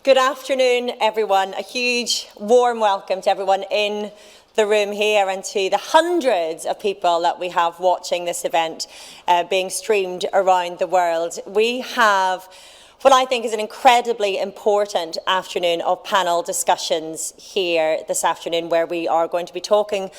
Good afternoon, everyone. A huge, warm welcome to everyone in the room here and to the hundreds of people that we have watching this event being streamed around the world. We have what I think is an incredibly important afternoon of panel discussions here this afternoon, where we are going to be talking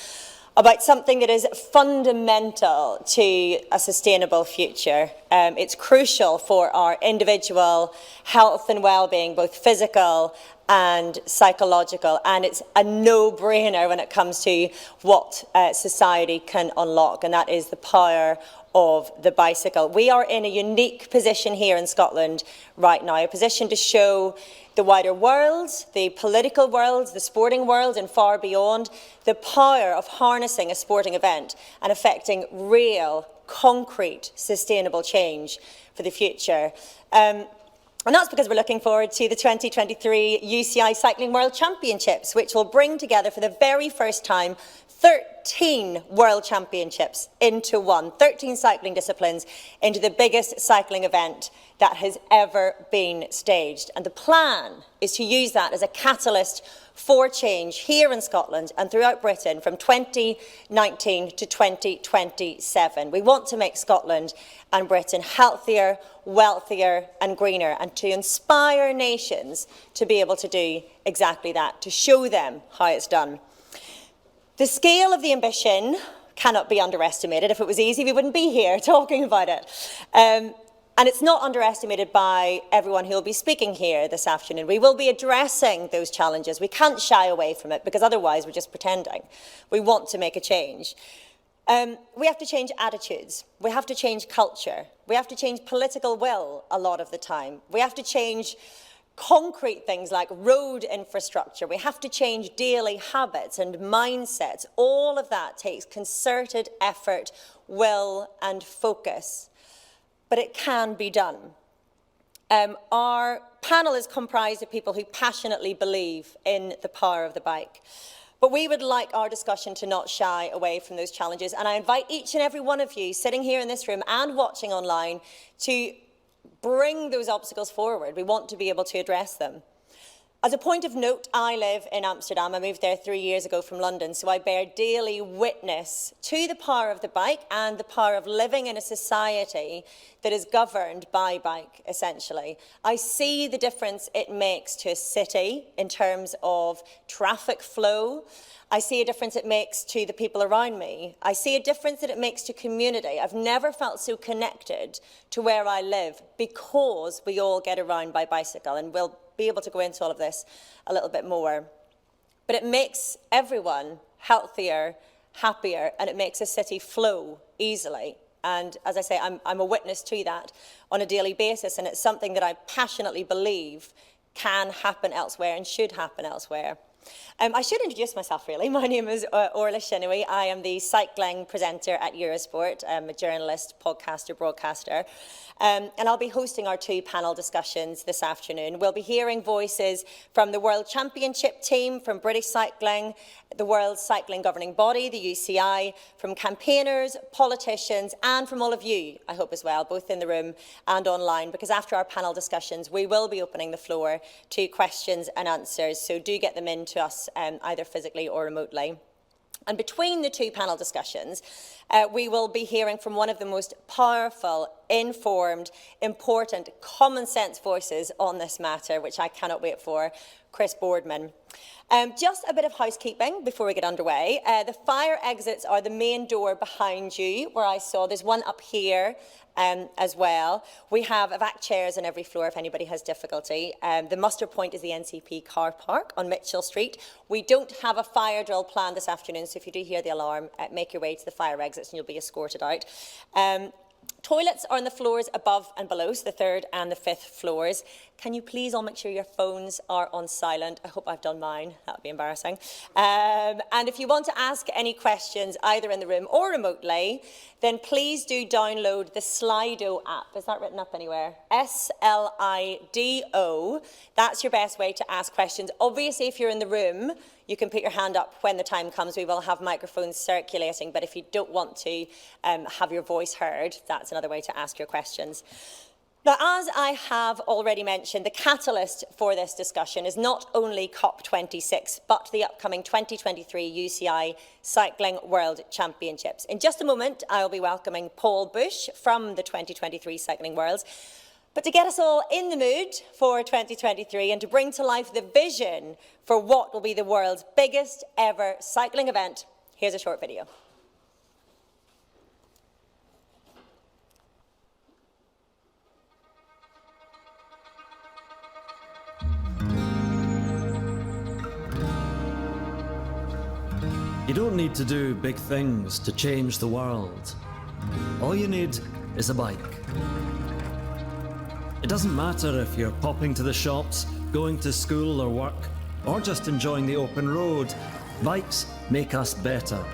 about something that is fundamental to a sustainable future. It's crucial for our individual health and well-being, both physical and psychological, and it's a no-brainer when it comes to what society can unlock, and that is the power of the bicycle. We are in a unique position here in Scotland right now, a position to show the wider world, the political world, the sporting world and far beyond, the power of harnessing a sporting event and affecting real, concrete, sustainable change for the future. And that's because we're looking forward to the 2023 UCI Cycling World Championships, which will bring together for the very first time 13 World Championships into one, 13 cycling disciplines into the biggest cycling event that has ever been staged. And the plan is to use that as a catalyst for change here in Scotland and throughout Britain from 2019 to 2027. We want to make Scotland and Britain healthier, wealthier and greener, and to inspire nations to be able to do exactly that, to show them how it's done. The scale of the ambition cannot be underestimated. If it was easy, we wouldn't be here talking about it. And it's not underestimated by everyone who will be speaking here this afternoon. We will be addressing those challenges. We can't shy away from it, because otherwise we're just pretending. We want to make a change. We have to change attitudes. We have to change culture. We have to change political will a lot of the time. We have to change concrete things like road infrastructure. We have to change daily habits and mindsets. All of that takes concerted effort, will and focus. But it can be done. Our panel is comprised of people who passionately believe in the power of the bike. But we would like our discussion to not shy away from those challenges. And I invite each and every one of you sitting here in this room and watching online to bring those obstacles forward. We want to be able to address them. As a point of note, I live in Amsterdam. I moved there 3 years ago from London, so I bear daily witness to the power of the bike and the power of living in a society that is governed by bike, essentially. I see the difference it makes to a city in terms of traffic flow. I see a difference it makes to the people around me. I see a difference that it makes to community. I've never felt so connected to where I live because we all get around by bicycle, and we'll be able to go into all of this a little bit more. But it makes everyone healthier, happier, and it makes a city flow easily. And as I say, I'm a witness to that on a daily basis, and it's something that I passionately believe can happen elsewhere and should happen elsewhere. I should introduce myself, really. My name is Orla. I am the cycling presenter at Eurosport. I'm a journalist, podcaster, broadcaster. And I'll be hosting our two panel discussions this afternoon. We'll be hearing voices from the World Championship team, from British Cycling, the World Cycling Governing Body, the UCI, from campaigners, politicians, and from all of you, I hope as well, both in the room and online, because after our panel discussions, we will be opening the floor to questions and answers. So do get them in to us either physically or remotely. And between the two panel discussions, we will be hearing from one of the most powerful, informed, important, common sense voices on this matter, which I cannot wait for, Chris Boardman. Just a bit of housekeeping before we get underway. The fire exits are the main door behind you, where I saw there's one up here as well. We have evac chairs on every floor if anybody has difficulty. The muster point is the NCP car park on Mitchell Street. We don't have a fire drill planned this afternoon, so if you do hear the alarm, make your way to the fire exits and you'll be escorted out. Toilets are on the floors above and below, so the third and the fifth floors. Can you please all make sure your phones are on silent? I hope I've done mine. That would be embarrassing. And if you want to ask any questions, either in the room or remotely, then please do download the Slido app. Is that written up anywhere? S-L-I-D-O. That's your best way to ask questions. Obviously, if you're in the room, you can put your hand up when the time comes. We will have microphones circulating, but if you don't want to have your voice heard, that's another way to ask your questions. Now, as I have already mentioned, the catalyst for this discussion is not only COP26, but the upcoming 2023 UCI Cycling World Championships. In just a moment, I'll be welcoming Paul Bush from the 2023 Cycling Worlds. But to get us all in the mood for 2023 and to bring to life the vision for what will be the world's biggest ever cycling event, here's a short video. You don't need to do big things to change the world. All you need is a bike. It doesn't matter if you're popping to the shops, going to school or work, or just enjoying the open road. Bikes make us better.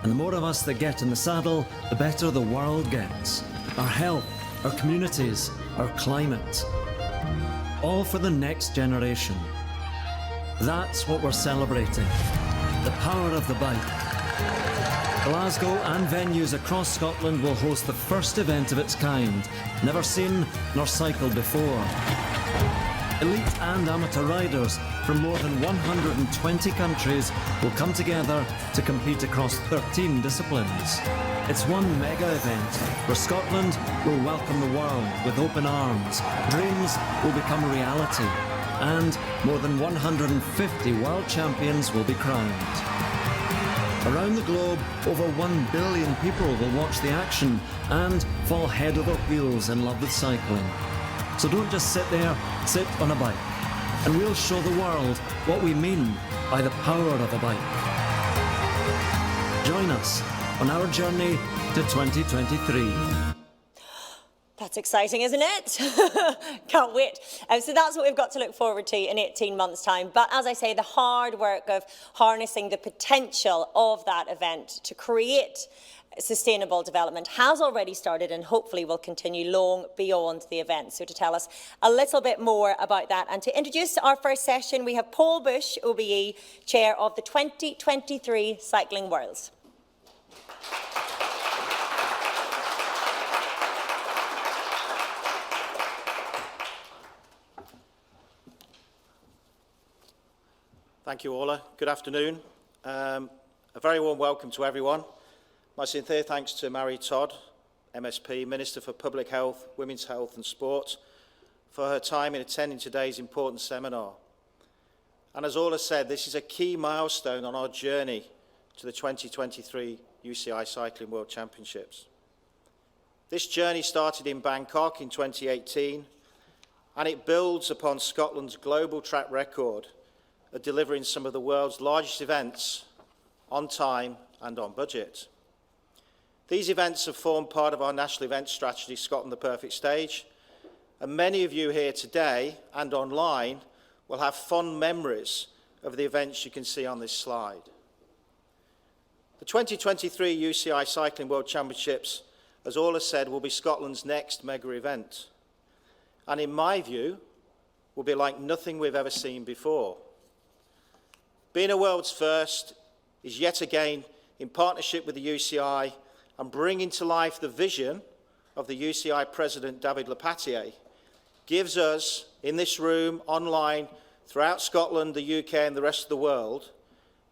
And the more of us that get in the saddle, the better the world gets. Our health, our communities, our climate. All for the next generation. That's what we're celebrating. The power of the bike. Glasgow and venues across Scotland will host the first event of its kind, never seen nor cycled before. Elite and amateur riders from more than 120 countries will come together to compete across 13 disciplines. It's one mega event where Scotland will welcome the world with open arms, dreams will become reality, and more than 150 world champions will be crowned. Around the globe, over 1 billion people will watch the action and fall head over heels in love with cycling. So don't just sit there, sit on a bike, and we'll show the world what we mean by the power of a bike. Join us on our journey to 2023. That's exciting, isn't it? Can't wait. So that's what we've got to look forward to in 18 months' time. But as I say, the hard work of harnessing the potential of that event to create sustainable development has already started and hopefully will continue long beyond the event. So to tell us a little bit more about that and to introduce our first session, we have Paul Bush, OBE, Chair of the 2023 Cycling Worlds. Thank you, Orla. Good afternoon. A very warm welcome to everyone. My sincere thanks to Maree Todd, MSP, Minister for Public Health, Women's Health and Sport, for her time in attending today's important seminar. And as Orla said, this is a key milestone on our journey to the 2023 UCI Cycling World Championships. This journey started in Bangkok in 2018, and it builds upon Scotland's global track record of delivering some of the world's largest events on time and on budget. These events have formed part of our national event strategy, Scotland the Perfect Stage, and many of you here today and online will have fond memories of the events you can see on this slide. The 2023 UCI Cycling World Championships, as Orla said, will be Scotland's next mega event, and in my view, will be like nothing we've ever seen before. Being a world's first is yet again in partnership with the UCI and bringing to life the vision of the UCI President David Lepatier gives us, in this room, online, throughout Scotland, the UK and the rest of the world,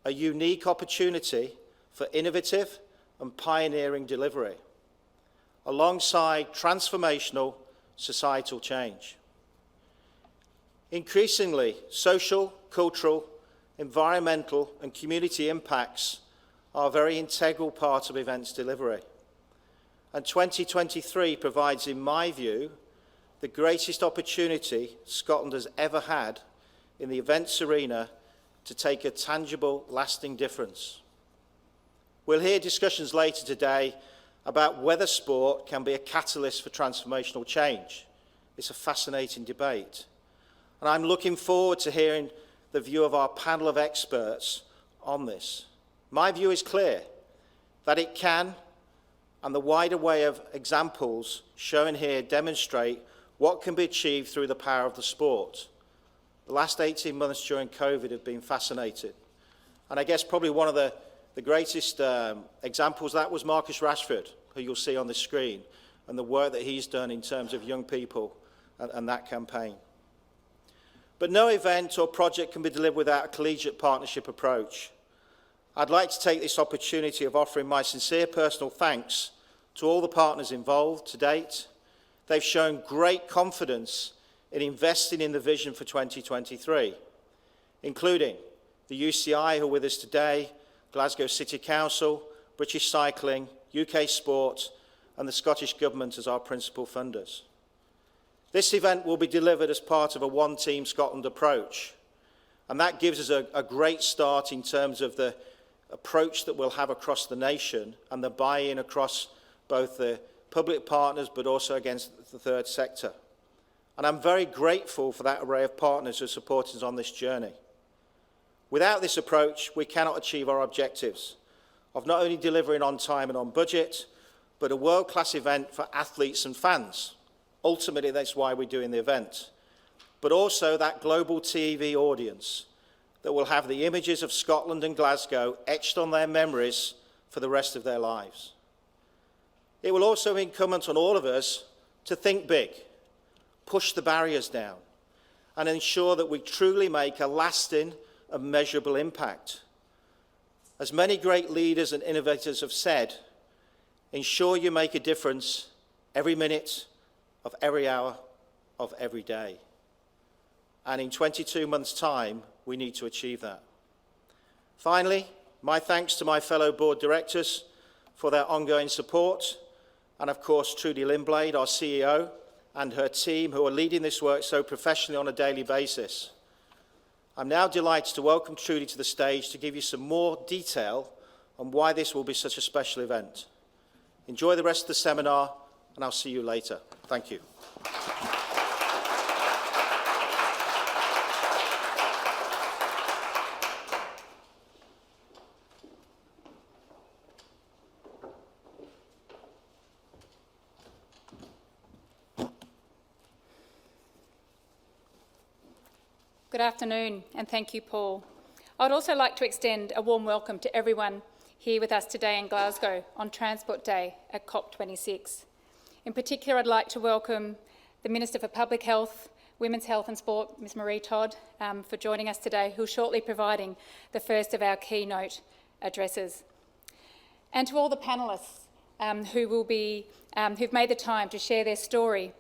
a unique opportunity for innovative and pioneering delivery, alongside transformational societal change. Increasingly, social, cultural, environmental and community impacts are a very integral part of events delivery. And 2023 provides, in my view, the greatest opportunity Scotland has ever had in the events arena to take a tangible, lasting difference. We'll hear discussions later today about whether sport can be a catalyst for transformational change. It's a fascinating debate. And I'm looking forward to hearing the view of our panel of experts on this. My view is clear, that it can, and the wider array of examples shown here demonstrate what can be achieved through the power of the sport. The last 18 months during COVID have been fascinating. And I guess probably one of the greatest examples of that was Marcus Rashford, who you'll see on the screen. and the work that he's done in terms of young people and that campaign. But no event or project can be delivered without a collegiate partnership approach. I'd like to take this opportunity of offering my sincere personal thanks to all the partners involved to date. They've shown great confidence in investing in the vision for 2023, including the UCI, who are with us today, Glasgow City Council, British Cycling, UK Sport, and the Scottish Government as our principal funders. This event will be delivered as part of a One Team Scotland approach, and that gives us a great start in terms of the approach that we'll have across the nation and the buy-in across both the public partners but also against the third sector. And I'm very grateful for that array of partners who are supporting us on this journey. Without this approach, we cannot achieve our objectives of not only delivering on time and on budget, but a world-class event for athletes and fans. Ultimately, that's why we're doing the event. But also that global TV audience that will have the images of Scotland and Glasgow etched on their memories for the rest of their lives. It will also be incumbent on all of us to think big, push the barriers down, and ensure that we truly make a lasting and measurable impact. As many great leaders and innovators have said, ensure you make a difference every minute of every hour of every day. And in 22 months' time, we need to achieve that. Finally, my thanks to my fellow board directors for their ongoing support, and of course Trudy Lindblade, our CEO, and her team who are leading this work so professionally on a daily basis. I'm now delighted to welcome Trudy to the stage to give you some more detail on why this will be such a special event. Enjoy the rest of the seminar, and I'll see you later. Thank you. Good afternoon, and thank you, Paul. I'd also like to extend a warm welcome to everyone here with us today in Glasgow on Transport Day at COP26. In particular, I'd like to welcome the Minister for Public Health, Women's Health and Sport, Ms Maree Todd, for joining us today, who'll shortly be providing the first of our keynote addresses. And to all the panellists who've made the time to share their story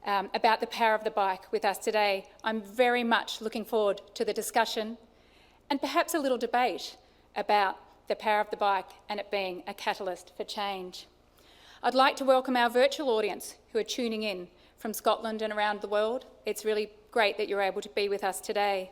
about the power of the bike with us today. I'm very much looking forward to the discussion and perhaps a little debate about the power of the bike and it being a catalyst for change. I'd like to welcome our virtual audience who are tuning in from Scotland and around the world. It's really great that you're able to be with us today.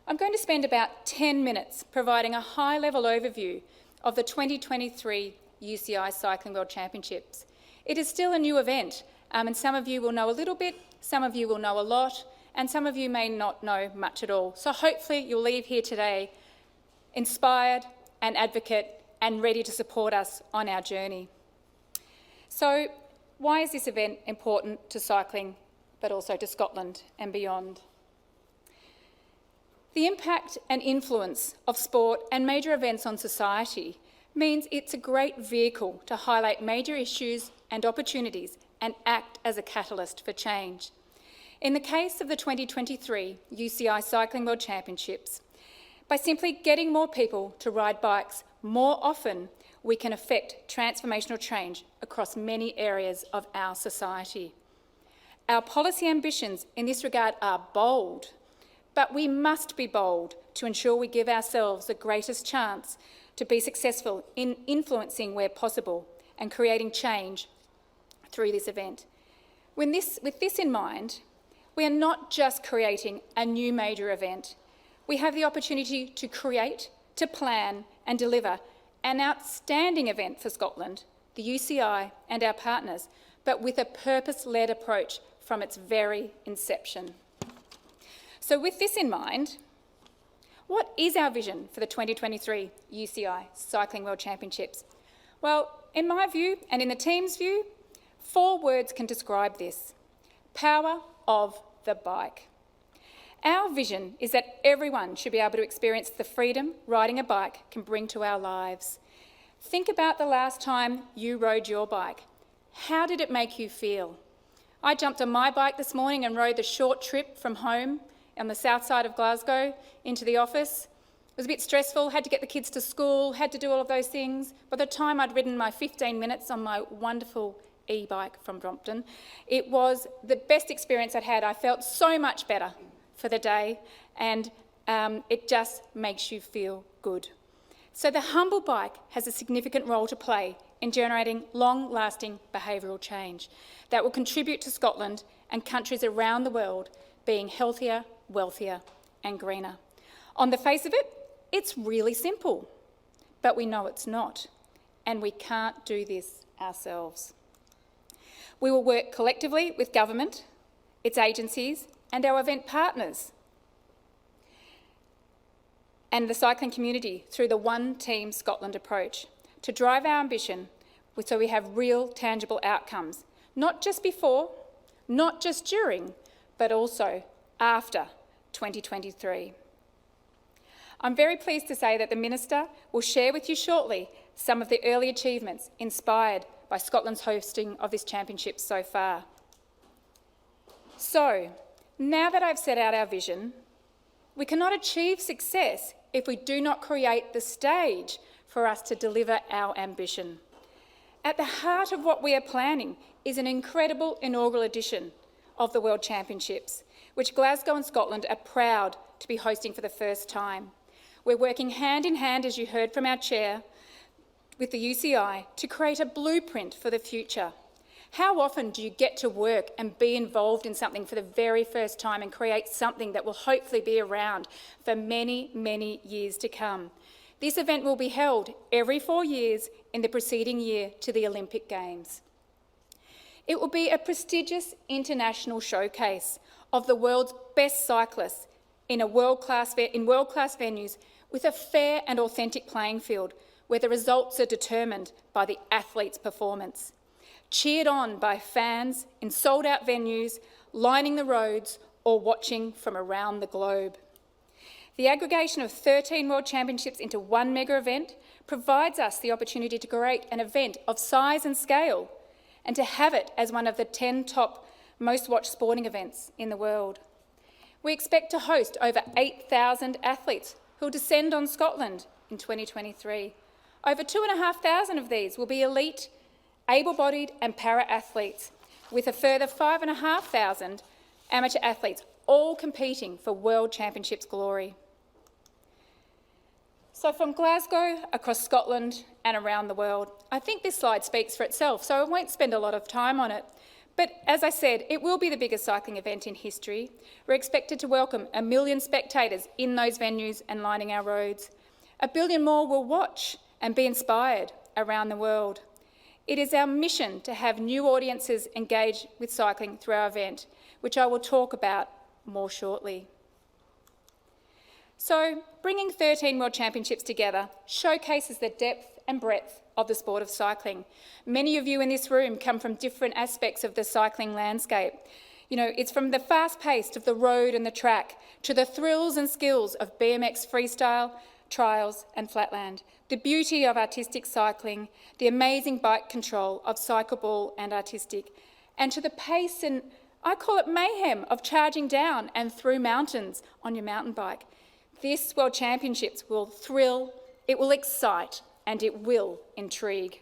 I'm going to spend about 10 minutes providing a high-level overview of the 2023 UCI Cycling World Championships. It is still a new event, and some of you will know a little bit, some of you will know a lot, and some of you may not know much at all. So hopefully you'll leave here today inspired and advocate and ready to support us on our journey. So why is this event important to cycling, but also to Scotland and beyond? The impact and influence of sport and major events on society means it's a great vehicle to highlight major issues and opportunities and act as a catalyst for change. In the case of the 2023 UCI Cycling World Championships, by simply getting more people to ride bikes more often, we can effect transformational change across many areas of our society. Our policy ambitions in this regard are bold, but we must be bold to ensure we give ourselves the greatest chance to be successful in influencing where possible and creating change through this event. With this in mind, we are not just creating a new major event. We have the opportunity to create, to plan and deliver an outstanding event for Scotland, the UCI and our partners, but with a purpose-led approach from its very inception. So with this in mind, what is our vision for the 2023 UCI Cycling World Championships? Well, in my view and in the team's view, 4 words can describe this: power of the bike. Our vision is that everyone should be able to experience the freedom riding a bike can bring to our lives. Think about the last time you rode your bike. How did it make you feel? I jumped on my bike this morning and rode the short trip from home on the south side of Glasgow into the office. It was a bit stressful, had to get the kids to school, had to do all of those things. By the time I'd ridden my 15 minutes on my wonderful e-bike from Brompton, it was the best experience I'd had. I felt so much better for the day, and it just makes you feel good. So the humble bike has a significant role to play in generating long-lasting behavioural change that will contribute to Scotland and countries around the world being healthier, wealthier and greener. On the face of it, it's really simple, but we know it's not, and we can't do this ourselves. We will work collectively with government, its agencies and our event partners and the cycling community through the One Team Scotland approach to drive our ambition so we have real, tangible outcomes, not just before, not just during, but also after 2023. I'm very pleased to say that the Minister will share with you shortly some of the early achievements inspired by Scotland's hosting of this championship so far. So, now that I've set out our vision, we cannot achieve success if we do not create the stage for us to deliver our ambition. At the heart of what we are planning is an incredible inaugural edition of the World Championships, which Glasgow and Scotland are proud to be hosting for the first time. We're working hand in hand, as you heard from our chair, with the UCI to create a blueprint for the future. How often do you get to work and be involved in something for the very first time and create something that will hopefully be around for many, many years to come? This event will be held every 4 years in the preceding year to the Olympic Games. It will be a prestigious international showcase of the world's best cyclists in world-class venues with a fair and authentic playing field where the results are determined by the athlete's performance. Cheered on by fans in sold-out venues, lining the roads or watching from around the globe. The aggregation of 13 World Championships into one mega event provides us the opportunity to create an event of size and scale and to have it as one of the 10 top most watched sporting events in the world. We expect to host over 8,000 athletes who will descend on Scotland in 2023. Over 2,500 of these will be elite, able-bodied and para-athletes, with a further 5,500 amateur athletes, all competing for World Championships glory. So from Glasgow, across Scotland and around the world, I think this slide speaks for itself, so I won't spend a lot of time on it. But as I said, it will be the biggest cycling event in history. We're expected to welcome 1 million spectators in those venues and lining our roads. 1 billion more will watch and be inspired around the world. It is our mission to have new audiences engage with cycling through our event, which I will talk about more shortly. So, bringing 13 World Championships together showcases the depth and breadth of the sport of cycling. Many of you in this room come from different aspects of the cycling landscape. You know, it's from the fast pace of the road and the track to the thrills and skills of BMX freestyle, trials and flatland, the beauty of artistic cycling, the amazing bike control of cycleball and artistic, and to the pace and, I call it mayhem, of charging down and through mountains on your mountain bike. This World Championships will thrill, it will excite, and it will intrigue.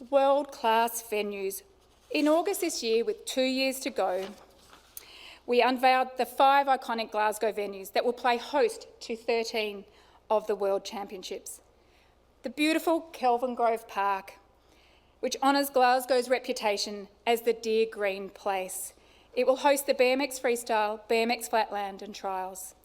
World-class venues. In August this year, with 2 years to go, we unveiled the 5 iconic Glasgow venues that will play host to 13 of the World Championships. The beautiful Kelvin Grove Park, which honours Glasgow's reputation as the Deer Green Place. It will host the BMX Freestyle, BMX Flatland and Trials.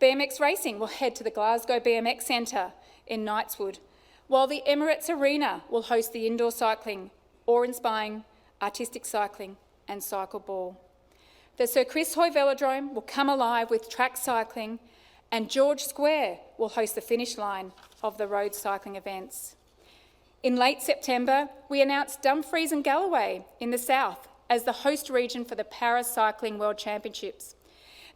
BMX racing will head to the Glasgow BMX Centre in Knightswood, while the Emirates Arena will host the indoor cycling, awe-inspiring artistic cycling and cycleball. The Sir Chris Hoy Velodrome will come alive with track cycling, and George Square will host the finish line of the road cycling events. In late September, we announced Dumfries and Galloway in the south as the host region for the Paracycling World Championships.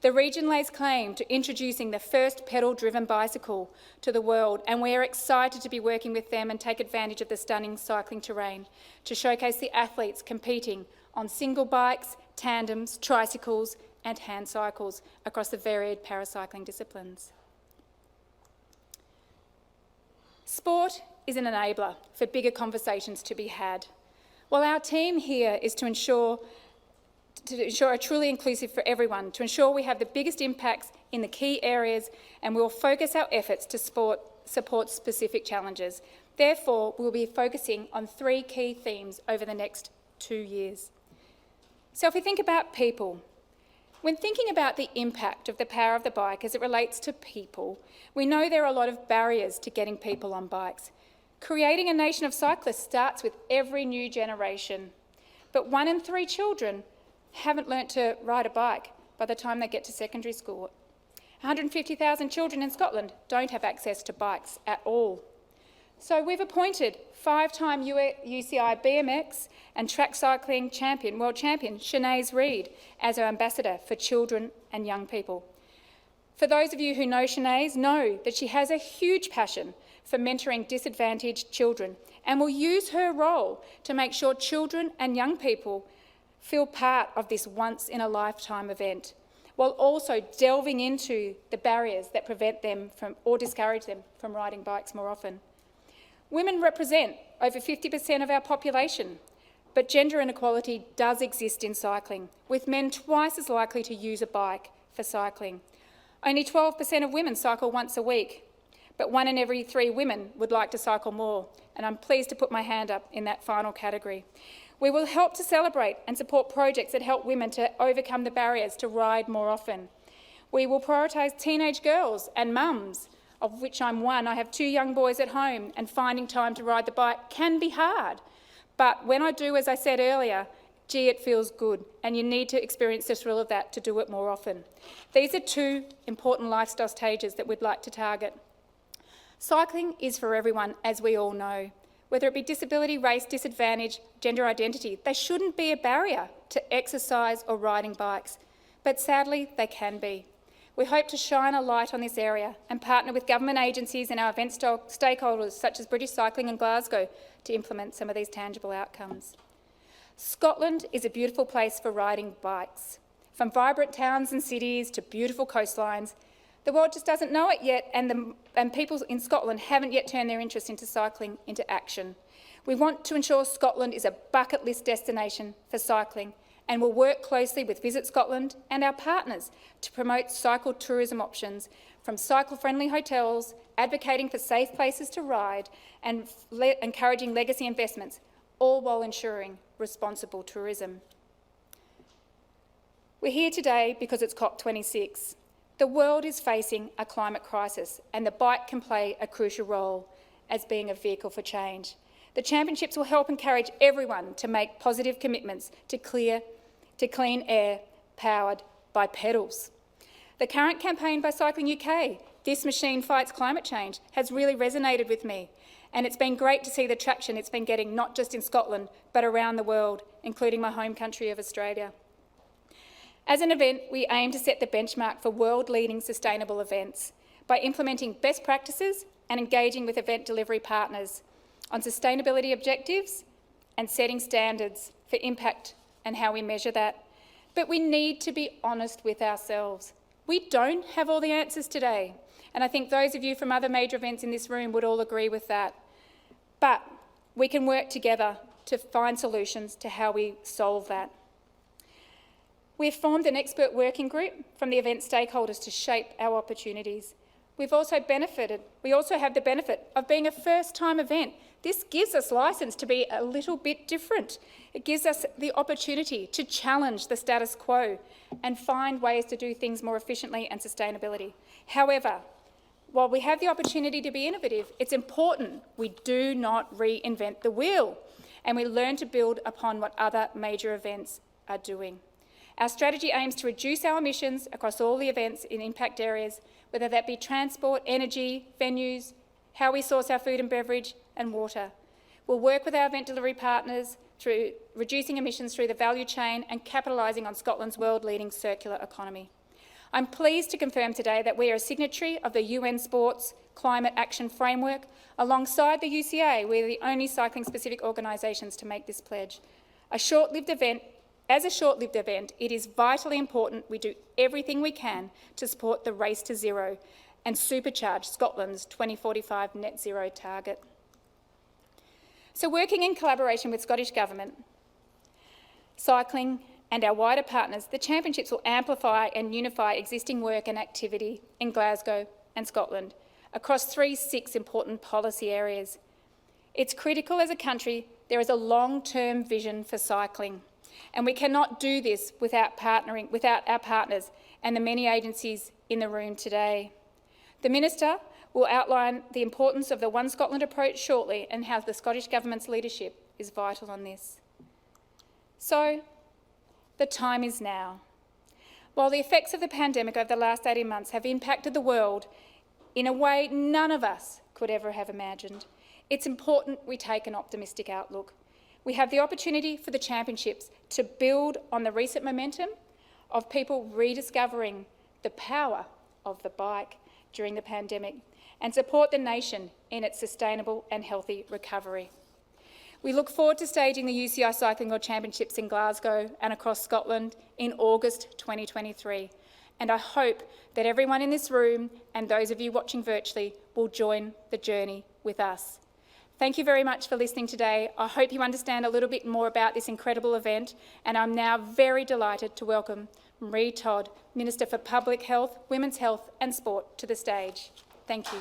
The region lays claim to introducing the first pedal-driven bicycle to the world, and we are excited to be working with them and take advantage of the stunning cycling terrain to showcase the athletes competing on single bikes, tandems, tricycles and hand cycles across the varied paracycling disciplines. Sport is an enabler for bigger conversations to be had. While our team here is to ensure a truly inclusive for everyone, to ensure we have the biggest impacts in the key areas, and we will focus our efforts to support specific challenges. Therefore, we'll be focusing on 3 key themes over the next 2 years. So if we think about people, when thinking about the impact of the power of the bike as it relates to people, we know there are a lot of barriers to getting people on bikes. Creating a nation of cyclists starts with every new generation, but 1 in 3 children haven't learnt to ride a bike by the time they get to secondary school. 150,000 children in Scotland don't have access to bikes at all. So we've appointed 5-time UCI BMX and track cycling world champion Chennaoui as our ambassador for children and young people. For those of you who know Chennaoui, know that she has a huge passion for mentoring disadvantaged children and will use her role to make sure children and young people feel part of this once-in-a-lifetime event, while also delving into the barriers that prevent them from or discourage them from riding bikes more often. Women represent over 50% of our population, but gender inequality does exist in cycling, with men twice as likely to use a bike for cycling. Only 12% of women cycle once a week, but 1 in every 3 women would like to cycle more, and I'm pleased to put my hand up in that final category. We will help to celebrate and support projects that help women to overcome the barriers to ride more often. We will prioritise teenage girls and mums, of which I'm one. I have 2 young boys at home, and finding time to ride the bike can be hard. But when I do, as I said earlier, gee, it feels good, and you need to experience the thrill of that to do it more often. These are 2 important lifestyle stages that we'd like to target. Cycling is for everyone, as we all know. Whether it be disability, race, disadvantage, gender identity, they shouldn't be a barrier to exercise or riding bikes, but sadly they can be. We hope to shine a light on this area and partner with government agencies and our event stakeholders such as British Cycling and Glasgow to implement some of these tangible outcomes. Scotland is a beautiful place for riding bikes. From vibrant towns and cities to beautiful coastlines, the world just doesn't know it yet, and people in Scotland haven't yet turned their interest into cycling into action. We want to ensure Scotland is a bucket list destination for cycling, and will work closely with Visit Scotland and our partners to promote cycle tourism options, from cycle-friendly hotels, advocating for safe places to ride, and encouraging legacy investments, all while ensuring responsible tourism. We're here today because it's COP26. The world is facing a climate crisis, and the bike can play a crucial role as being a vehicle for change. The championships will help encourage everyone to make positive commitments to clean air powered by pedals. The current campaign by Cycling UK, "This Machine Fights Climate Change," has really resonated with me, and it's been great to see the traction it's been getting not just in Scotland but around the world, including my home country of Australia. As an event, we aim to set the benchmark for world-leading sustainable events by implementing best practices and engaging with event delivery partners on sustainability objectives and setting standards for impact and how we measure that. But we need to be honest with ourselves. We don't have all the answers today, and I think those of you from other major events in this room would all agree with that. But we can work together to find solutions to how we solve that. We've formed an expert working group from the event stakeholders to shape our opportunities. We also have the benefit of being a first-time event. This gives us licence to be a little bit different. It gives us the opportunity to challenge the status quo and find ways to do things more efficiently and sustainability. However, while we have the opportunity to be innovative, it's important we do not reinvent the wheel and we learn to build upon what other major events are doing. Our strategy aims to reduce our emissions across all the events in impact areas, whether that be transport, energy, venues, how we source our food and beverage, and water. We'll work with our event delivery partners through reducing emissions through the value chain and capitalising on Scotland's world-leading circular economy. I'm pleased to confirm today that we are a signatory of the UN Sports Climate Action Framework. Alongside the UCI, we're the only cycling-specific organisations to make this pledge. As a short-lived event, it is vitally important we do everything we can to support the race to zero and supercharge Scotland's 2045 net zero target. So working in collaboration with Scottish Government, cycling and our wider partners, the Championships will amplify and unify existing work and activity in Glasgow and Scotland across 6 important policy areas. It's critical as a country there is a long-term vision for cycling, and we cannot do this without our partners and the many agencies in the room today. The Minister will outline the importance of the One Scotland approach shortly and how the Scottish Government's leadership is vital on this. So, the time is now. While the effects of the pandemic over the last 18 months have impacted the world in a way none of us could ever have imagined, it's important we take an optimistic outlook. We have the opportunity for the Championships to build on the recent momentum of people rediscovering the power of the bike during the pandemic and support the nation in its sustainable and healthy recovery. We look forward to staging the UCI Cycling World Championships in Glasgow and across Scotland in August 2023, and I hope that everyone in this room and those of you watching virtually will join the journey with us. Thank you very much for listening today. I hope you understand a little bit more about this incredible event, and I'm now very delighted to welcome Maree Todd, Minister for Public Health, Women's Health and Sport, to the stage. Thank you.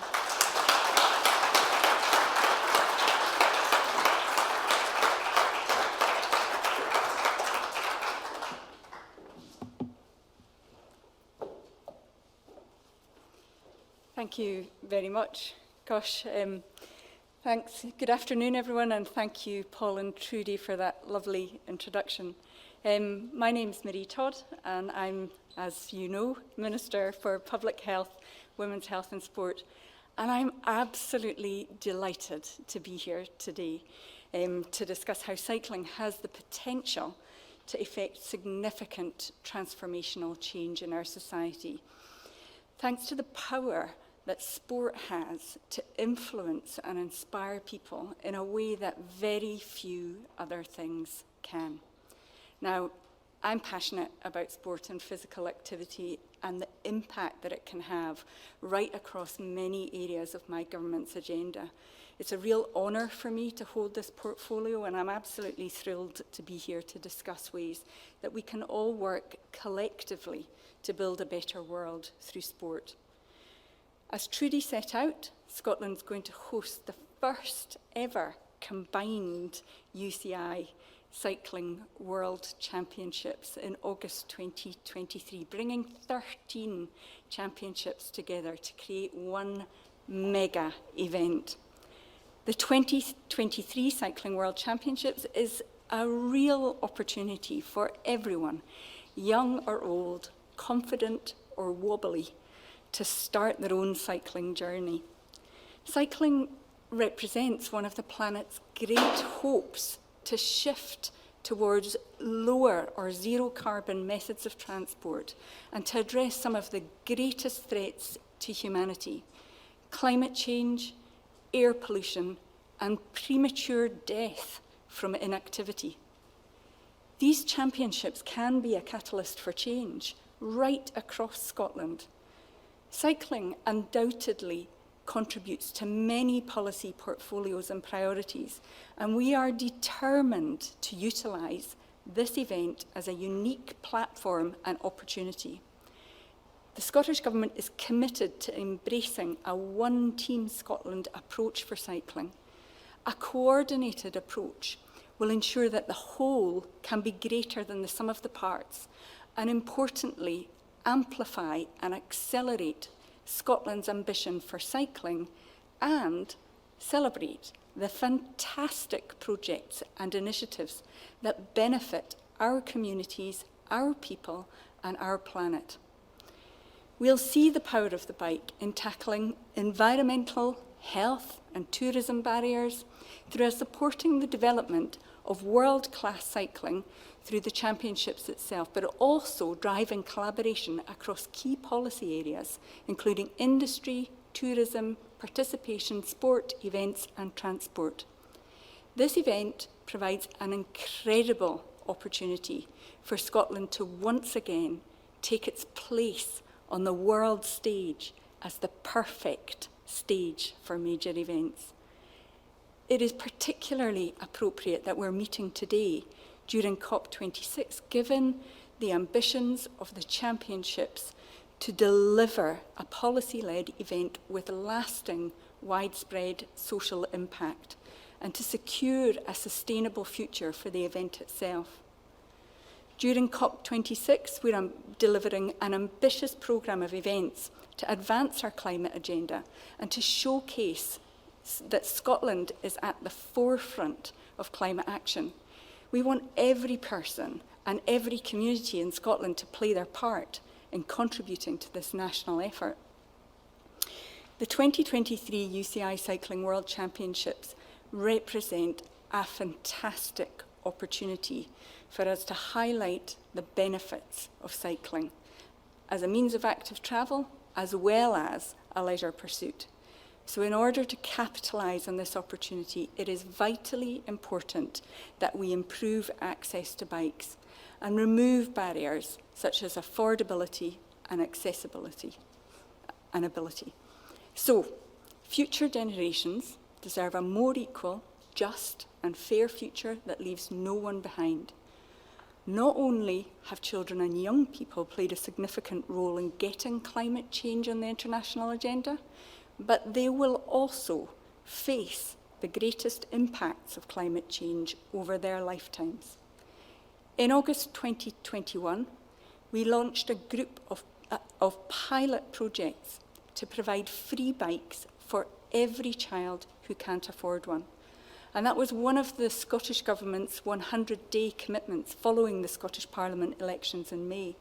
Thank you very much. Gosh, thanks. Good afternoon, everyone, and thank you, Paul and Trudy, for that lovely introduction. My name's Maree Todd, and I'm, as you know, Minister for Public Health, Women's Health and Sport, and I'm absolutely delighted to be here today to discuss how cycling has the potential to effect significant transformational change in our society. Thanks to the power that sport has to influence and inspire people in a way that very few other things can. Now, I'm passionate about sport and physical activity and the impact that it can have right across many areas of my government's agenda. It's a real honour for me to hold this portfolio, and I'm absolutely thrilled to be here to discuss ways that we can all work collectively to build a better world through sport. As Trudy set out, Scotland's going to host the first ever combined UCI Cycling World Championships in August 2023, bringing 13 championships together to create one mega event. The 2023 Cycling World Championships is a real opportunity for everyone, young or old, confident or wobbly, to start their own cycling journey. Cycling represents one of the planet's great hopes to shift towards lower or zero carbon methods of transport and to address some of the greatest threats to humanity: climate change, air pollution, and premature death from inactivity. These championships can be a catalyst for change right across Scotland. Cycling undoubtedly contributes to many policy portfolios and priorities, and we are determined to utilise this event as a unique platform and opportunity. The Scottish Government is committed to embracing a One Team Scotland approach for cycling. A coordinated approach will ensure that the whole can be greater than the sum of the parts, and importantly, amplify and accelerate Scotland's ambition for cycling and celebrate the fantastic projects and initiatives that benefit our communities, our people, and our planet. We'll see the power of the bike in tackling environmental, health, and tourism barriers through supporting the development of world-class cycling through the championships itself, but also driving collaboration across key policy areas, including industry, tourism, participation, sport, events and transport. This event provides an incredible opportunity for Scotland to once again take its place on the world stage as the perfect stage for major events. It is particularly appropriate that we're meeting today during COP26, given the ambitions of the championships to deliver a policy-led event with lasting, widespread social impact and to secure a sustainable future for the event itself. During COP26, we're delivering an ambitious programme of events to advance our climate agenda and to showcase that Scotland is at the forefront of climate action. We want every person and every community in Scotland to play their part in contributing to this national effort. The 2023 UCI Cycling World Championships represent a fantastic opportunity for us to highlight the benefits of cycling as a means of active travel as well as a leisure pursuit. So in order to capitalise on this opportunity, it is vitally important that we improve access to bikes and remove barriers such as affordability and accessibility and ability. So, future generations deserve a more equal, just and fair future that leaves no one behind. Not only have children and young people played a significant role in getting climate change on the international agenda, but they will also face the greatest impacts of climate change over their lifetimes. In August 2021, we launched a group of pilot projects to provide free bikes for every child who can't afford one. And that was one of the Scottish Government's 100-day commitments following the Scottish Parliament elections in May.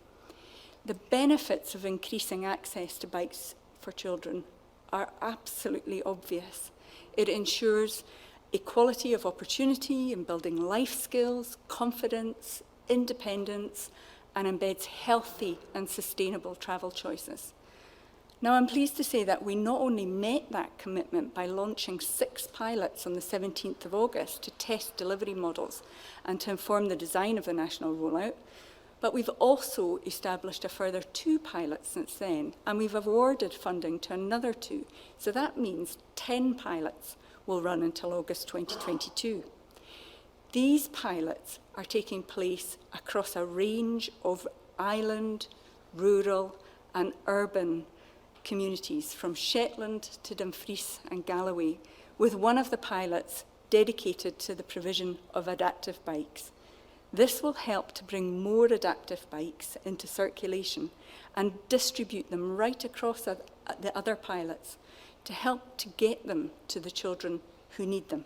The benefits of increasing access to bikes for children are absolutely obvious. It ensures equality of opportunity in building life skills, confidence, independence, and embeds healthy and sustainable travel choices. Now, I'm pleased to say that we not only met that commitment by launching 6 pilots on the 17th of August to test delivery models and to inform the design of the national rollout, but we've also established a further 2 pilots since then, and we've awarded funding to another 2. So that means 10 pilots will run until August 2022. These pilots are taking place across a range of island, rural, and urban communities from Shetland to Dumfries and Galloway, with one of the pilots dedicated to the provision of adaptive bikes. This will help to bring more adaptive bikes into circulation and distribute them right across the other pilots to help to get them to the children who need them.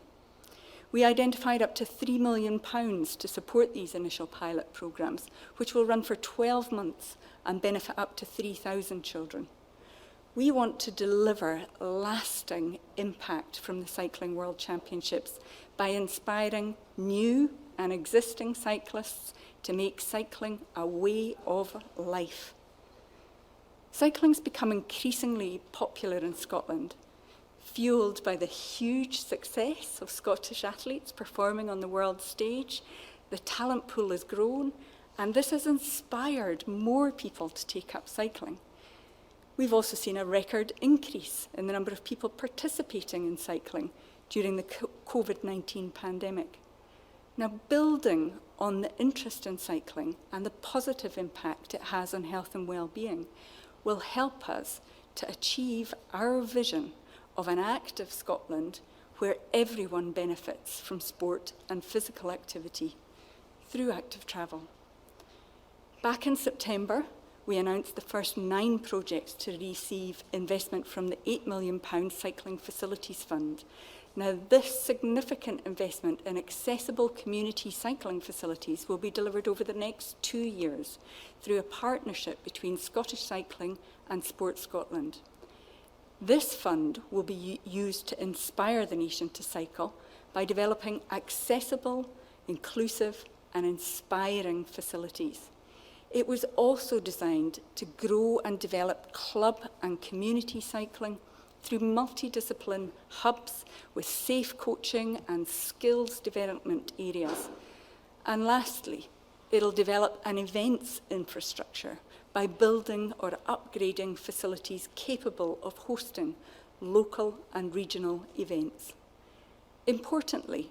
We identified up to £3 million to support these initial pilot programmes, which will run for 12 months and benefit up to 3,000 children. We want to deliver lasting impact from the Cycling World Championships by inspiring new and existing cyclists to make cycling a way of life. Cycling's become increasingly popular in Scotland, fueled by the huge success of Scottish athletes performing on the world stage. The talent pool has grown, and this has inspired more people to take up cycling. We've also seen a record increase in the number of people participating in cycling during the COVID-19 pandemic. Now, building on the interest in cycling and the positive impact it has on health and well-being will help us to achieve our vision of an active Scotland where everyone benefits from sport and physical activity through active travel. Back in September, we announced the first 9 projects to receive investment from the £8 million Cycling Facilities Fund. Now, this significant investment in accessible community cycling facilities will be delivered over the next 2 years through a partnership between Scottish Cycling and Sport Scotland. This fund will be used to inspire the nation to cycle by developing accessible, inclusive and inspiring facilities. It was also designed to grow and develop club and community cycling through multidiscipline hubs with safe coaching and skills development areas. And lastly, it'll develop an events infrastructure by building or upgrading facilities capable of hosting local and regional events. Importantly,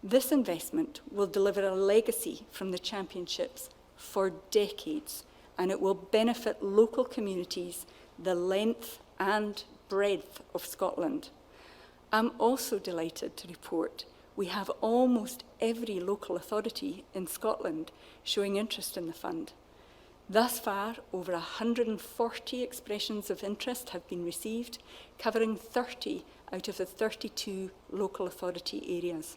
this investment will deliver a legacy from the championships for decades, and it will benefit local communities the length and breadth of Scotland. I'm also delighted to report we have almost every local authority in Scotland showing interest in the fund. Thus far, over 140 expressions of interest have been received, covering 30 out of the 32 local authority areas.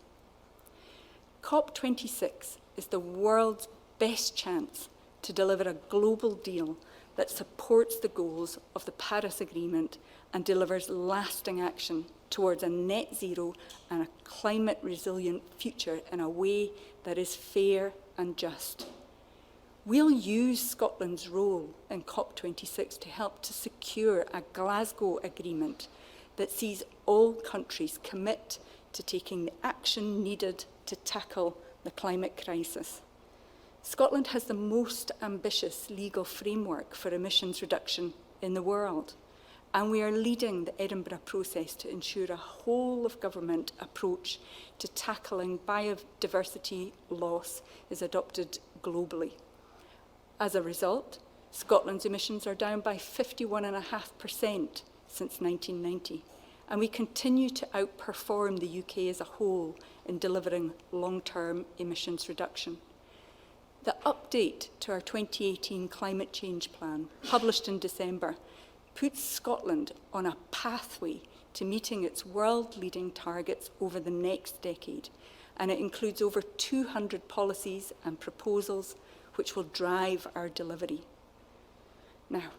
COP26 is the world's best chance to deliver a global deal that supports the goals of the Paris Agreement and delivers lasting action towards a net zero and a climate resilient future in a way that is fair and just. We'll use Scotland's role in COP26 to help to secure a Glasgow agreement that sees all countries commit to taking the action needed to tackle the climate crisis. Scotland has the most ambitious legal framework for emissions reduction in the world, and we are leading the Edinburgh process to ensure a whole-of-government approach to tackling biodiversity loss is adopted globally. As a result, Scotland's emissions are down by 51.5% since 1990, and we continue to outperform the UK as a whole in delivering long-term emissions reduction. The update to our 2018 climate change plan, published in December, puts Scotland on a pathway to meeting its world-leading targets over the next decade, and it includes over 200 policies and proposals which will drive our delivery. Now,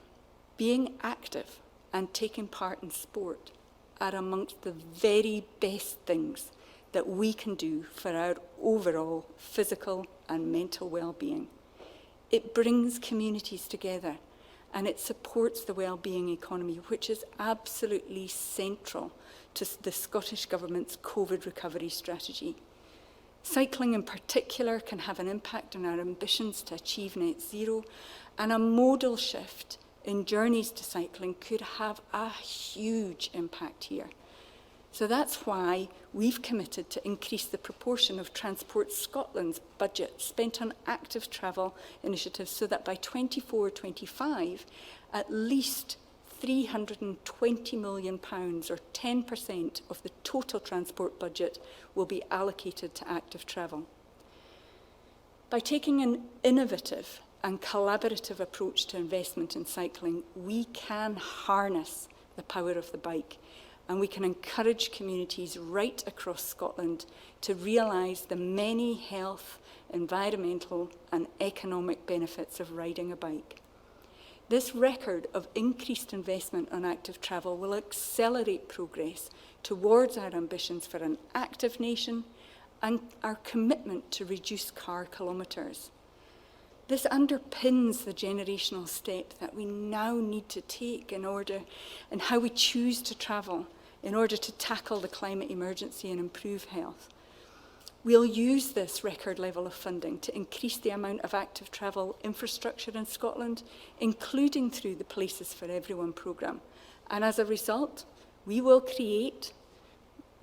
being active and taking part in sport are amongst the very best things that we can do for our overall physical and mental well-being. It brings communities together and it supports the well-being economy, which is absolutely central to the Scottish Government's COVID recovery strategy. Cycling in particular can have an impact on our ambitions to achieve net zero, and a modal shift in journeys to cycling could have a huge impact here. So that's why we've committed to increase the proportion of Transport Scotland's budget spent on active travel initiatives so that by 24-25, at least £320 million, or 10% of the total transport budget, will be allocated to active travel. By taking an innovative and collaborative approach to investment in cycling, we can harness the power of the bike, and we can encourage communities right across Scotland to realise the many health, environmental and economic benefits of riding a bike. This record of increased investment on active travel will accelerate progress towards our ambitions for an active nation and our commitment to reduce car kilometres. This underpins the generational step that we now need to take in how we choose to travel in order to tackle the climate emergency and improve health. We'll use this record level of funding to increase the amount of active travel infrastructure in Scotland, including through the Places for Everyone programme. And as a result, we will create,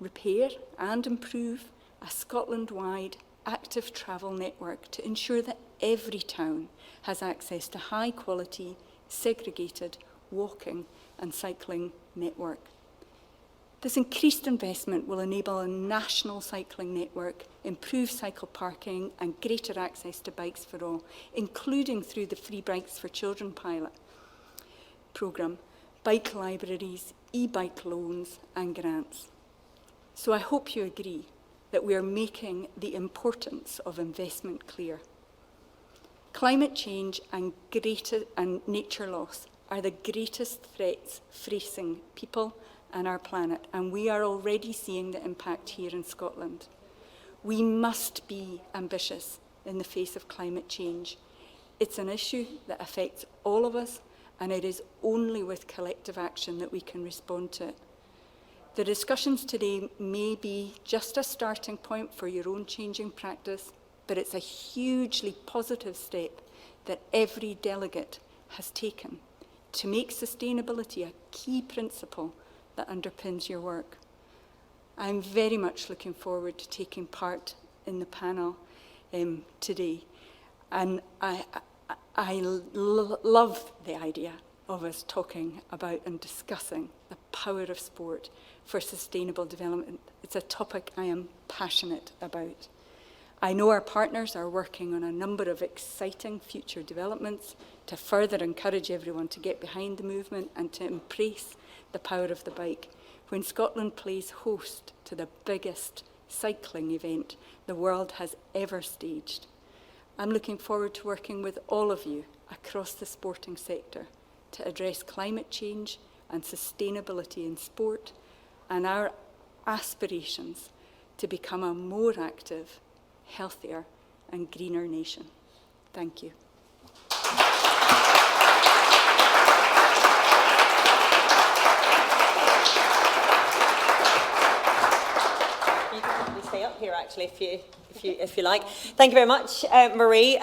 repair and improve a Scotland-wide active travel network to ensure that every town has access to high-quality, segregated walking and cycling network. This increased investment will enable a national cycling network, improve cycle parking and greater access to bikes for all, including through the Free Bikes for Children pilot programme, bike libraries, e-bike loans and grants. So I hope you agree that we are making the importance of investment clear. Climate change and nature loss are the greatest threats facing people and our planet, and we are already seeing the impact here in Scotland. We must be ambitious in the face of climate change. It's an issue that affects all of us, and it is only with collective action that we can respond to it. The discussions today may be just a starting point for your own changing practice, but it's a hugely positive step that every delegate has taken to make sustainability a key principle that underpins your work. I'm very much looking forward to taking part in the panel today, and I love the idea of us talking about and discussing the power of sport for sustainable development. It's a topic I am passionate about. I know our partners are working on a number of exciting future developments to further encourage everyone to get behind the movement and to embrace the power of the bike. When Scotland plays host to the biggest cycling event the world has ever staged, I'm looking forward to working with all of you across the sporting sector to address climate change and sustainability in sport and our aspirations to become a more active, healthier and greener nation. Thank you. You can probably stay up here actually if you like. Thank you very much, Maree.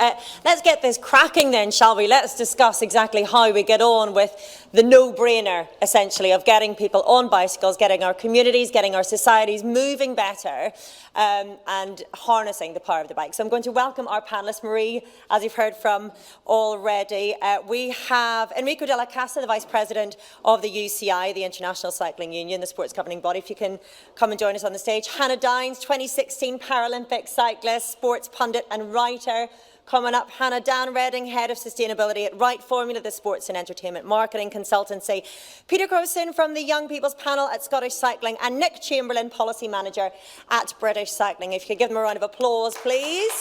Let's get this cracking then, shall we? Let's discuss exactly how we get on with the no-brainer, essentially, of getting people on bicycles, getting our communities, getting our societies moving better, and harnessing the power of the bike. So I'm going to welcome our panellists. Maree, as you've heard from already, we have Enrico Della Casa, the Vice President of the UCI, the International Cycling Union, the sports governing body. If you can come and join us on the stage. Hannah Dines, 2016 Paralympic cyclist, sports pundit and writer. Coming up, Hannah Dan Redding, Head of Sustainability at Right Formula, the Sports and Entertainment Marketing Consultancy. Peter Crowson from the Young People's Panel at Scottish Cycling, and Nick Chamberlain, Policy Manager at British Cycling. If you could give them a round of applause, please.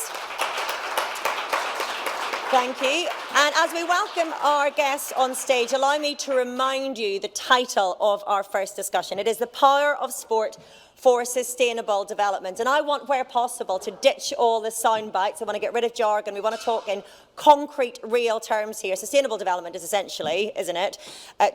Thank you. And as we welcome our guests on stage, allow me to remind you the title of our first discussion. It is The Power of Sport for Sustainable Development. And I want, where possible, to ditch all the sound bites. I want to get rid of jargon. We want to talk in concrete, real terms here. Sustainable development is essentially, isn't it,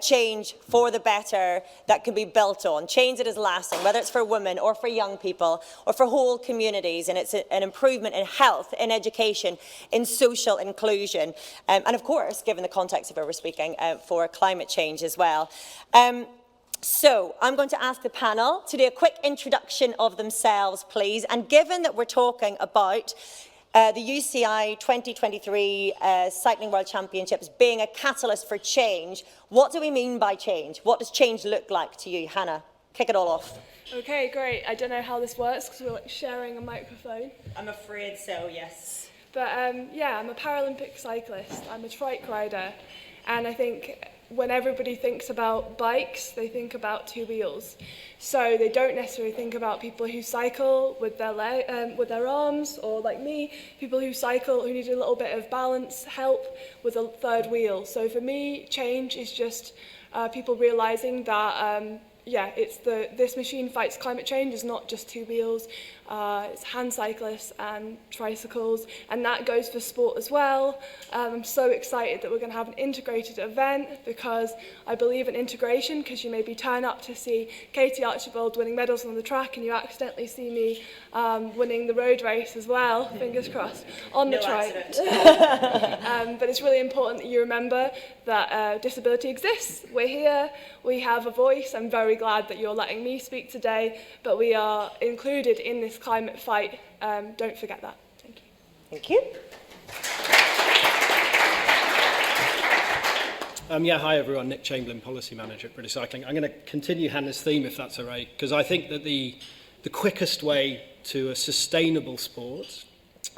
change for the better that can be built on. Change that is lasting, whether it's for women or for young people or for whole communities. And it's an improvement in health, in education, in social inclusion. And of course, given the context of where we're speaking, for climate change as well. So I'm going to ask the panel to do a quick introduction of themselves, please. And given that we're talking about the UCI 2023 Cycling World Championships being a catalyst for change, what do we mean by change? What does change look like to you? Hannah, kick it all off. Okay, great. I don't know how this works because we're like sharing a microphone. I'm afraid so, yes. But yeah, I'm a Paralympic cyclist. I'm a trike rider. And I think when everybody thinks about bikes, they think about two wheels. So they don't necessarily think about people who cycle with their arms, or like me, people who cycle who need a little bit of balance help with a third wheel. So for me, change is just people realising that yeah, it's this machine fights climate change is not just two wheels. It's hand cyclists and tricycles, and that goes for sport as well. I'm so excited that we're going to have an integrated event because I believe in integration, because you maybe turn up to see Katie Archibald winning medals on the track and you accidentally see me winning the road race as well, fingers crossed, on the trike. But it's really important that you remember that disability exists. We're here, we have a voice. I'm very glad that you're letting me speak today, but we are included in this climate fight. Don't forget that. Thank you. Thank you. Yeah, hi everyone, Nick Chamberlain, Policy Manager at British Cycling. I'm going to continue Hannah's theme, if that's all right, because I think that the quickest way to a sustainable sport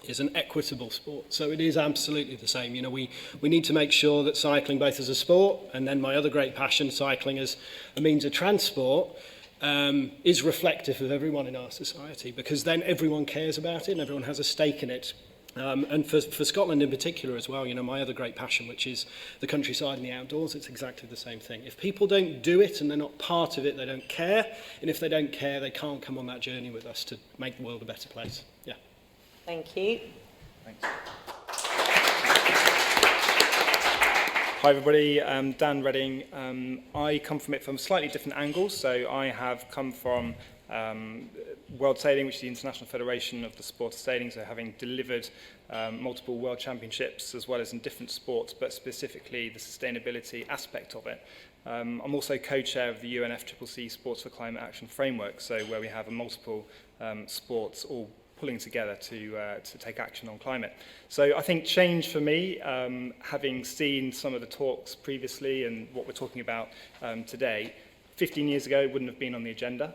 is an equitable sport. So it is absolutely the same. You know, we need to make sure that cycling, both as a sport and then my other great passion, cycling as a means of transport, is reflective of everyone in our society, because then everyone cares about it and everyone has a stake in it. And for Scotland in particular as well, you know, my other great passion, which is the countryside and the outdoors, it's exactly the same thing. If people don't do it and they're not part of it, they don't care. And if they don't care, they can't come on that journey with us to make the world a better place. Yeah. Thank you. Thanks. Hi everybody, I'm Dan Redding. I come from it from slightly different angles. So I have come from World Sailing, which is the International Federation of the Sport of Sailing, so having delivered multiple world championships as well as in different sports, but specifically the sustainability aspect of it. I'm also co-chair of the UNFCCC Sports for Climate Action Framework, so where we have multiple sports all pulling together to take action on climate. So I think change for me, having seen some of the talks previously and what we're talking about today, 15 years ago wouldn't have been on the agenda.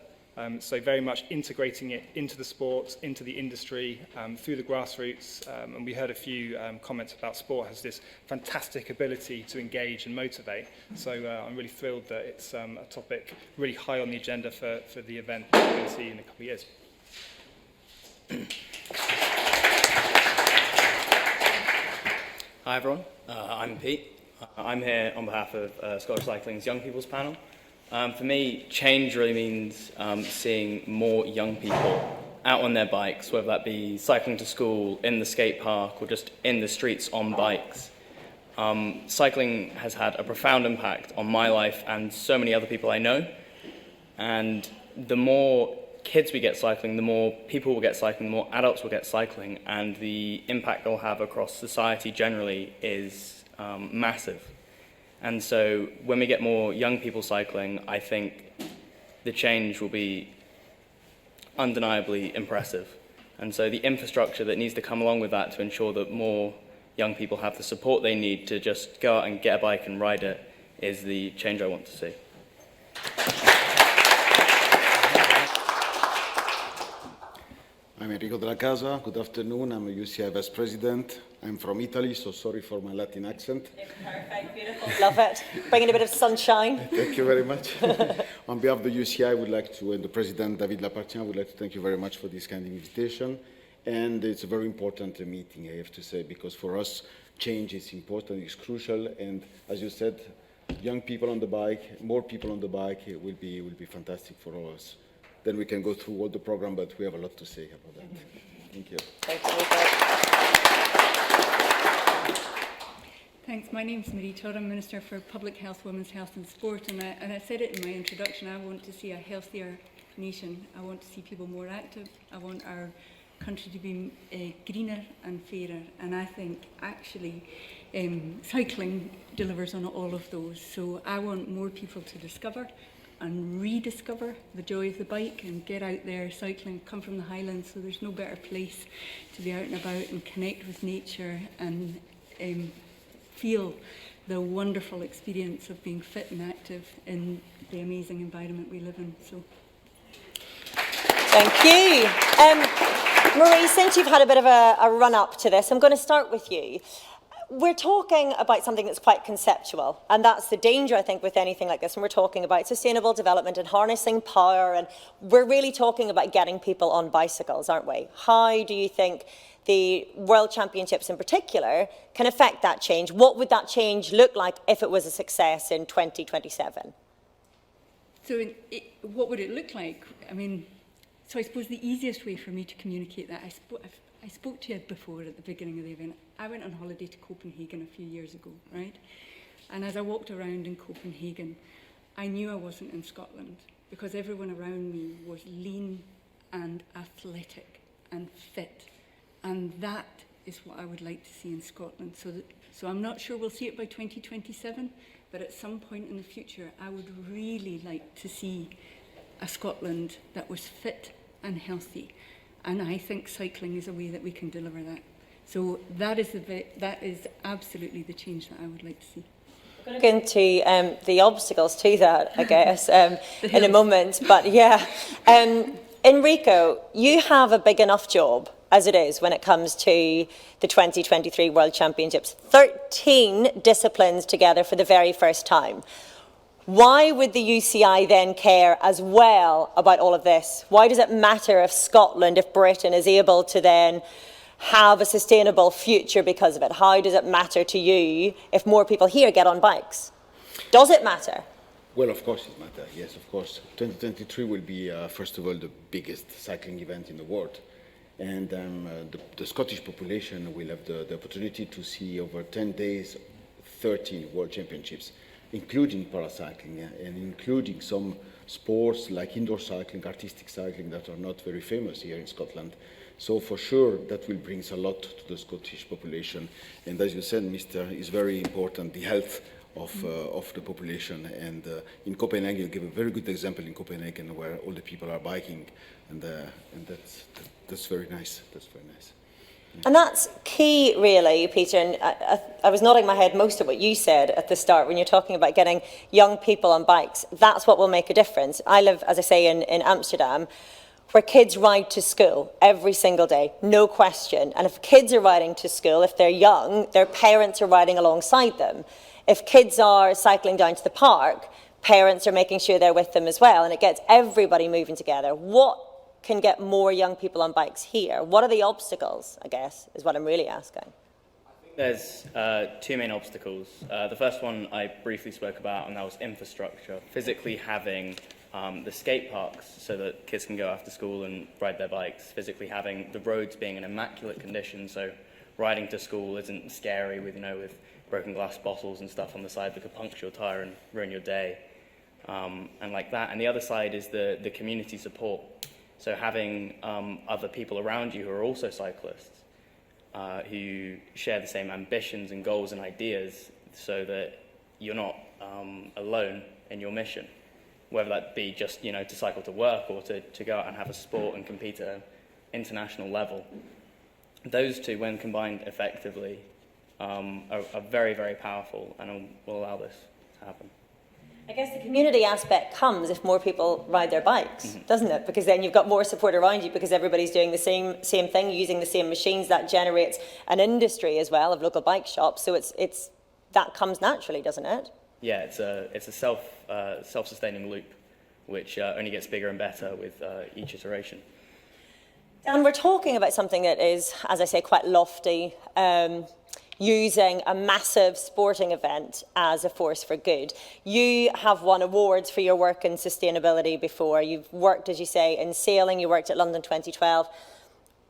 So very much integrating it into the sport, into the industry, through the grassroots. And we heard a few comments about sport has this fantastic ability to engage and motivate. So I'm really thrilled that it's a topic really high on the agenda for the event that we're going to see in a couple of years. Hi everyone, I'm Pete. I'm here on behalf of Scottish Cycling's Young People's Panel. For me, change really means seeing more young people out on their bikes, whether that be cycling to school, in the skate park, or just in the streets on bikes. Cycling has had a profound impact on my life and so many other people I know. And the more kids we get cycling, the more people will get cycling, the more adults will get cycling, and the impact they'll have across society generally is massive. And so when we get more young people cycling, I think the change will be undeniably impressive. And so the infrastructure that needs to come along with that to ensure that more young people have the support they need to just go out and get a bike and ride it is the change I want to see. I'm Enrico Della Casa. Good afternoon. I'm a UCI Vice President. I'm from Italy, so sorry for my Latin accent. Perfect, beautiful. Love it. Bringing a bit of sunshine. Thank you very much. On behalf of the UCI, I would like to, and the President, David Lapartien, would like to thank you very much for this kind of invitation. And it's a very important meeting, I have to say, because for us, change is important, it's crucial. And as you said, young people on the bike, more people on the bike, it will be fantastic for all of us. Then we can go through all the program, but we have a lot to say about that. Thank you. Thank you. Thanks. My name's Maree, Todd. I'm Minister for Public Health, Women's Health and Sport. And I said it in my introduction, I want to see a healthier nation. I want to see people more active. I want our country to be greener and fairer. And I think actually cycling delivers on all of those. So I want more people to discover and rediscover the joy of the bike and get out there cycling, come from the Highlands, so there's no better place to be out and about and connect with nature and feel the wonderful experience of being fit and active in the amazing environment we live in. So, thank you. Maree, since you've had a bit of a run-up to this, I'm going to start with you. We're talking about something that's quite conceptual, and that's the danger, I think, with anything like this. And we're talking about sustainable development and harnessing power, and we're really talking about getting people on bicycles, aren't we? How do you think the World Championships in particular can affect that change? What would that change look like if it was a success in 2027? So what would it look like? I mean, so I suppose the easiest way for me to communicate that, I spoke to you before at the beginning of the event. I went on holiday to Copenhagen a few years ago, right? And as I walked around in Copenhagen, I knew I wasn't in Scotland because everyone around me was lean and athletic and fit. And that is what I would like to see in Scotland. So I'm not sure we'll see it by 2027, but at some point in the future, I would really like to see a Scotland that was fit and healthy. And I think cycling is a way that we can deliver that. So that is absolutely the change that I would like to see. We're going to get into the obstacles to that, I guess, in a moment. But yeah, Enrico, you have a big enough job as it is when it comes to the 2023 World Championships. 13 disciplines together for the very first time. Why would the UCI then care as well about all of this? Why does it matter if Scotland, if Britain is able to then have a sustainable future because of it? How does it matter to you if more people here get on bikes? Does it matter? Well, of course it matters, yes, of course. 2023 will be, first of all, the biggest cycling event in the world. And the Scottish population will have the opportunity to see over 10 days, 13 World Championships, including paracycling and including some sports like indoor cycling, artistic cycling that are not very famous here in Scotland. So for sure, that will bring a lot to the Scottish population. And as you said, Mr., is very important, the health of the population. And in Copenhagen, you give a very good example in Copenhagen where all the people are biking. And that's very nice. That's very nice. And that's key, really, Peter. And I was nodding my head most of what you said at the start when you're talking about getting young people on bikes. That's what will make a difference. I live, as I say, in Amsterdam, where kids ride to school every single day, no question. And if kids are riding to school, if they're young, their parents are riding alongside them. If kids are cycling down to the park, parents are making sure they're with them as well. And it gets everybody moving together. What can get more young people on bikes here? What are the obstacles, I guess, is what I'm really asking. There's two main obstacles. The first one I briefly spoke about, and that was infrastructure. Physically having the skate parks so that kids can go after school and ride their bikes. Physically having the roads being in immaculate condition, so riding to school isn't scary with, with broken glass bottles and stuff on the side that could puncture your tyre and ruin your day. And like that. And the other side is the community support. So having other people around you who are also cyclists, who share the same ambitions and goals and ideas so that you're not alone in your mission, whether that be just, to cycle to work or to go out and have a sport and compete at an international level. Those two, when combined effectively, are very, very powerful and will allow this to happen. I guess the community aspect comes if more people ride their bikes, doesn't it? Because then you've got more support around you because everybody's doing the same thing, using the same machines. That generates an industry as well of local bike shops. So it's that comes naturally, doesn't it? Yeah, it's a self-sustaining loop, which only gets bigger and better with each iteration. And we're talking about something that is, as I say, quite lofty. Using a massive sporting event as a force for good. You have won awards for your work in sustainability before. You've worked, as you say, in sailing. You worked at London 2012.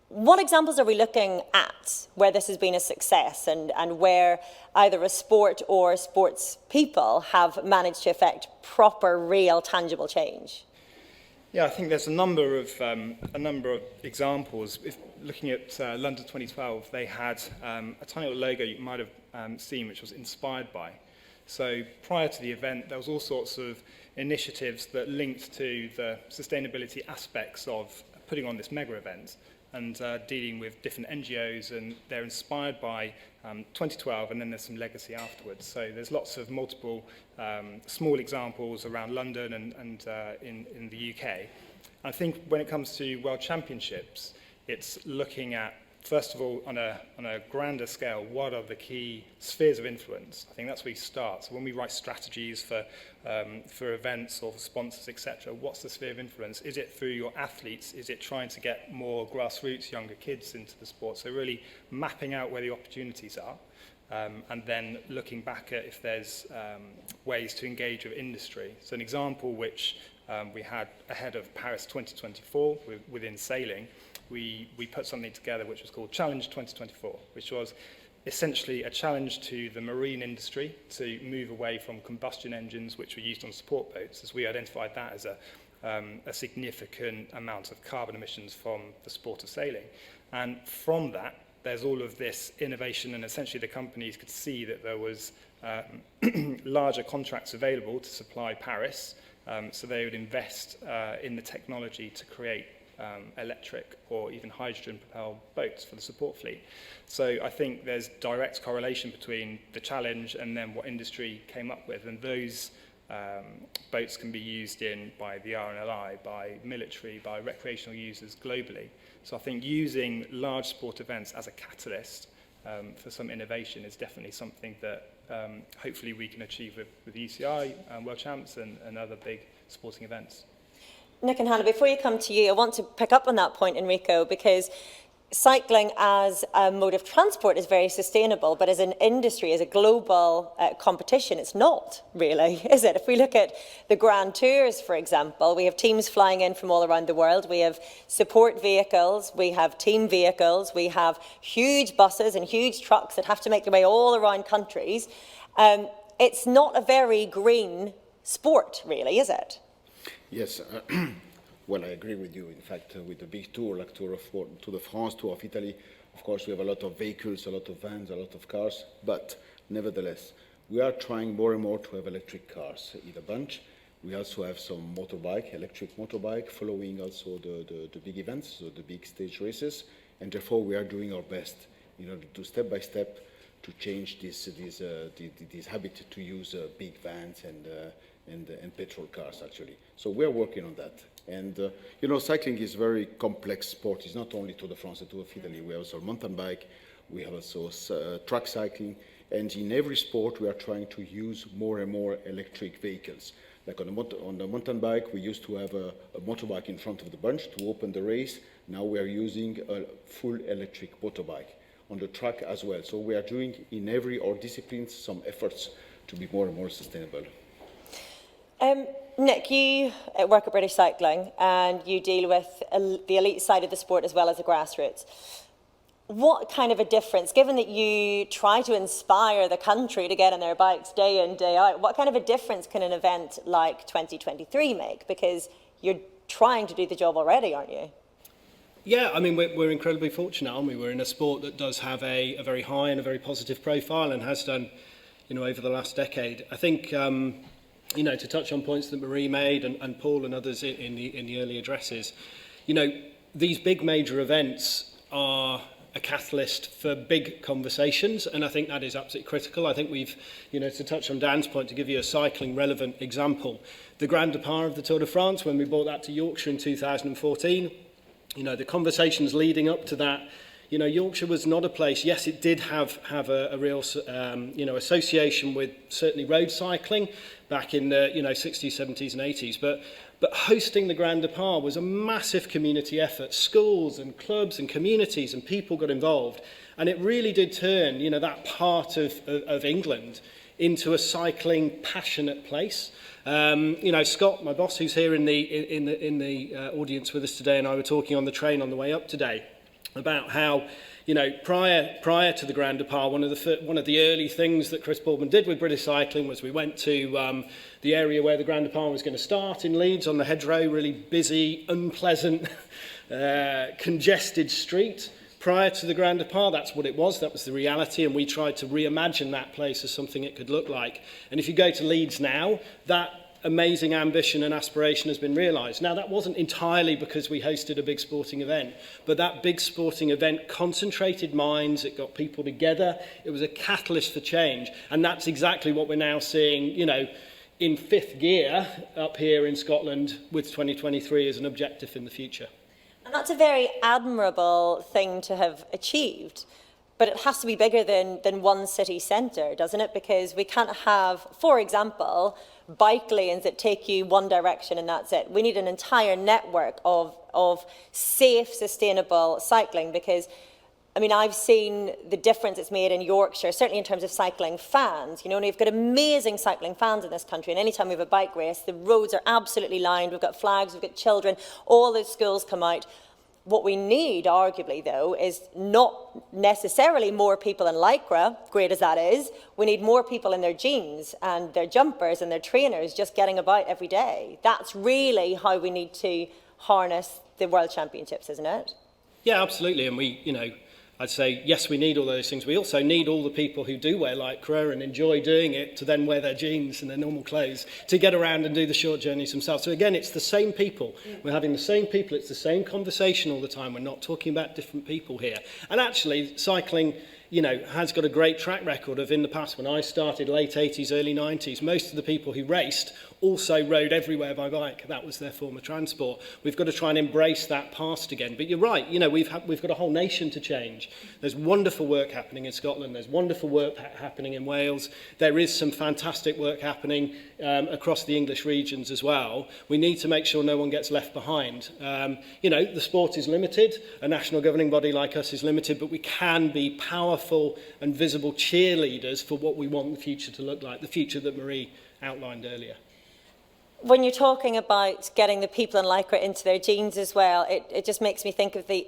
What examples are we looking at where this has been a success and where either a sport or sports people have managed to affect proper, real, tangible change? Yeah, I think there's a number of examples. If looking at London 2012, they had a tiny little logo you might have seen, which was inspired by. So prior to the event, there was all sorts of initiatives that linked to the sustainability aspects of putting on this mega event and dealing with different NGOs, and they're inspired by 2012, and then there's some legacy afterwards. So there's lots of multiple small examples around London and in the UK. I think when it comes to World Championships, it's looking at, first of all, on a grander scale, what are the key spheres of influence? I think that's where we start. So when we write strategies for events or for sponsors, etc., what's the sphere of influence? Is it through your athletes? Is it trying to get more grassroots, younger kids into the sport? So really mapping out where the opportunities are, and then looking back at if there's ways to engage with industry. So an example which we had ahead of Paris 2024 within sailing, we put something together which was called Challenge 2024, which was essentially a challenge to the marine industry to move away from combustion engines which were used on support boats, as we identified that as a significant amount of carbon emissions from the sport of sailing. And from that, there's all of this innovation, and essentially the companies could see that there was larger contracts available to supply Paris, so they would invest in the technology to create electric or even hydrogen-propelled boats for the support fleet. So I think there's direct correlation between the challenge and then what industry came up with, and those boats can be used by the RNLI, by military, by recreational users globally. So I think using large sport events as a catalyst for some innovation is definitely something that hopefully we can achieve with UCI, World Champs and other big sporting events. Nick and Hannah, before you come to you, I want to pick up on that point, Enrico, because cycling as a mode of transport is very sustainable, but as an industry, as a global competition, it's not really, is it? If we look at the Grand Tours, for example, we have teams flying in from all around the world. We have support vehicles, we have team vehicles, we have huge buses and huge trucks that have to make their way all around countries. It's not a very green sport, really, is it? Yes. Well, I agree with you. In fact, with the big tour, like Tour de France, Tour of Italy, of course, we have a lot of vehicles, a lot of vans, a lot of cars. But nevertheless, we are trying more and more to have electric cars in a bunch. We also have some motorbike, electric motorbike, following also the big events, so the big stage races. And therefore, we are doing our best in order to step by step to change this habit to use big vans and petrol cars, actually. So we're working on that. And, you know, cycling is a very complex sport. It's not only Tour de France and Tour of Italy. We have also mountain bike. We have also track cycling. And in every sport, we are trying to use more and more electric vehicles. Like on the mountain bike, we used to have a motorbike in front of the bunch to open the race. Now we are using a full electric motorbike on the track as well. So we are doing in every our disciplines some efforts to be more and more sustainable. Nick, you work at British Cycling and you deal with the elite side of the sport as well as the grassroots. What kind of a difference, given that you try to inspire the country to get on their bikes day in, day out, what kind of a difference can an event like 2023 make? Because you're trying to do the job already, aren't you? Yeah, I mean, we're incredibly fortunate, aren't we? We're in a sport that does have a very high and a very positive profile and has done, you know, over the last decade. I think, you know, to touch on points that Maree made and Paul and others in the early addresses, you know, these big major events are a catalyst for big conversations, and I think that is absolutely critical. I think we've, you know, to touch on Dan's point, to give you a cycling relevant example, the Grand Départ of the Tour de France, when we brought that to Yorkshire in 2014, you know, the conversations leading up to that, you know, Yorkshire was not a place, yes, it did have a real, you know, association with certainly road cycling back in the, you know, 60s, 70s and 80s, but hosting the Grand Départ was a massive community effort. Schools and clubs and communities and people got involved. And it really did turn, you know, that part of England into a cycling passionate place. You know, Scott, my boss, who's here in the audience with us today, and I were talking on the train on the way up today about how, you know, prior to the Grand Départ, one of the early things that Chris Boardman did with British Cycling was we went to the area where the Grand Départ was going to start in Leeds on the hedgerow, really busy, unpleasant, congested street. Prior to the Grand Départ, that's what it was, that was the reality, and we tried to reimagine that place as something it could look like. And if you go to Leeds now, that amazing ambition and aspiration has been realised. Now, that wasn't entirely because we hosted a big sporting event, but that big sporting event concentrated minds, it got people together, it was a catalyst for change, and that's exactly what we're now seeing, you know, in fifth gear up here in Scotland with 2023 as an objective in the future. And that's a very admirable thing to have achieved, but it has to be bigger than one city centre, doesn't it? Because we can't have, for example, bike lanes that take you one direction and that's it. We need an entire network of safe, sustainable cycling because, I mean, I've seen the difference it's made in Yorkshire, certainly in terms of cycling fans. You know, and we've got amazing cycling fans in this country, and anytime we have a bike race, the roads are absolutely lined, we've got flags, we've got children, all the schools come out. What we need, arguably, though, is not necessarily more people in Lycra, great as that is. We need more people in their jeans and their jumpers and their trainers just getting about every day. That's really how we need to harness the World Championships, isn't it? Yeah, absolutely. And we, you know, I'd say, yes, we need all those things. We also need all the people who do wear Lycra and enjoy doing it to then wear their jeans and their normal clothes to get around and do the short journeys themselves. So again, it's the same people. We're having the same people. It's the same conversation all the time. We're not talking about different people here. And actually, cycling you know, has got a great track record of, in the past, when I started, late 80s, early 90s, most of the people who raced also rode everywhere by bike. That was their form of transport. We've got to try and embrace that past again. But you're right, you know, we've got a whole nation to change. There's wonderful work happening in Scotland. There's wonderful work happening in Wales. There is some fantastic work happening across the English regions as well. We need to make sure no one gets left behind. You know, the sport is limited. A national governing body like us is limited, but we can be powerful and visible cheerleaders for what we want the future to look like, the future that Maree outlined earlier. When you're talking about getting the people in Lycra into their jeans as well, it just makes me think of the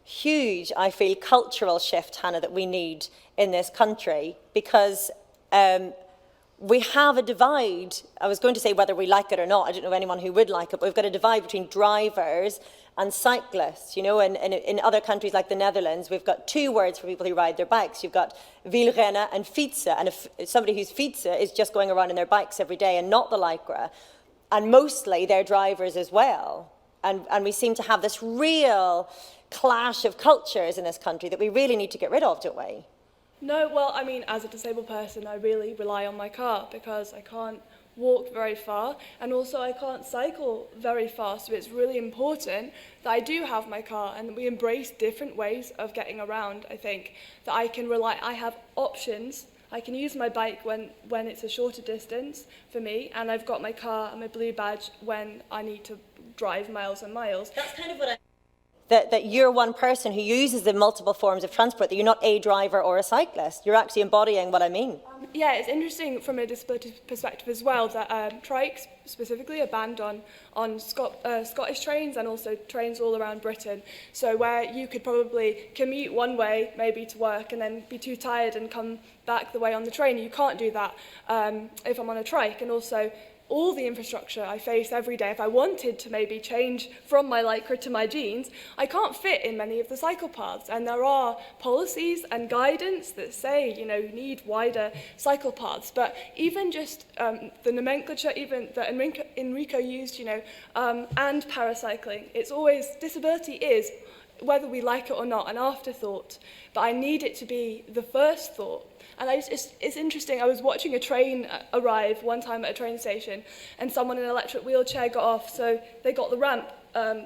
huge, I feel, cultural shift, Hannah, that we need in this country, because we have a divide. I was going to say whether we like it or not. I don't know anyone who would like it, but we've got a divide between drivers and cyclists. You know, and in other countries like the Netherlands, we've got two words for people who ride their bikes. You've got wielrennen and fietsen. And if somebody who's fietsen is just going around in their bikes every day and not the Lycra, and mostly they're drivers as well. And we seem to have this real clash of cultures in this country that we really need to get rid of, don't we? No, well, I mean, as a disabled person, I really rely on my car because I can't walk very far, and also I can't cycle very far, so it's really important that I do have my car and we embrace different ways of getting around. I think that I have options. I can use my bike when it's a shorter distance for me, and I've got my car and my blue badge when I need to drive miles and miles. That's kind of what that you're one person who uses the multiple forms of transport, that you're not a driver or a cyclist. You're actually embodying what I mean. Yeah, it's interesting from a disability perspective as well that trikes specifically are banned on Scottish trains and also trains all around Britain. So where you could probably commute one way, maybe to work, and then be too tired and come back the way on the train, you can't do that if I'm on a trike. And also, all the infrastructure I face every day, if I wanted to maybe change from my Lycra to my jeans, I can't fit in many of the cycle paths. And there are policies and guidance that say, you know, you need wider cycle paths. But even just the nomenclature, even that Enrico used, you know, and paracycling, it's always, disability is, whether we like it or not, an afterthought. But I need it to be the first thought. And it's interesting, I was watching a train arrive one time at a train station, and someone in an electric wheelchair got off, so they got the ramp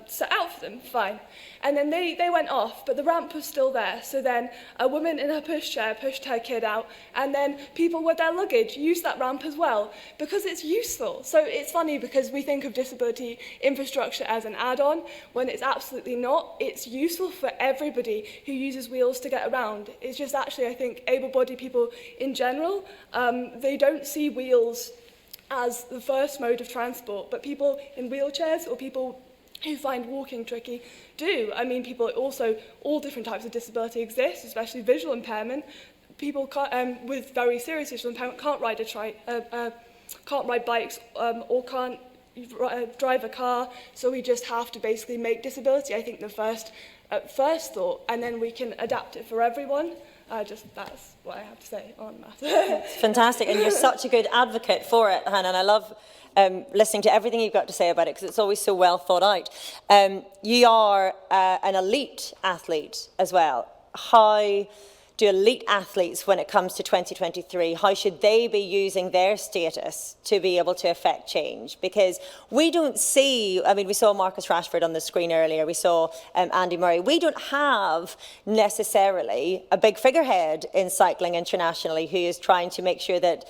set out for them, fine. And then they went off, but the ramp was still there. So then a woman in her pushchair pushed her kid out, and then people with their luggage used that ramp as well, because it's useful. So it's funny because we think of disability infrastructure as an add-on, when it's absolutely not. It's useful for everybody who uses wheels to get around. It's just actually, I think, able-bodied people in general, they don't see wheels as the first mode of transport, but people in wheelchairs or people who find walking tricky do. I mean, people also, all different types of disability exist, especially visual impairment. People with very serious visual impairment can't ride bikes or can't drive a car, so we just have to basically make disability, I think, the first thought, and then we can adapt it for everyone. That's what I have to say on that. Fantastic, and you're such a good advocate for it, Hannah, and I love listening to everything you've got to say about it, because it's always so well thought out. You are an elite athlete as well. How do elite athletes, when it comes to 2023, how should they be using their status to be able to affect change? Because we don't see, I mean, we saw Marcus Rashford on the screen earlier, we saw Andy Murray. We don't have necessarily a big figurehead in cycling internationally who is trying to make sure that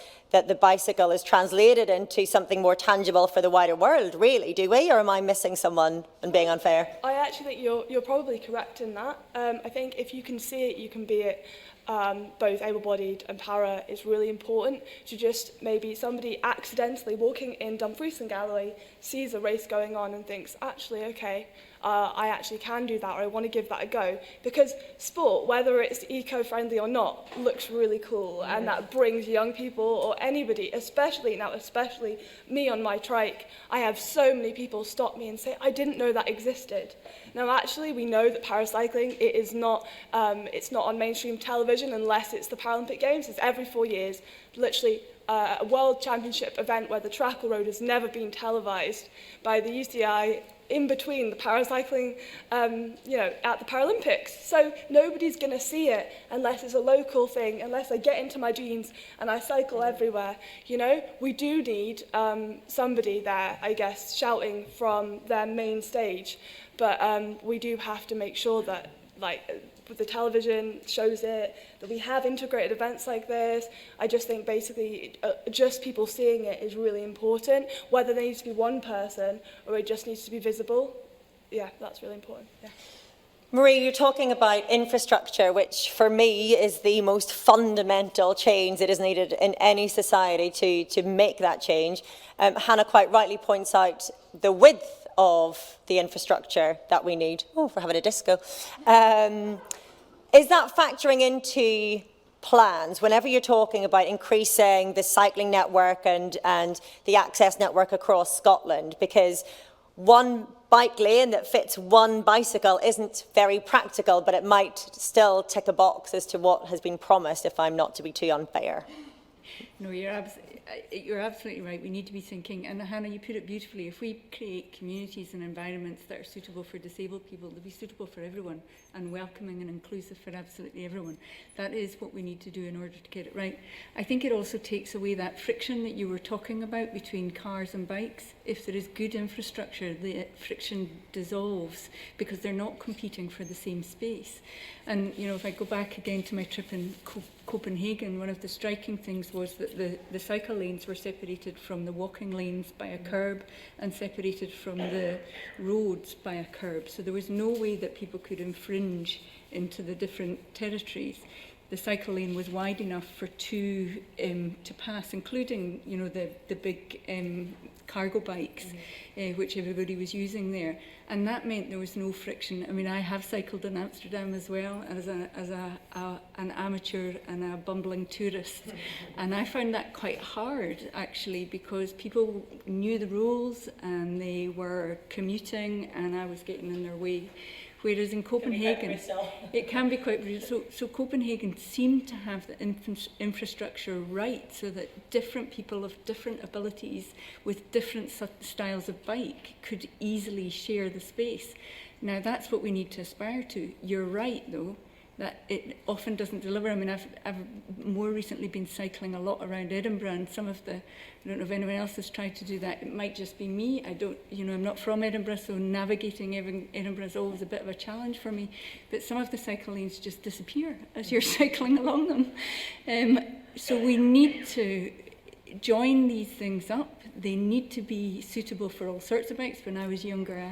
the bicycle is translated into something more tangible for the wider world, really, do we? Or am I missing someone and being unfair? I actually think you're probably correct in that. I think if you can see it, you can be it. Both able-bodied and para is really important to just maybe somebody accidentally walking in Dumfries and Galloway sees a race going on and thinks, actually, okay, I actually can do that, or I want to give that a go. Because sport, whether it's eco-friendly or not, looks really cool, and that brings young people or anybody, especially me on my trike. I have so many people stop me and say, I didn't know that existed. Now, actually, we know that paracycling, it's not on mainstream television unless it's the Paralympic Games. It's every 4 years, literally a world championship event where the track or road has never been televised by the UCI in between the paracycling, you know, at the Paralympics. So nobody's going to see it unless it's a local thing, unless I get into my jeans and I cycle everywhere. You know, we do need somebody there, I guess, shouting from their main stage. But we do have to make sure that, like, the television shows it, that we have integrated events like this. I just think basically just people seeing it is really important, whether there needs to be one person or it just needs to be visible. Yeah, that's really important. Yeah. Maree, you're talking about infrastructure, which for me is the most fundamental change that is needed in any society to make that change. Hannah quite rightly points out the width of the infrastructure that we need. Oh, we're having a disco. Is that factoring into plans whenever you're talking about increasing the cycling network and the access network across Scotland? Because one bike lane that fits one bicycle isn't very practical, but it might still tick a box as to what has been promised, if I'm not to be too unfair. No, you're absolutely right. We need to be thinking, and Hannah, you put it beautifully, if we create communities and environments that are suitable for disabled people, they'll be suitable for everyone and welcoming and inclusive for absolutely everyone. That is what we need to do in order to get it right. I think it also takes away that friction that you were talking about between cars and bikes. If there is good infrastructure, the friction dissolves because they're not competing for the same space. And, you know, if I go back again to my trip in Copenhagen, one of the striking things was that the cycle lanes were separated from the walking lanes by a curb and separated from the roads by a curb. So there was no way that people could infringe into the different territories. The cycle lane was wide enough for two to pass, including, you know, the big cargo bikes, which everybody was using there. And that meant there was no friction. I mean, I have cycled in Amsterdam as well as an amateur and a bumbling tourist. And I found that quite hard, actually, because people knew the rules and they were commuting and I was getting in their way. Whereas in Copenhagen, it can be quite rude. So Copenhagen seemed to have the infrastructure right so that different people of different abilities with different styles of bike could easily share the space. Now that's what we need to aspire to. You're right, though, that it often doesn't deliver. I mean, I've more recently been cycling a lot around Edinburgh, and some of the, I don't know if anyone else has tried to do that. It might just be me. I don't, you know, I'm not from Edinburgh, so navigating Edinburgh is always a bit of a challenge for me. But some of the cycle lanes just disappear as you're cycling along them. So we need to join these things up. They need to be suitable for all sorts of bikes. When I was younger,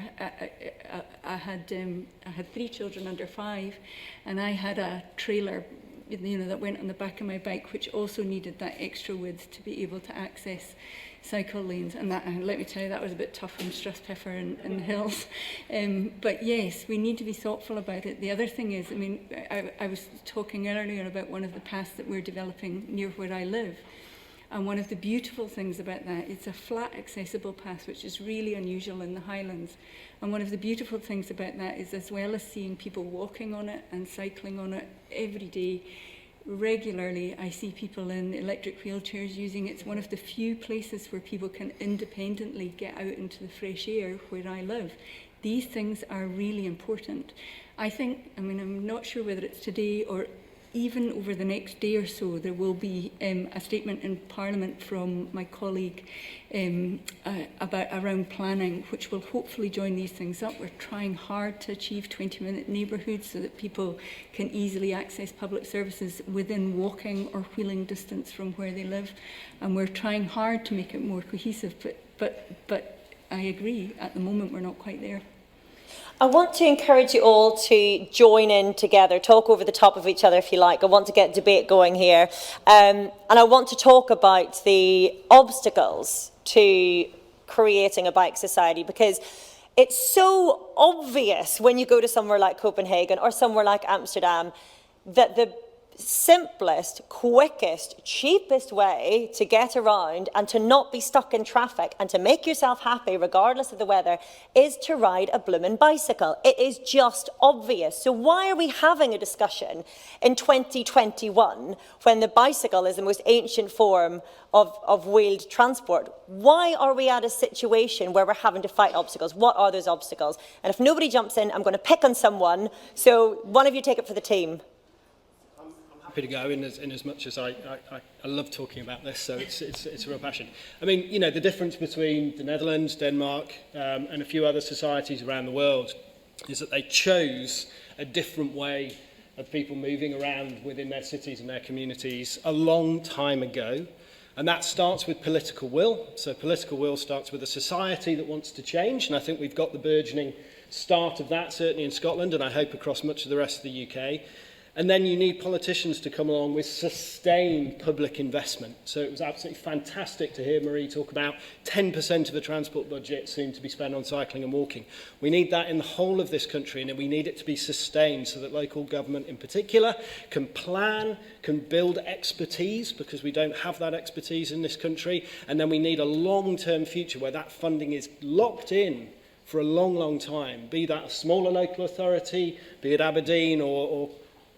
I had 3 children under 5, and I had a trailer, you know, that went on the back of my bike, which also needed that extra width to be able to access cycle lanes. And that, let me tell you, that was a bit tough on Strathpeffer and the hills. But yes, we need to be thoughtful about it. The other thing is, I mean, I was talking earlier about one of the paths that we're developing near where I live. And one of the beautiful things about that, it's a flat accessible path, which is really unusual in the Highlands. And one of the beautiful things about that is, as well as seeing people walking on it and cycling on it every day, regularly I see people in electric wheelchairs using it. It's one of the few places where people can independently get out into the fresh air where I live. These things are really important. I think, I mean, I'm not sure whether it's today or even over the next day or so, there will be a statement in Parliament from my colleague around planning, which will hopefully join these things up. We're trying hard to achieve 20-minute neighbourhoods so that people can easily access public services within walking or wheeling distance from where they live. And we're trying hard to make it more cohesive, but I agree, at the moment we're not quite there. I want to encourage you all to join in together, talk over the top of each other if you like. I want to get debate going here. And I want to talk about the obstacles to creating a bike society, because it's so obvious when you go to somewhere like Copenhagen or somewhere like Amsterdam that the simplest, quickest, cheapest way to get around and to not be stuck in traffic and to make yourself happy regardless of the weather is to ride a bloomin' bicycle. It is just obvious. So why are we having a discussion in 2021 when the bicycle is the most ancient form of wheeled transport? Why are we at a situation where we're having to fight obstacles? What are those obstacles? And if nobody jumps in, I'm going to pick on someone. So one of you take it for the team. Happy to go in as much as I love talking about this, so it's a real passion. I mean, you know, the difference between the Netherlands, Denmark, and a few other societies around the world is that they chose a different way of people moving around within their cities and their communities a long time ago. And that starts with political will. So political will starts with a society that wants to change, and I think we've got the burgeoning start of that, certainly in Scotland, and I hope across much of the rest of the UK. And then you need politicians to come along with sustained public investment. So it was absolutely fantastic to hear Maree talk about 10% of the transport budget soon to be spent on cycling and walking. We need that in the whole of this country, and we need it to be sustained so that local government in particular can plan, can build expertise, because we don't have that expertise in this country. And then we need a long-term future where that funding is locked in for a long, long time, be that a smaller local authority, be it Aberdeen or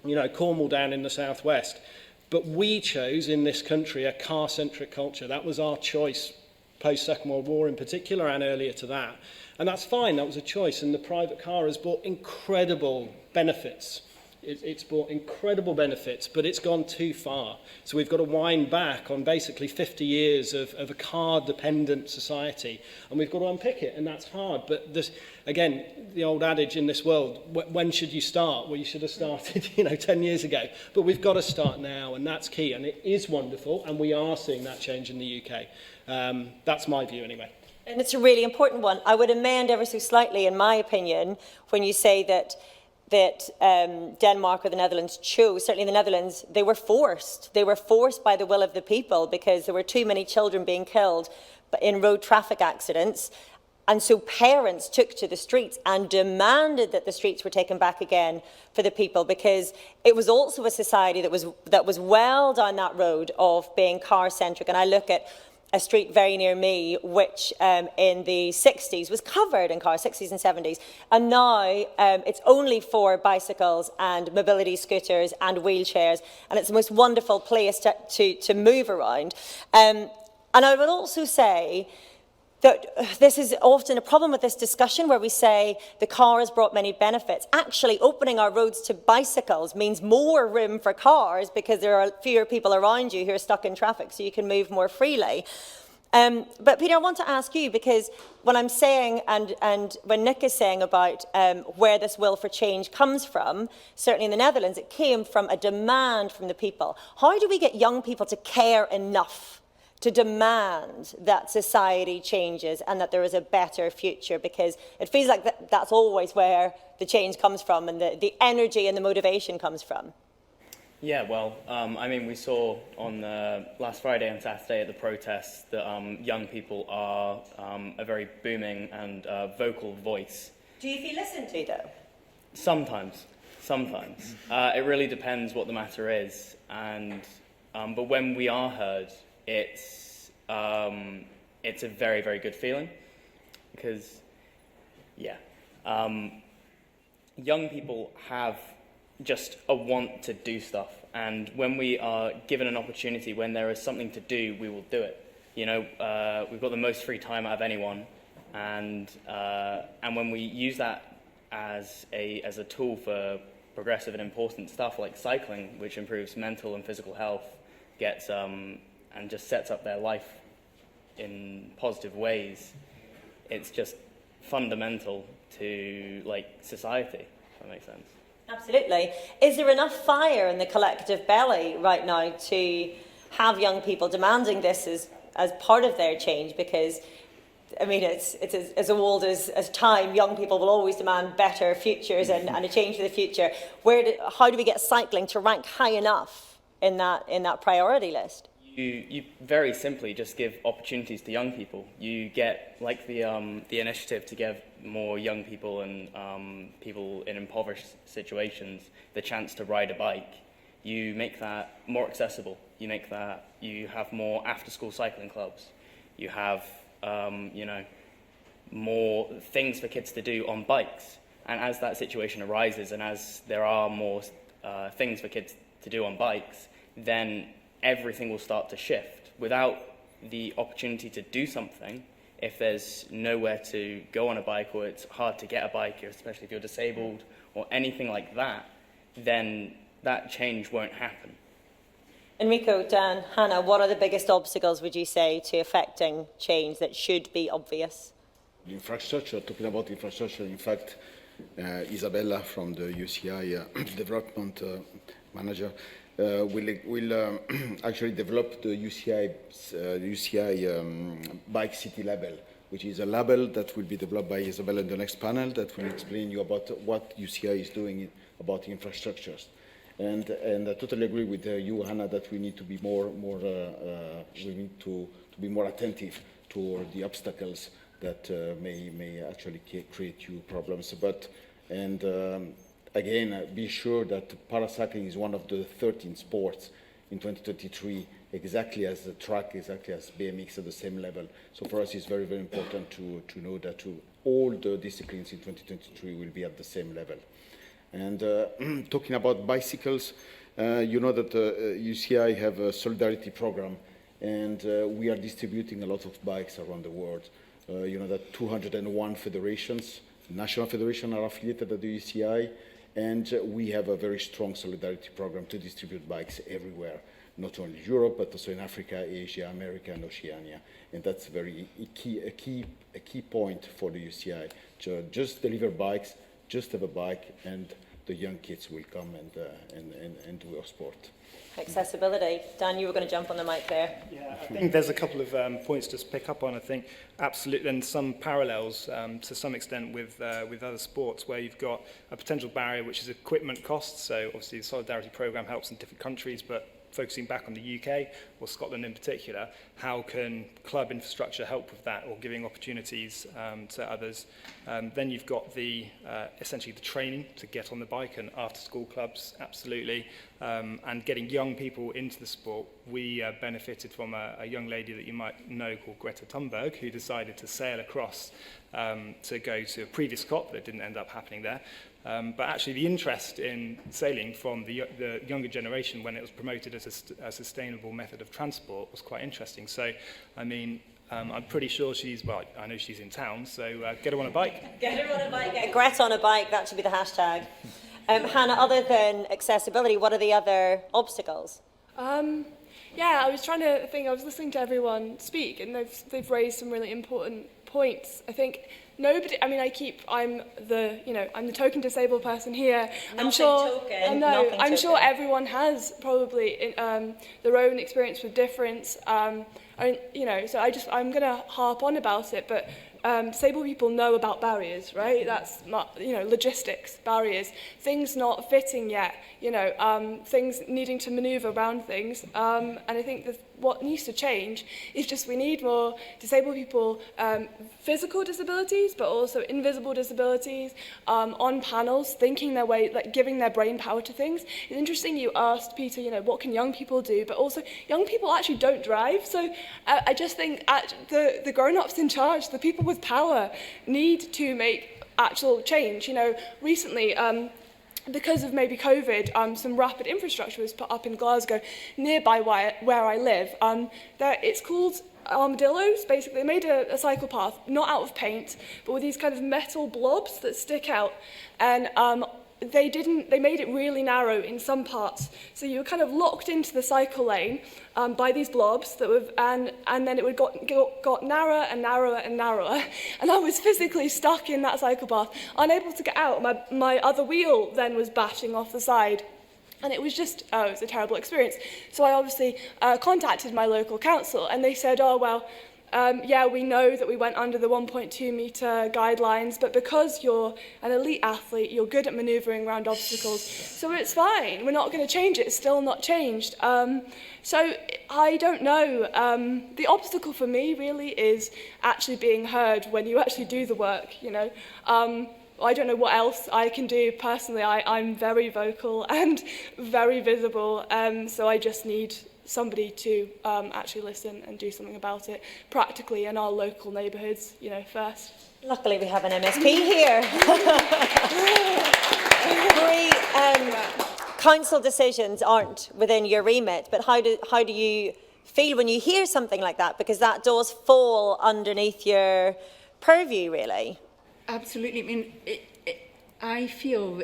you know, Cornwall down in the southwest. But we chose in this country a car-centric culture. That was our choice post-Second World War in particular, and earlier to that. And that's fine, that was a choice. And the private car has brought incredible benefits. It's brought incredible benefits, but it's gone too far. So we've got to wind back on basically 50 years of a car-dependent society, and we've got to unpick it, and that's hard. But this, again, the old adage in this world, when should you start? Well, you should have started, 10 years ago. But we've got to start now, and that's key. And it is wonderful, and we are seeing that change in the UK. That's my view, anyway. And it's a really important one. I would amend ever so slightly, in my opinion, when you say that Denmark or the Netherlands chose. Certainly the Netherlands, they were forced. They were forced by the will of the people because there were too many children being killed in road traffic accidents. And so parents took to the streets and demanded that the streets were taken back again for the people, because it was also a society that was well down that road of being car-centric. And I look at a street very near me, which in the 60s was covered in cars, 60s and 70s. And now it's only for bicycles and mobility scooters and wheelchairs. And it's the most wonderful place to move around. And I would also say that this is often a problem with this discussion where we say the car has brought many benefits. Actually, opening our roads to bicycles means more room for cars because there are fewer people around you who are stuck in traffic, so you can move more freely. But Peter, I want to ask you, because when I'm saying, and when Nick is saying about where this will for change comes from, certainly in the Netherlands, it came from a demand from the people. How do we get young people to care enough to demand that society changes and that there is a better future? Because it feels like that's always where the change comes from, and the energy and the motivation comes from. Yeah, well, I mean, we saw on last Friday and Saturday at the protests that young people are a very booming and vocal voice. Do you feel listened to, though? Sometimes. It really depends what the matter is. And but when we are heard, it's a very, very good feeling, because, yeah, young people have just a want to do stuff, and when we are given an opportunity, when there is something to do, we will do it. We've got the most free time out of anyone, and when we use that as a tool for progressive and important stuff like cycling, which improves mental and physical health, gets and just sets up their life in positive ways, it's just fundamental to society, if that makes sense. Absolutely. Is there enough fire in the collective belly right now to have young people demanding this as part of their change? Because, I mean, it's as old as time. Young people will always demand better futures and a change for the future. How do we get cycling to rank high enough in that priority list? You very simply just give opportunities to young people. You get, like the initiative to give more young people and people in impoverished situations the chance to ride a bike. you make that more accessible. You have more after-school cycling clubs. You have, more things for kids to do on bikes. And as that situation arises, and as there are more things for kids to do on bikes, then everything will start to shift. Without the opportunity to do something, if there's nowhere to go on a bike, or it's hard to get a bike, especially if you're disabled or anything like that, then that change won't happen. Enrico, Dan, Hannah, what are the biggest obstacles, would you say, to affecting change that should be obvious? Infrastructure, talking about infrastructure, in fact, Isabella from the UCI development manager will actually develop the UCI Bike City label, which is a label that will be developed by Isabella in the next panel that will explain you about what UCI is doing about infrastructures. And I totally agree with you, Hannah, that we need to be more attentive to the obstacles that may actually create you problems. Again, be sure that paracycling is one of the 13 sports in 2023, exactly as the track, exactly as BMX at the same level. So for us, it's very, very important to know that all the disciplines in 2023 will be at the same level. And talking about bicycles, you know that UCI have a solidarity program, and we are distributing a lot of bikes around the world. You know that 201 federations, national federations, are affiliated at the UCI, and we have a very strong solidarity program to distribute bikes everywhere, not only Europe, but also in Africa, Asia, America, and Oceania. And that's a key point for the UCI. To just deliver bikes, just have a bike, and the young kids will come and do our sport. Accessibility. Dan, you were going to jump on the mic there. Yeah, I think there's a couple of points to pick up on. I think absolutely, and some parallels to some extent with other sports where you've got a potential barrier, which is equipment costs. So obviously the Solidarity Programme helps in different countries, but focusing back on the UK or Scotland in particular, how can club infrastructure help with that, or giving opportunities to others? Then you've got essentially the training to get on the bike, and after school clubs, absolutely, and getting young people into the sport. We benefited from a young lady that you might know called Greta Thunberg, who decided to sail across to go to a previous COP that didn't end up happening there. But actually the interest in sailing from the younger generation when it was promoted as a sustainable method of transport was quite interesting. So, I mean, I'm pretty sure I know she's in town, so get her on a bike. Get her on a bike, get Greta on a bike, that should be the hashtag. Hannah, other than accessibility, what are the other obstacles? Yeah, I was trying to think, I was listening to everyone speak, and they've raised some really important points. I think nobody, I mean, I'm the token disabled person here. I'm sure everyone has probably their own experience with difference. So I'm going to harp on about it, but disabled people know about barriers, right? That's not, logistics, barriers, things not fitting yet, things needing to maneuver around things. And I think that what needs to change is just we need more disabled people, physical disabilities, but also invisible disabilities, on panels, thinking their way, like giving their brain power to things. It's interesting you asked, Peter, what can young people do? But also, young people actually don't drive. So I just think the grown-ups in charge, the people with power, need to make actual change. Recently, because of maybe COVID, some rapid infrastructure was put up in Glasgow, nearby where I live. It's called armadillos. Basically, they made a cycle path, not out of paint, but with these kind of metal blobs that stick out. And they made it really narrow in some parts. So you were kind of locked into the cycle lane by these blobs and then it would got narrower and narrower and narrower. And I was physically stuck in that cycle path, unable to get out. My other wheel then was bashing off the side. And it was just, it was a terrible experience. So I obviously contacted my local council, and they said, we know that we went under the 1.2 metre guidelines, but because you're an elite athlete, you're good at manoeuvring around obstacles, so it's fine. We're not going to change it. It's still not changed. So I don't know. The obstacle for me really is actually being heard when you actually do the work, I don't know what else I can do. Personally, I'm very vocal and very visible, so I just need somebody to actually listen and do something about it practically in our local neighbourhoods, you know, first. Luckily, we have an MSP here. Maree, council decisions aren't within your remit, but how do you feel when you hear something like that? Because that does fall underneath your purview, really. Absolutely. I mean, I feel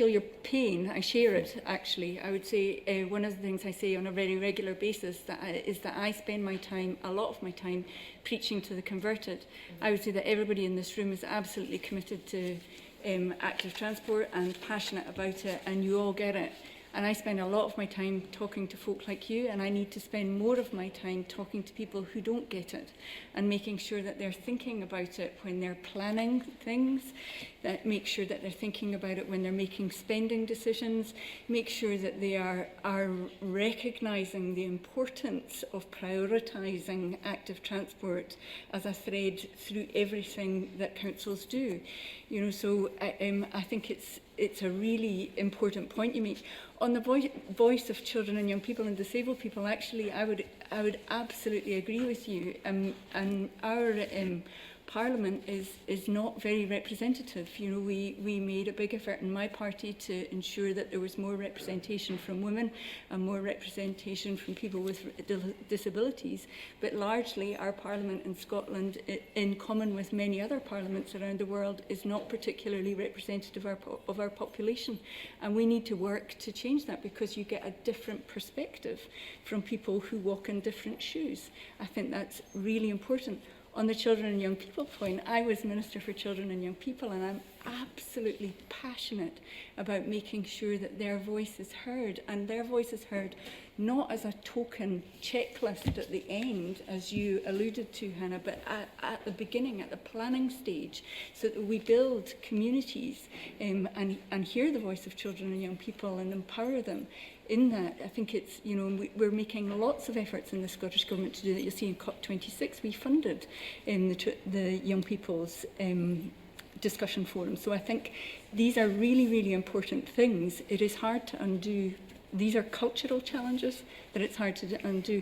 your pain. I share it, actually. I would say one of the things I say on a very regular basis is that I spend a lot of my time, preaching to the converted. I would say that everybody in this room is absolutely committed to active transport and passionate about it, and you all get it. And I spend a lot of my time talking to folk like you, and I need to spend more of my time talking to people who don't get it and making sure that they're thinking about it when they're planning things, that make sure that they're thinking about it when they're making spending decisions, make sure that they are recognising the importance of prioritising active transport as a thread through everything that councils do. You know, so I think it's a really important point you make. On the voice of children and young people and disabled people, actually, I would absolutely agree with you. And our Parliament is not very representative. You know, we made a big effort in my party to ensure that there was more representation from women and more representation from people with disabilities. But largely, our Parliament in Scotland, in common with many other parliaments around the world, is not particularly representative of our population. And we need to work to change that, because you get a different perspective from people who walk in different shoes. I think that's really important. On the children and young people point, I was Minister for Children and Young People, and I'm absolutely passionate about making sure that their voice is heard, and their voice is heard not as a token checklist at the end, as you alluded to, Hannah, but at the beginning, at the planning stage, so that we build communities and hear the voice of children and young people and empower them. In that, I think it's, you know, we're making lots of efforts in the Scottish Government to do that. You'll see in COP26 we funded the young people's discussion forum. So I think these are really, really important things. It is hard to undo. These are cultural challenges that it's hard to undo.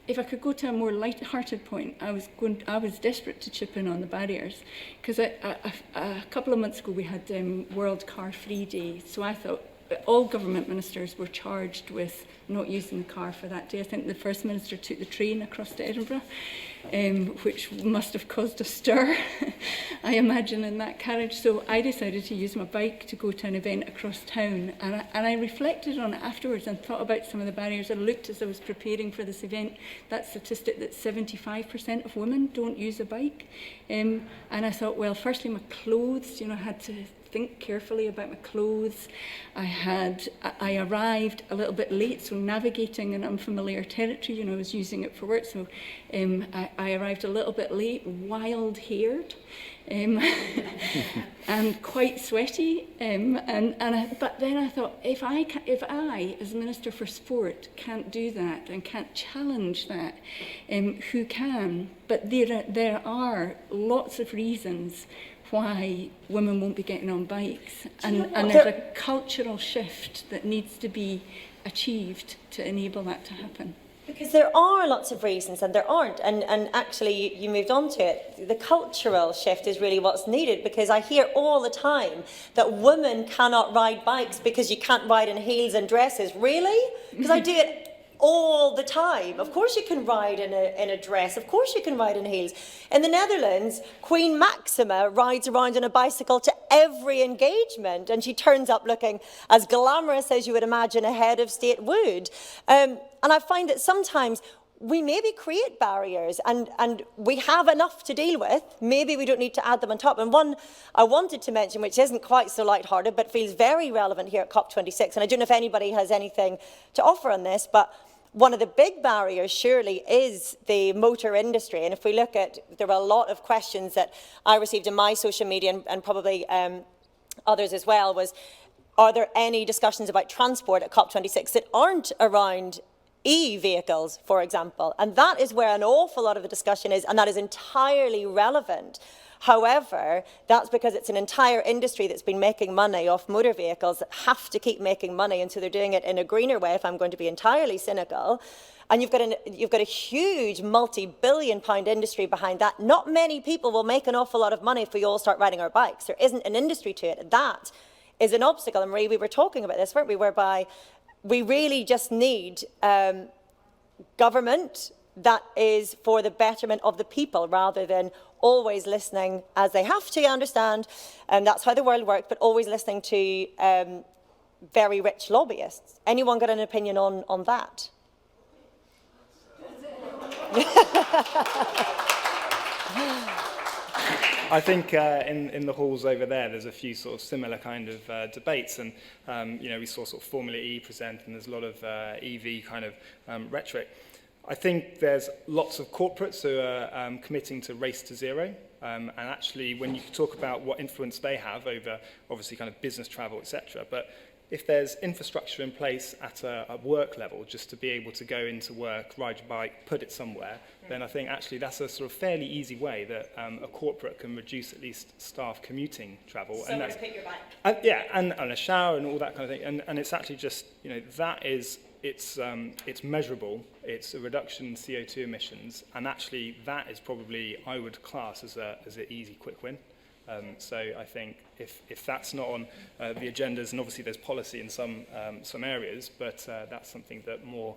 If I could go to a more light-hearted point, I was desperate to chip in on the barriers, because a couple of months ago we had World Car Free Day. So I thought, all government ministers were charged with not using the car for that day. I think the First Minister took the train across to Edinburgh, which must have caused a stir, I imagine, in that carriage. So I decided to use my bike to go to an event across town. And I reflected on it afterwards and thought about some of the barriers. I looked as I was preparing for this event, that statistic that 75% of women don't use a bike. And I thought, well, firstly, my clothes, you know, I had to think carefully about my clothes. I arrived a little bit late, so navigating an unfamiliar territory, you know, I was using it for work, so I arrived a little bit late, wild-haired, and quite sweaty. But then I thought, if I, as Minister for Sport, can't do that and can't challenge that, who can? But there are lots of reasons why women won't be getting on bikes, and there's a cultural shift that needs to be achieved to enable that to happen. Because there are lots of reasons and there aren't, and actually you moved on to it. The cultural shift is really what's needed, because I hear all the time that women cannot ride bikes because you can't ride in heels and dresses. Really? Because I do it all the time. Of course you can ride in a dress. Of course you can ride in heels. In the Netherlands, Queen Maxima rides around on a bicycle to every engagement, and she turns up looking as glamorous as you would imagine a head of state would. And I find that sometimes we maybe create barriers, and we have enough to deal with. Maybe we don't need to add them on top. And one I wanted to mention, which isn't quite so lighthearted, but feels very relevant here at COP26, and I don't know if anybody has anything to offer on this, but one of the big barriers surely is the motor industry. And if we look at, there were a lot of questions that I received in my social media, and probably others as well, was, are there any discussions about transport at COP26 that aren't around e-vehicles, for example. And that is where an awful lot of the discussion is, and that is entirely relevant. However, that's because it's an entire industry that's been making money off motor vehicles that have to keep making money, and so they're doing it in a greener way, if I'm going to be entirely cynical. And you've got a huge multi-billion-pound industry behind that. Not many people will make an awful lot of money if we all start riding our bikes. There isn't an industry to it. That is an obstacle. And Maree, we were talking about this, weren't we, whereby we really just need government that is for the betterment of the people rather than always listening, as they have to, understand, and that's how the world works, but always listening to very rich lobbyists. Anyone got an opinion on that? I think in the halls over there's a few sort of similar kind of debates, and you know, we saw sort of Formula E present, and there's a lot of EV kind of rhetoric. I think there's lots of corporates who are committing to race to zero, and actually when you talk about what influence they have over obviously kind of business travel, etc., but if there's infrastructure in place at a work level, just to be able to go into work, ride your bike, put it somewhere, then I think actually that's a sort of fairly easy way that a corporate can reduce at least staff commuting travel. So and that's, pick your bike. yeah, and a shower and all that kind of thing. And it's actually just, you know, that is, it's measurable. It's a reduction in CO2 emissions, and actually that is probably, I would class as an easy, quick win. So I think if that's not on the agendas, and obviously there's policy in some areas, but that's something that more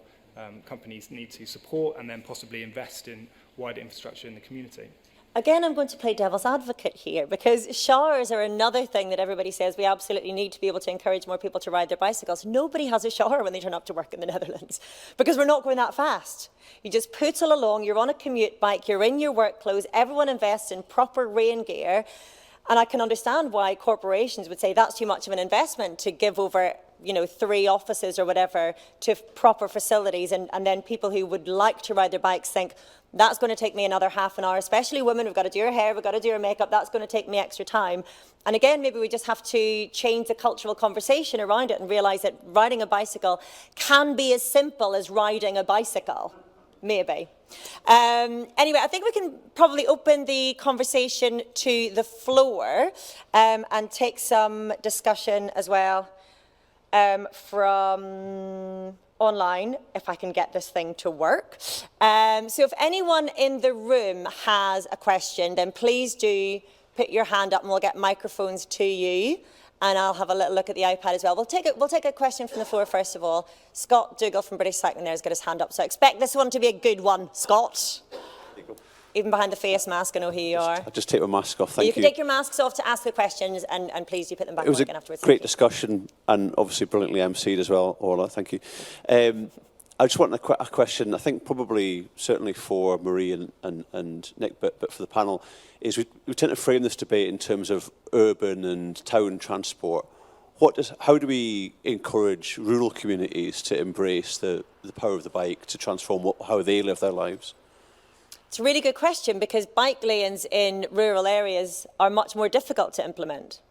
companies need to support and then possibly invest in wider infrastructure in the community. Again, I'm going to play devil's advocate here, because showers are another thing that everybody says we absolutely need to be able to encourage more people to ride their bicycles. Nobody has a shower when they turn up to work in the Netherlands, because we're not going that fast. You just pootle along, you're on a commute bike, you're in your work clothes, everyone invests in proper rain gear. And I can understand why corporations would say that's too much of an investment to give over, you know, 3 offices or whatever to proper facilities. And then people who would like to ride their bikes think, that's going to take me another half an hour, especially women. We've got to do our hair, we've got to do our makeup. That's going to take me extra time. And again, maybe we just have to change the cultural conversation around it and realise that riding a bicycle can be as simple as riding a bicycle. Maybe. Anyway, I think we can probably open the conversation to the floor and take some discussion as well from online, if I can get this thing to work. So if anyone in the room has a question, then please do put your hand up and we'll get microphones to you. And I'll have a little look at the iPad as well. We'll take a question from the floor first of all. Scott Dougal from British Cycling there has got his hand up. So I expect this one to be a good one, Scott. Even behind the face mask, I know who you are. I'll just take my mask off, thank you. You can take your masks off to ask the questions, and please do put them back on again afterwards. It was a great discussion, and obviously brilliantly emceed as well, Orla, thank you. I just want a question, I think probably certainly for Maree and Nick, but for the panel, is we tend to frame this debate in terms of urban and town transport. How do we encourage rural communities to embrace the power of the bike to transform how they live their lives? It's a really good question, because bike lanes in rural areas are much more difficult to implement.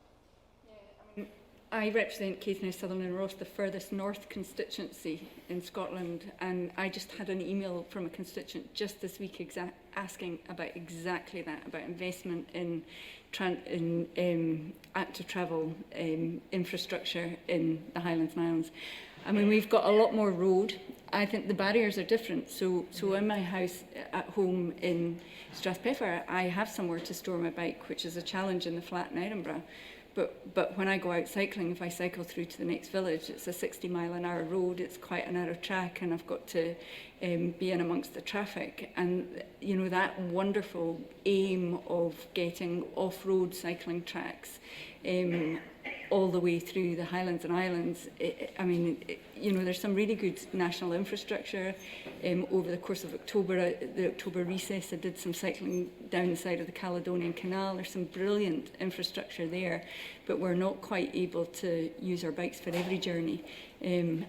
I represent Caithness, Sutherland and Ross, the furthest north constituency in Scotland, and I just had an email from a constituent just this week asking about exactly that, about investment in active travel infrastructure in the Highlands and Islands. I mean, we've got a lot more road. I think the barriers are different. So in my house at home in Strathpeffer, I have somewhere to store my bike, which is a challenge in the flat in Edinburgh. But when I go out cycling, if I cycle through to the next village, it's a 60-mile-an-hour road. It's quite a narrow track, and I've got to be in amongst the traffic. And you know, that wonderful aim of getting off-road cycling tracks all the way through the Highlands and Islands. You know, there's some really good national infrastructure. Over the course of October, the October recess, I did some cycling down the side of the Caledonian Canal. There's some brilliant infrastructure there, but we're not quite able to use our bikes for every journey. And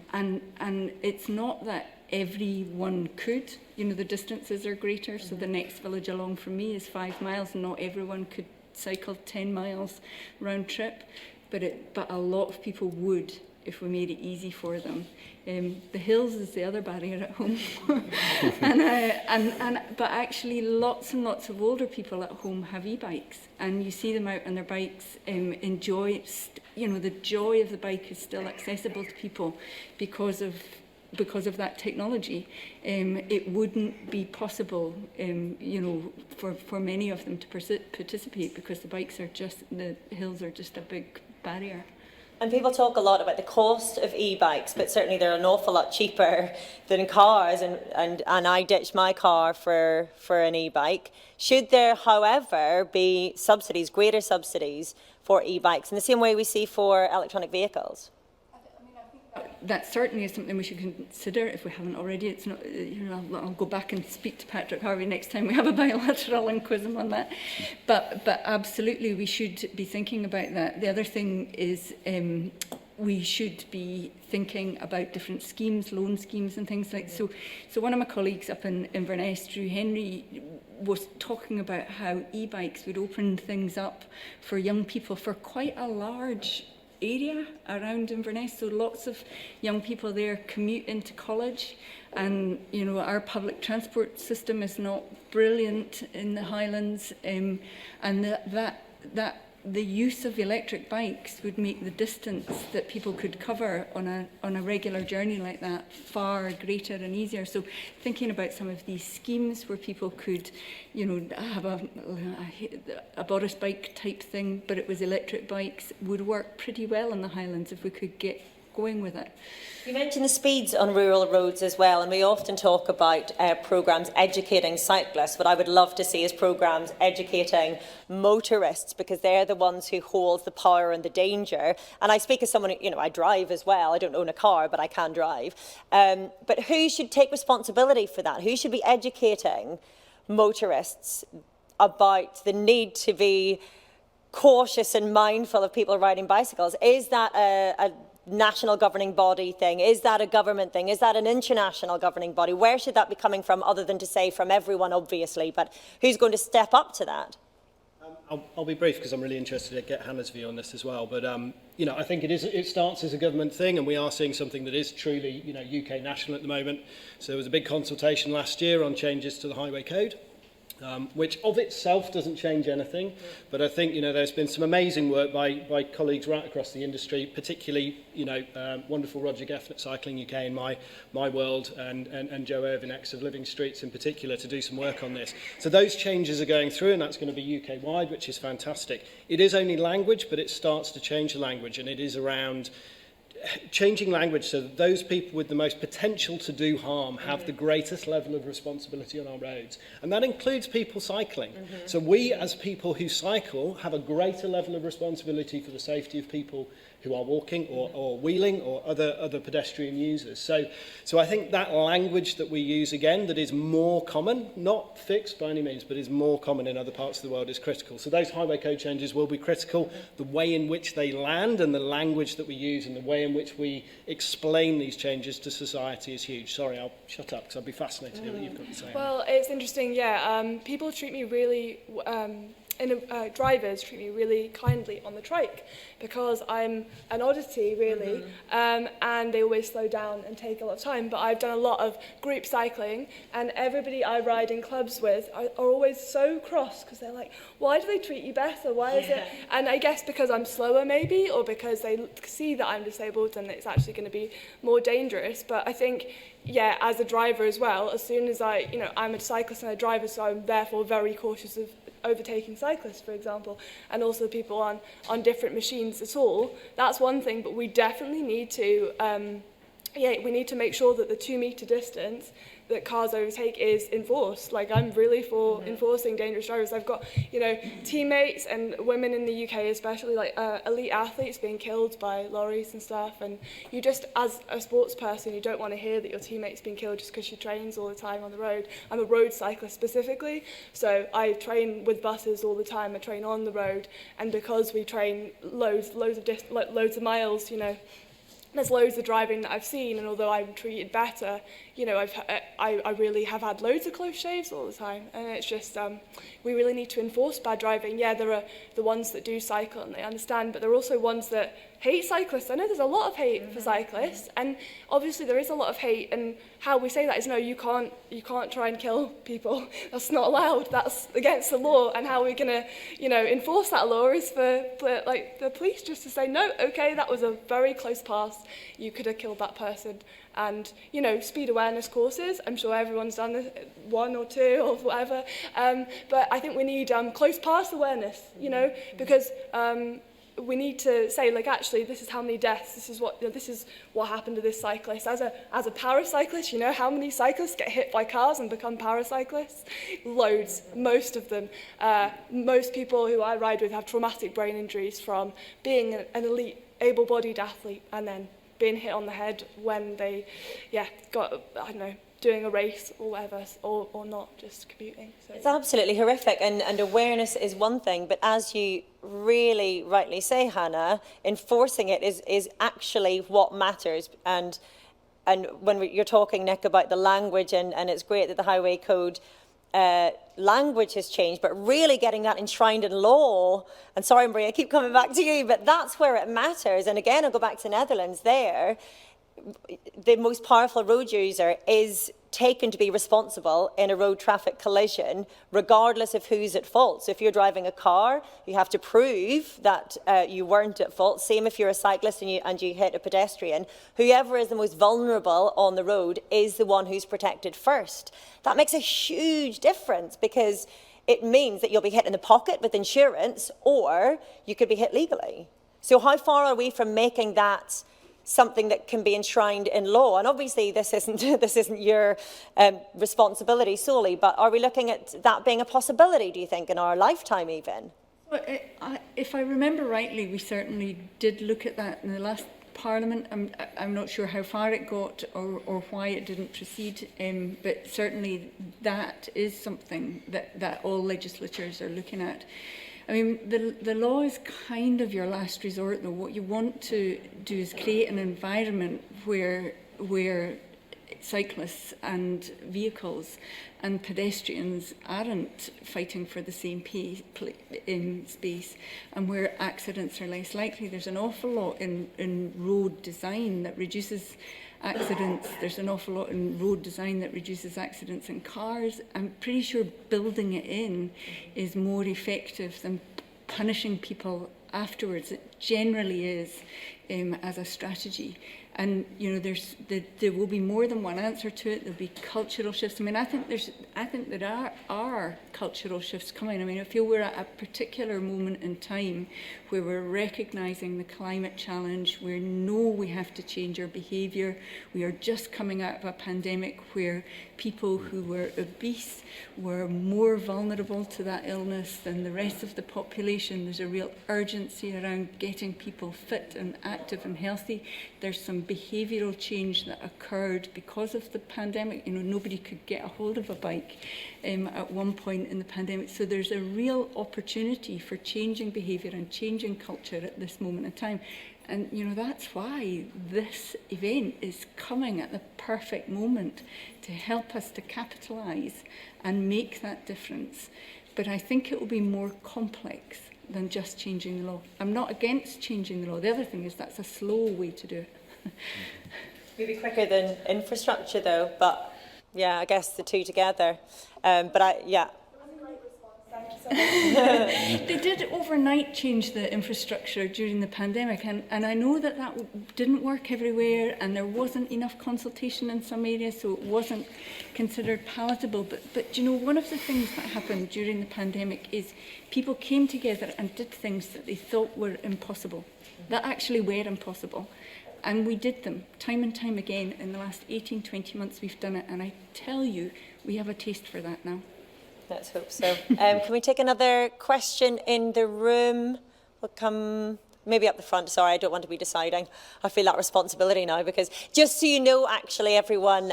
it's not that everyone could. You know, the distances are greater, so the next village along from me is 5 miles, and not everyone could cycle 10 miles round trip. But a lot of people would if we made it easy for them. The hills is the other barrier at home. But actually lots and lots of older people at home have e-bikes, and you see them out on their bikes, enjoy, the joy of the bike is still accessible to people because of that technology. It wouldn't be possible, for many of them to participate because the hills are just a big barrier. And people talk a lot about the cost of e-bikes, but certainly they're an awful lot cheaper than cars, and I ditched my car for an e-bike. Should there, however, be subsidies, greater subsidies for e-bikes in the same way we see for electronic vehicles? That certainly is something we should consider if we haven't already. It's not, I'll go back and speak to Patrick Harvey next time we have a bilateral and quiz him on that. But absolutely, we should be thinking about that. The other thing is we should be thinking about different schemes, loan schemes and things like so. So one of my colleagues up in Inverness, Drew Henry, was talking about how e-bikes would open things up for young people for quite a large area around Inverness, so lots of young people there commute into college, and our public transport system is not brilliant in the Highlands, and that the use of electric bikes would make the distance that people could cover on a regular journey like that far greater and easier. So thinking about some of these schemes where people could, have a Boris bike type thing, but it was electric bikes, would work pretty well in the Highlands if we could get going with it. You mentioned the speeds on rural roads as well, and we often talk about programmes educating cyclists. What I would love to see is programmes educating motorists, because they're the ones who hold the power and the danger. And I speak as someone who, I drive as well. I don't own a car, but I can drive. But who should take responsibility for that? Who should be educating motorists about the need to be cautious and mindful of people riding bicycles? Is that a national governing body thing? Is that a government thing? Is that an international governing body? Where should that be coming from, other than to say from everyone, obviously? But who's going to step up to that? I'll be brief because I'm really interested to get Hannah's view on this as well. But I think it starts as a government thing, and we are seeing something that is truly UK national at the moment. So there was a big consultation last year on changes to the Highway Code, which of itself doesn't change anything, but I think there's been some amazing work by colleagues right across the industry, particularly wonderful Roger Geffen at Cycling UK in my world, and Joe Irvin ex of Living Streets in particular, to do some work on this. So those changes are going through, and that's going to be UK wide, which is fantastic. It is only language, but it starts to change the language, and it is around changing language so that those people with the most potential to do harm have the greatest level of responsibility on our roads. And that includes people cycling. So we, as people who cycle, have a greater level of responsibility for the safety of people who are walking or wheeling or other pedestrian users. So I think that language that we use, again, that is more common, not fixed by any means, but is more common in other parts of the world, is critical. So those highway code changes will be critical. The way in which they land and the language that we use and the way in which we explain these changes to society is huge. Sorry, I'll shut up because I'd be fascinated to hear what you've got to say. Well, it's interesting, people treat me really... drivers treat me really kindly on the trike because I'm an oddity, really, and they always slow down and take a lot of time. But I've done a lot of group cycling, and everybody I ride in clubs with are always so cross because they're like, why do they treat you better? Why is it? And I guess because I'm slower, maybe, or because they see that I'm disabled and it's actually going to be more dangerous. But I think, as a driver as well, as soon as I'm a cyclist and a driver, so I'm therefore very cautious of overtaking cyclists, for example, and also people on different machines at all. That's one thing, but we definitely need to, we need to make sure that the 2 metre distance that cars overtake is enforced. Like, I'm really for enforcing dangerous drivers. I've got, teammates and women in the UK especially, like elite athletes being killed by lorries and stuff, and you just, as a sports person, you don't want to hear that your teammate's being killed just because she trains all the time on the road. I'm a road cyclist specifically, so I train with buses all the time, I train on the road, and because we train loads of miles, there's loads of driving that I've seen, and although I'm treated better, I really have had loads of close shaves all the time, and it's just, we really need to enforce bad driving. Yeah, there are the ones that do cycle and they understand, but there are also ones that hate cyclists. I know there's a lot of hate for cyclists, and obviously there is a lot of hate, and how we say that is, no, you can't try and kill people. That's not allowed. That's against the law. And how we're going to, enforce that law is for like the police just to say, no, okay, that was a very close pass. You could have killed that person. And, speed awareness courses, I'm sure everyone's done this, 1 or 2 or whatever. But I think we need close pass awareness, because we need to say, like, actually, this is how many deaths, this is what happened to this cyclist. As a paracyclist, how many cyclists get hit by cars and become paracyclists? Loads, most of them. Most people who I ride with have traumatic brain injuries from being an elite, able-bodied athlete and then being hit on the head when they, got, doing a race or whatever, or not, just commuting. So. It's absolutely horrific, and awareness is one thing, but as you really rightly say, Hannah, enforcing it is actually what matters. And when you're talking, Nick, about the language, and it's great that the Highway Code language has changed, but really getting that enshrined in law, and sorry, Maree, I keep coming back to you, but that's where it matters. And again, I'll go back to Netherlands there. The most powerful road user is taken to be responsible in a road traffic collision, regardless of who's at fault. So if you're driving a car, you have to prove that you weren't at fault. Same if you're a cyclist and you hit a pedestrian. Whoever is the most vulnerable on the road is the one who's protected first. That makes a huge difference, because it means that you'll be hit in the pocket with insurance, or you could be hit legally. So how far are we from making that something that can be enshrined in law? And obviously this isn't your responsibility solely, but are we looking at that being a possibility, do you think, in our lifetime even? Well, if I remember rightly, we certainly did look at that in the last Parliament. I'm not sure how far it got or why it didn't proceed, but certainly that is something that all legislatures are looking at. I mean, the law is kind of your last resort, though. What you want to do is create an environment where cyclists and vehicles and pedestrians aren't fighting for the same space, and where accidents are less likely. There's an awful lot in road design that reduces accidents. There's an awful lot in road design that reduces accidents in cars. I'm pretty sure building it in is more effective than punishing people afterwards. It generally is, as a strategy. And there will be more than one answer to it. There'll be cultural shifts. I mean, I think there are cultural shifts coming. I mean, I feel we're at a particular moment in time where we're recognising the climate challenge. We know we have to change our behaviour. We are just coming out of a pandemic where people who were obese were more vulnerable to that illness than the rest of the population. There's a real urgency around getting people fit and active and healthy. There's some behavioural change that occurred because of the pandemic. Nobody could get a hold of a bike at one point in the pandemic. So there's a real opportunity for changing behaviour and changing culture at this moment in time. And, that's why this event is coming at the perfect moment to help us to capitalise and make that difference. But I think it will be more complex than just changing the law. I'm not against changing the law. The other thing is that's a slow way to do it. Maybe quicker than infrastructure, though, but yeah, I guess the two together. They did overnight change the infrastructure during the pandemic, and I know that didn't work everywhere, and there wasn't enough consultation in some areas, so it wasn't considered palatable. But one of the things that happened during the pandemic is people came together and did things that they thought were impossible, that actually were impossible. And we did them time and time again. In the last 18, 20 months we've done it, and I tell you, we have a taste for that now. Let's hope so. Can we take another question in the room? We'll come maybe up the front. Sorry, I don't want to be deciding. I feel that responsibility now, because just so you know, actually, everyone,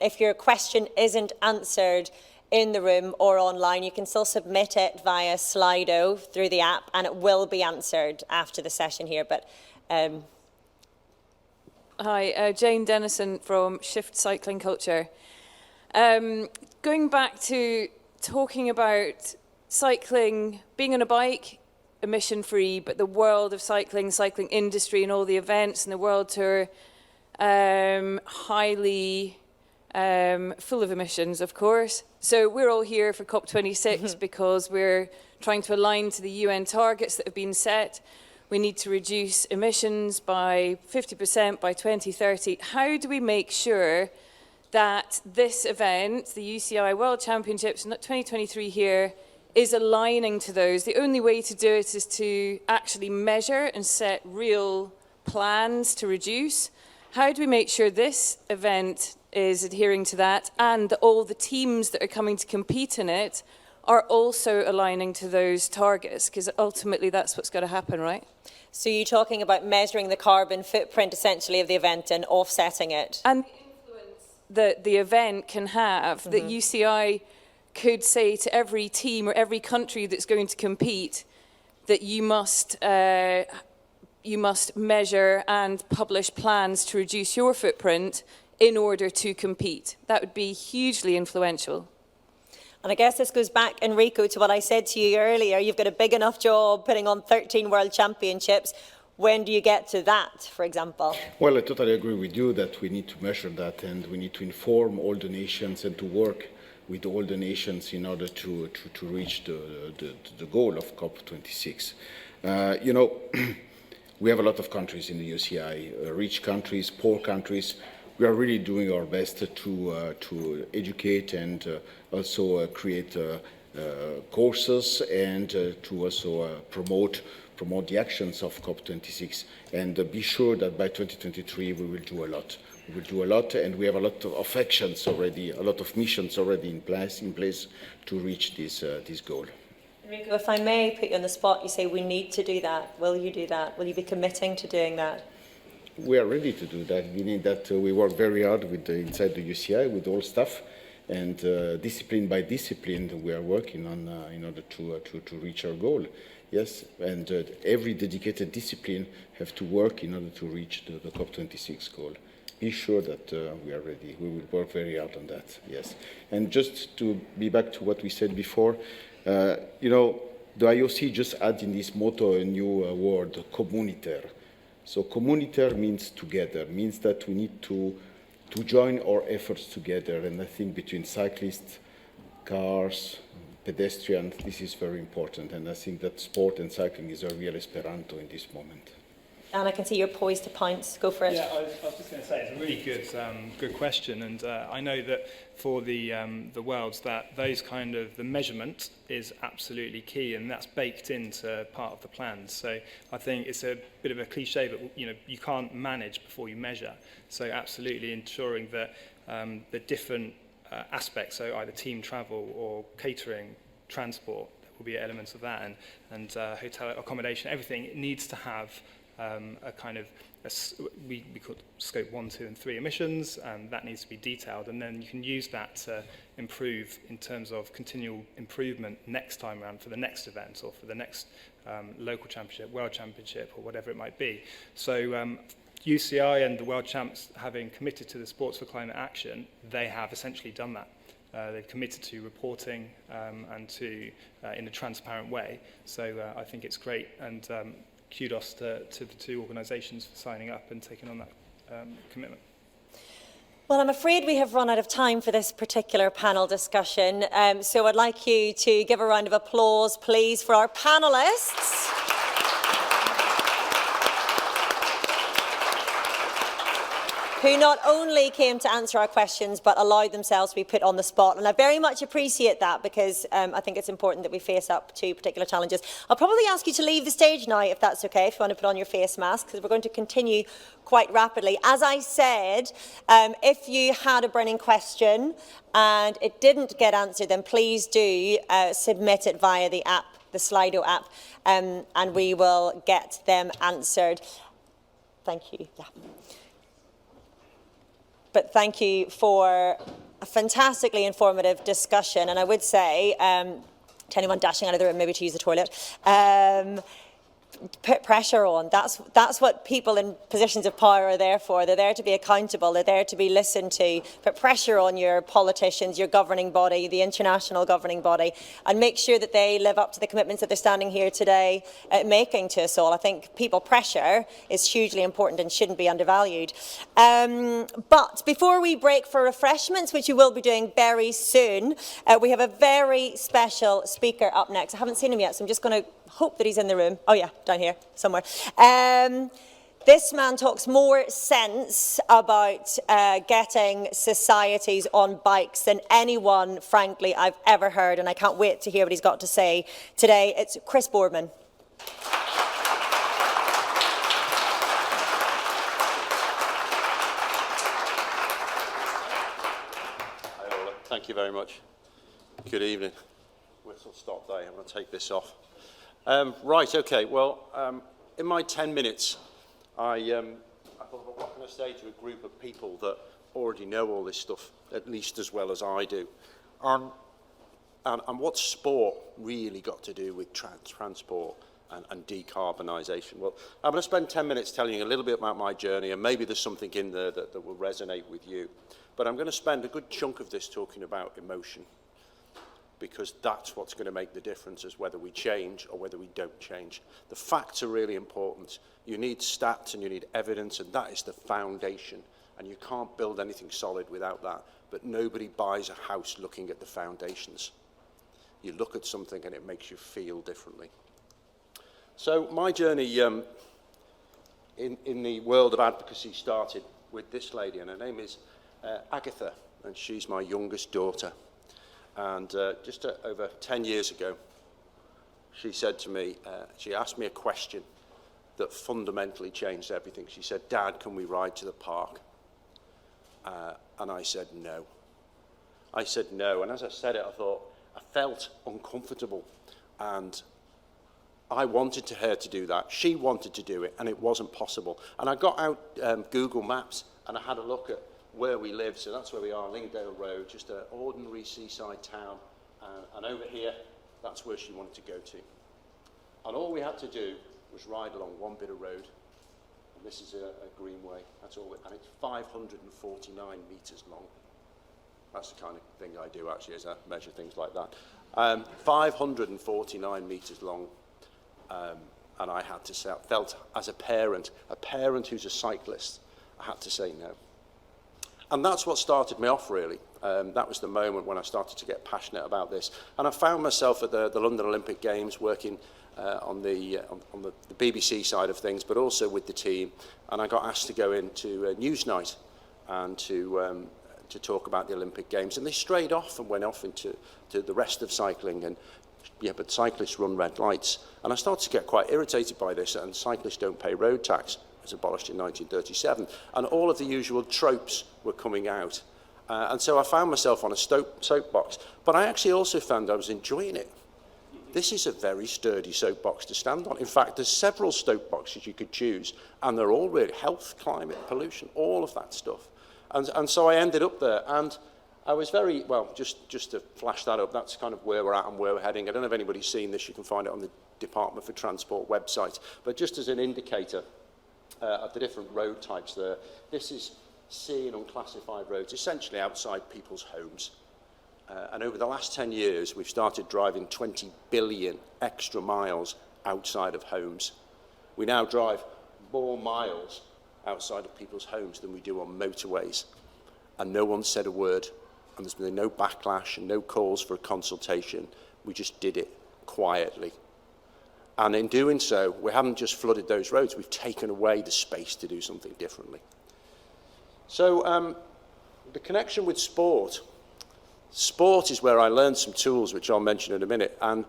if your question isn't answered in the room or online, you can still submit it via Slido through the app, and it will be answered after the session here. But Hi, Jane Dennison from Shift Cycling Culture. Going back to talking about cycling, being on a bike, emission-free, but the world of cycling, cycling industry and all the events and the World Tour, highly full of emissions, of course. So we're all here for COP26 because we're trying to align to the UN targets that have been set. We need to reduce emissions by 50% by 2030. How do we make sure that this event, the UCI World Championships 2023 here, is aligning to those? The only way to do it is to actually measure and set real plans to reduce. How do we make sure this event is adhering to that, and that all the teams that are coming to compete in it are also aligning to those targets? Because ultimately that's what's got to happen, right? So you're talking about measuring the carbon footprint essentially of the event and offsetting it? And the influence that the event can have, that UCI could say to every team or every country that's going to compete that you must measure and publish plans to reduce your footprint in order to compete. That would be hugely influential. And I guess this goes back, Enrico, to what I said to you earlier. You've got a big enough job putting on 13 World Championships. When do you get to that, for example? Well, I totally agree with you that we need to measure that, and we need to inform all the nations and to work with all the nations in order to reach the goal of COP26. You know, we have a lot of countries in the UCI, rich countries, poor countries. We are really doing our best to educate and also create courses and to also promote the actions of COP26, and be sure that by 2023 we will do a lot. We will do a lot, and we have a lot of actions already, a lot of missions already in place to reach this goal. Enrico, if I may put you on the spot, you say we need to do that. Will you do that? Will you be committing to doing that? We are ready to do that. We need that. We work very hard inside the UCI with all staff, and discipline by discipline we are working on in order to reach our goal. Yes, and every dedicated discipline have to work in order to reach the COP26 goal. Be sure that we are ready. We will work very hard on that. Yes, and just to be back to what we said before, you know, the IOC just added in this motto a new word, communautaire. So communautaire means together, means that we need to join our efforts together. And I think between cyclists, cars, pedestrians, this is very important. And I think that sport and cycling is a real Esperanto in this moment. And I can see you're poised to pounce. Go for it. Yeah, I was just going to say, it's a really good question, and I know that for the Worlds that those kind of, the measurement is absolutely key, and that's baked into part of the plans. So I think it's a bit of a cliche, but you know, you can't manage before you measure. So absolutely ensuring that the different aspects, so either team travel or catering, transport, there will be elements of that, and hotel accommodation, everything, it needs to have a kind of, we call it scope 1, 2 and 3 emissions, and that needs to be detailed, and then you can use that to improve in terms of continual improvement next time around for the next event or for the next local championship, world championship or whatever it might be. So UCI and the World Champs, having committed to the Sports for Climate Action, they have essentially done that. They've committed to reporting and to in a transparent way. So I think it's great, and kudos to the two organisations for signing up and taking on that commitment. Well, I'm afraid we have run out of time for this particular panel discussion, so I'd like you to give a round of applause, please, for our panellists. Who not only came to answer our questions, but allowed themselves to be put on the spot. And I very much appreciate that, because I think it's important that we face up to particular challenges. I'll probably ask you to leave the stage now, if that's okay, if you want to put on your face mask, because we're going to continue quite rapidly. As I said, if you had a burning question and it didn't get answered, then please do submit it via the app, the Slido app, and we will get them answered. Thank you. Yeah. But thank you for a fantastically informative discussion. And I would say, to anyone dashing out of the room, maybe to use the toilet, put pressure on. That's what people in positions of power are there for. They're there to be accountable. They're there to be listened to. Put pressure on your politicians, your governing body, the international governing body, and make sure that they live up to the commitments that they're standing here today making to us all. I think people pressure is hugely important and shouldn't be undervalued. But before we break for refreshments, which we will be doing very soon, we have a very special speaker up next. I haven't seen him yet, so I'm just going to hope that he's in the room. Oh yeah, down here somewhere. This man talks more sense about getting societies on bikes than anyone, frankly, I've ever heard, and I can't wait to hear what he's got to say today. It's Chris Boardman. Hi, Orla. Thank you very much. Good evening. Whistle stop day. I'm going to take this off. Right, okay, well, in my 10 minutes, I thought, what can I say to a group of people that already know all this stuff, at least as well as I do? And what's sport really got to do with transport and decarbonisation? Well, I'm going to spend 10 minutes telling you a little bit about my journey, and maybe there's something in there that will resonate with you. But I'm going to spend a good chunk of this talking about emotion, because that's what's going to make the difference as whether we change or whether we don't change. The facts are really important. You need stats and you need evidence, and that is the foundation. And you can't build anything solid without that. But nobody buys a house looking at the foundations. You look at something and it makes you feel differently. So my journey in the world of advocacy started with this lady, and her name is Agatha, and she's my youngest daughter. And just over 10 years ago, she said to me, she asked me a question that fundamentally changed everything. She said, "Dad, can we ride to the park?" And I said, no. I said no, and as I said it, I felt uncomfortable. And I wanted her to do that. She wanted to do it, and it wasn't possible. And I got out Google Maps, and I had a look at where we live. So that's where we are, Lingdale Road, just an ordinary seaside town. And over here, that's where she wanted to go to. And all we had to do was ride along one bit of road. And this is a greenway. That's all. And it's 549 metres long. That's the kind of thing I do, actually, as I measure things like that. 549 metres long. And I had to say, felt as a parent who's a cyclist, I had to say no. And that's what started me off, really. That was the moment when I started to get passionate about this. And I found myself at the London Olympic Games working on the BBC side of things, but also with the team. And I got asked to go into a Newsnight and to talk about the Olympic Games. And they strayed off and went off into the rest of cycling. And yeah, but cyclists run red lights. And I started to get quite irritated by this, and cyclists don't pay road tax. Was abolished in 1937, and all of the usual tropes were coming out. And so I found myself on a soapbox, but I actually also found I was enjoying it. This is a very sturdy soapbox to stand on. In fact, there's several soapboxes you could choose, and they're all really health, climate, pollution, all of that stuff. And so I ended up there, and I was very, well, just to flash that up, that's kind of where we're at and where we're heading. I don't know if anybody's seen this, you can find it on the Department for Transport website, but just as an indicator of the different road types there. This is C and unclassified roads, essentially outside people's homes. And over the last 10 years, we've started driving 20 billion extra miles outside of homes. We now drive more miles outside of people's homes than we do on motorways. And no one said a word. And there's been no backlash and no calls for a consultation. We just did it quietly. And in doing so, we haven't just flooded those roads, we've taken away the space to do something differently. So the connection with sport. Sport is where I learned some tools, which I'll mention in a minute, and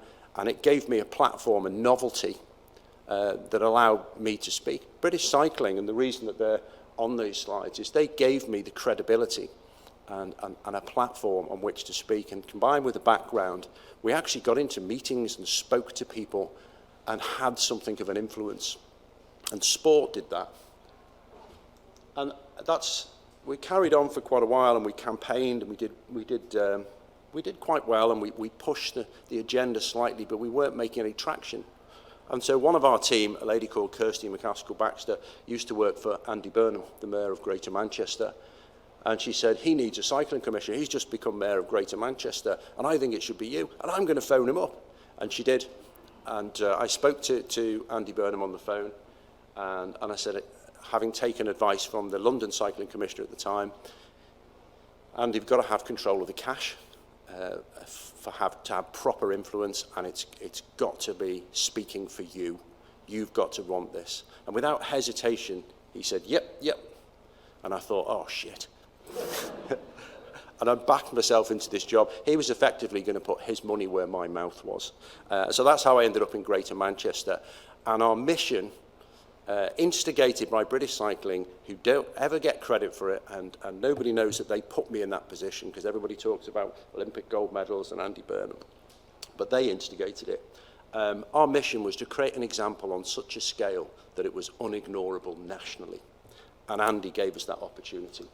it gave me a platform, a novelty that allowed me to speak. British Cycling, and the reason that they're on these slides, is they gave me the credibility and a platform on which to speak. And combined with the background, we actually got into meetings and spoke to people and had something of an influence. And sport did that. And we carried on for quite a while, and we campaigned, and we did quite well, and we pushed the agenda slightly, but we weren't making any traction. And so one of our team, a lady called Kirsty McCaskill-Baxter, used to work for Andy Burnham, the Mayor of Greater Manchester. And she said, he needs a cycling commissioner. He's just become Mayor of Greater Manchester, and I think it should be you. And I'm going to phone him up. And she did. And I spoke to Andy Burnham on the phone, and I said, having taken advice from the London Cycling Commissioner at the time, Andy, you've got to have control of the cash to have proper influence, and it's got to be speaking for you. You've got to want this. And without hesitation, he said, yep. And I thought, oh, shit. And I backed myself into this job. He was effectively going to put his money where my mouth was. So that's how I ended up in Greater Manchester. And our mission, instigated by British Cycling, who don't ever get credit for it, and nobody knows that they put me in that position, because everybody talks about Olympic gold medals and Andy Burnham. But they instigated it. Our mission was to create an example on such a scale that it was unignorable nationally. And Andy gave us that opportunity.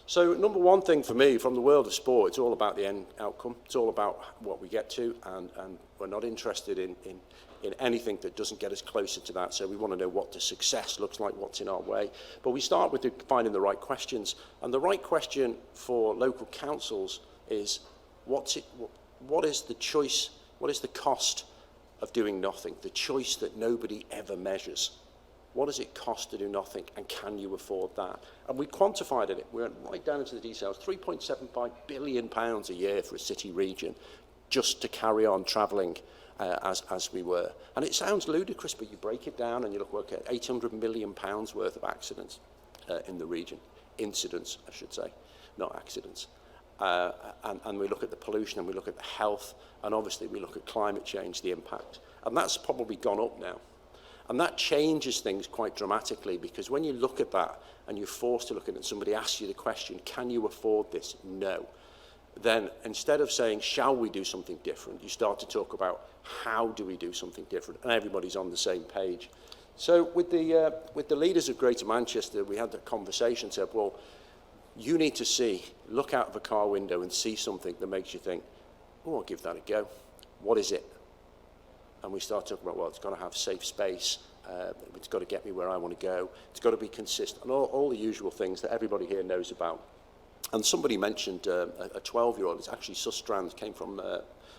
So number one thing for me, from the world of sport, it's all about the end outcome. It's all about what we get to, and we're not interested in anything that doesn't get us closer to that. So we want to know what the success looks like, what's in our way. But we start with finding the right questions. And the right question for local councils is, what is the choice, what is the cost of doing nothing? The choice that nobody ever measures. What does it cost to do nothing, and can you afford that? And we quantified it. We went right down into the details. £3.75 billion a year for a city region just to carry on travelling as we were. And it sounds ludicrous, but you break it down and you look at £800 million worth of accidents in the region. Incidents, I should say, not accidents. And we look at the pollution, and we look at the health, and obviously we look at climate change, the impact. And that's probably gone up now. And that changes things quite dramatically, because when you look at that and you're forced to look at it and somebody asks you the question, can you afford this? No. Then instead of saying, shall we do something different, you start to talk about how do we do something different, and everybody's on the same page. So with the leaders of Greater Manchester, we had that conversation, said, well, you need to look out of a car window and see something that makes you think, oh, I'll give that a go. What is it? And we start talking about, well, it's got to have safe space, it's got to get me where I want to go, it's got to be consistent, and all the usual things that everybody here knows about. And somebody mentioned a 12-year-old, it's actually Sustrands, came from,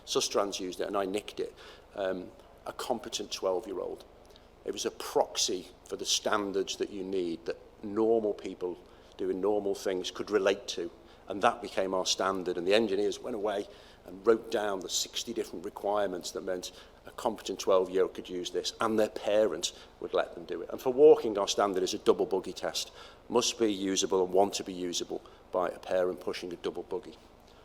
Sustrands used it, and I nicked it, a competent 12-year-old. It was a proxy for the standards that you need, that normal people doing normal things could relate to, and that became our standard. And the engineers went away and wrote down the 60 different requirements that meant a competent 12-year-old could use this, and their parents would let them do it. And for walking, our standard is a double buggy test. Must be usable and want to be usable by a parent pushing a double buggy.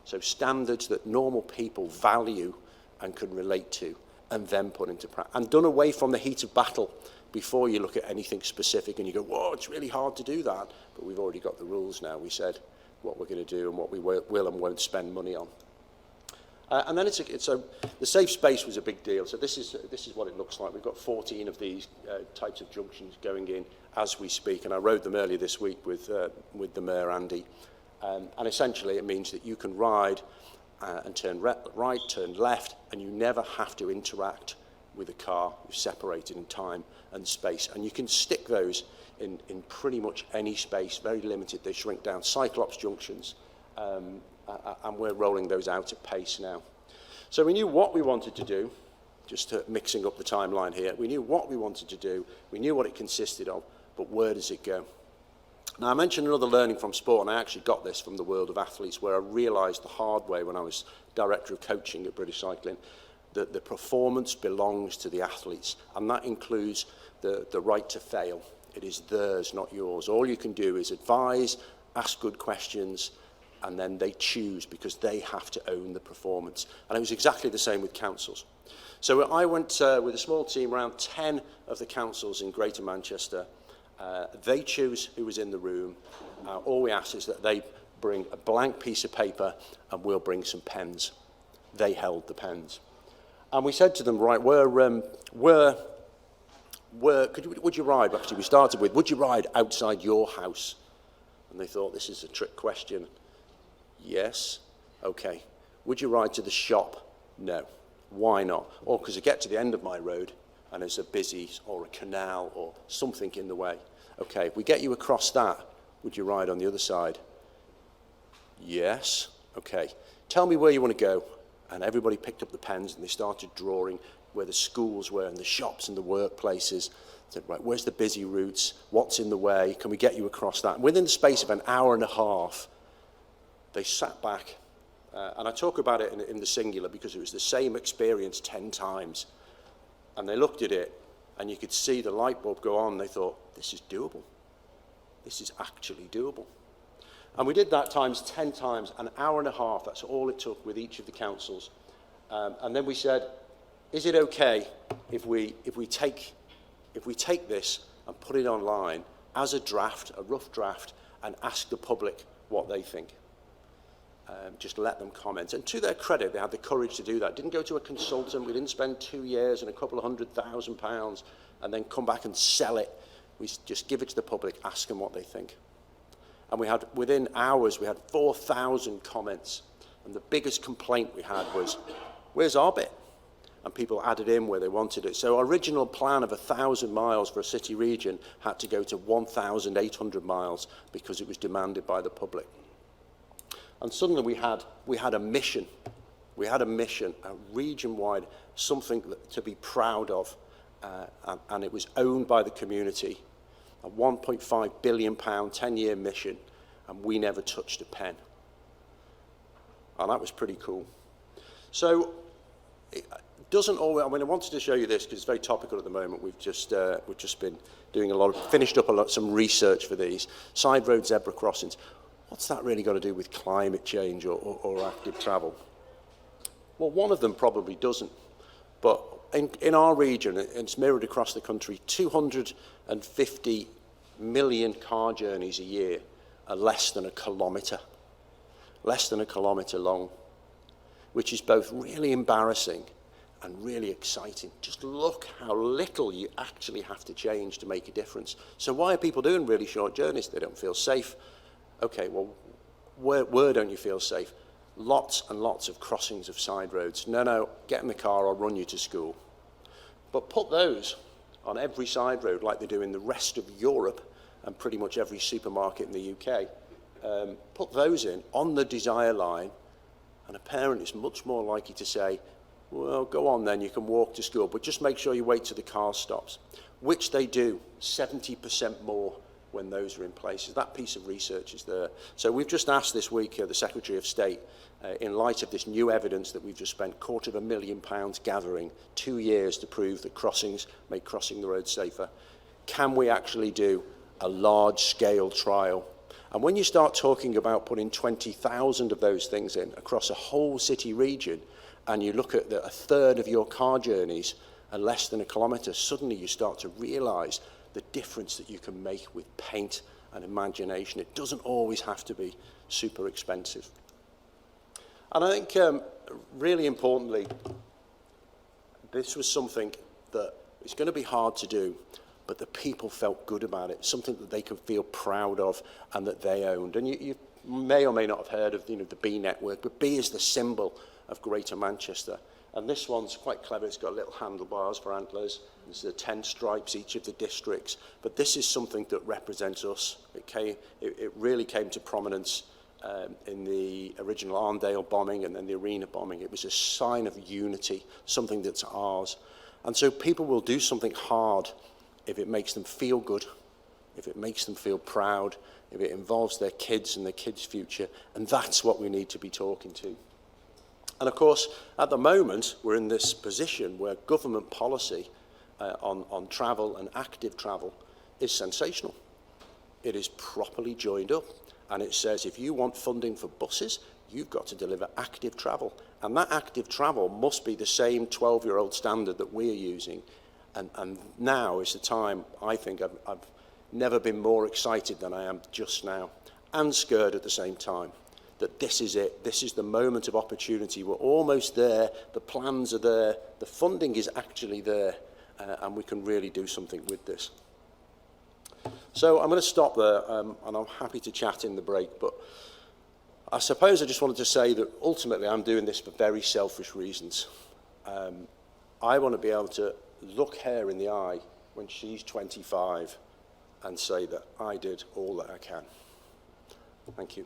So standards that normal people value and can relate to, and then put into practice. And done away from the heat of battle before you look at anything specific and you go, whoa, it's really hard to do that. But we've already got the rules now. We said what we're going to do and what we will and won't spend money on. And then the safe space was a big deal. So this is what it looks like. We've got 14 of these types of junctions going in as we speak, and I rode them earlier this week with the Mayor, Andy. And essentially it means that you can ride and turn right, turn left, and you never have to interact with a car. You're separated in time and space. And you can stick those in pretty much any space, very limited. They shrink down. Cyclops junctions. And we're rolling those out at pace now. So we knew what we wanted to do, just mixing up the timeline here. We knew what we wanted to do, we knew what it consisted of, but where does it go? Now, I mentioned another learning from sport, and I actually got this from the world of athletes, where I realised the hard way when I was director of coaching at British Cycling, that the performance belongs to the athletes, and that includes the right to fail. It is theirs, not yours. All you can do is advise, ask good questions, and then they choose, because they have to own the performance. And it was exactly the same with councils. So I went with a small team, around 10 of the councils in Greater Manchester. They choose who was in the room. All we ask is that they bring a blank piece of paper, and we'll bring some pens. They held the pens. And we said to them, right, would you ride? Actually, we started with, would you ride outside your house? And they thought, this is a trick question. Yes. Okay. Would you ride to the shop? No. Why not? Or because I get to the end of my road and there's a busy or a canal or something in the way. Okay, if we get you across that, would you ride on the other side? Yes. Okay. Tell me where you want to go. And everybody picked up the pens and they started drawing where the schools were and the shops and the workplaces. Said, right, where's the busy routes? What's in the way? Can we get you across that? And within the space of an hour and a half, they sat back. And I talk about it in the singular because it was the same experience 10 times. And they looked at it and you could see the light bulb go on. They thought, this is doable. This is actually doable. And we did that times 10 times, an hour and a half. That's all it took with each of the councils. And then we said, is it okay if we take this and put it online as a draft, a rough draft, and ask the public what they think? Just let them comment. And to their credit, they had the courage to do that. Didn't go to a consultant. We didn't spend 2 years and a couple of £100,000 and then come back and sell it. We just give it to the public, ask them what they think. And we had, within hours, we had 4,000 comments. And the biggest complaint we had was, where's our bit? And people added in where they wanted it. So our original plan of 1,000 miles for a city region had to go to 1,800 miles because it was demanded by the public. And suddenly we had a mission. We had a mission, a region-wide, something to be proud of. And it was owned by the community. A £1.5 billion 10-year mission, and we never touched a pen. And that was pretty cool. So it doesn't always, I mean, I wanted to show you this because it's very topical at the moment. We've just been doing finished up some research for these. Side road zebra crossings. What's that really got to do with climate change or active travel? Well, one of them probably doesn't. But in our region, it's mirrored across the country, 250 million car journeys a year are less than a kilometre long, which is both really embarrassing and really exciting. Just look how little you actually have to change to make a difference. So why are people doing really short journeys? They don't feel safe. Okay, well, where don't you feel safe? Lots and lots of crossings of side roads. No, get in the car, I'll run you to school. But put those on every side road like they do in the rest of Europe and pretty much every supermarket in the UK. Put those in on the desire line, and a parent is much more likely to say, well, go on then, you can walk to school, but just make sure you wait till the car stops, which they do 70% more when those are in place. That piece of research is there. So we've just asked this week the Secretary of State, in light of this new evidence that we've just spent £250,000 gathering, 2 years to prove that crossings make crossing the road safer, can we actually do a large-scale trial? And when you start talking about putting 20,000 of those things in across a whole city region, and you look at a third of your car journeys are less than a kilometre, suddenly you start to realise the difference that you can make with paint and imagination. It doesn't always have to be super expensive. And I think, really importantly, this was something that is going to be hard to do, but the people felt good about it, something that they could feel proud of and that they owned. And you may or may not have heard of the B network, but B is the symbol of Greater Manchester. And this one's quite clever. It's got little handlebars for antlers. There's the 10 stripes, each of the districts. But this is something that represents us. It really came to prominence in the original Arndale bombing and then the arena bombing. It was a sign of unity, something that's ours. And so people will do something hard if it makes them feel good, if it makes them feel proud, if it involves their kids and their kids' future. And that's what we need to be talking to. And of course, at the moment, we're in this position where government policy on travel and active travel is sensational. It is properly joined up, and it says if you want funding for buses, you've got to deliver active travel. And that active travel must be the same 12-year-old standard that we're using. And now is the time, I think, I've never been more excited than I am just now, and scared at the same time. That this is it, this is the moment of opportunity. We're almost there, the plans are there, the funding is actually there, and we can really do something with this. So I'm going to stop there, and I'm happy to chat in the break, but I suppose I just wanted to say that ultimately I'm doing this for very selfish reasons. I want to be able to look her in the eye when she's 25 and say that I did all that I can. Thank you.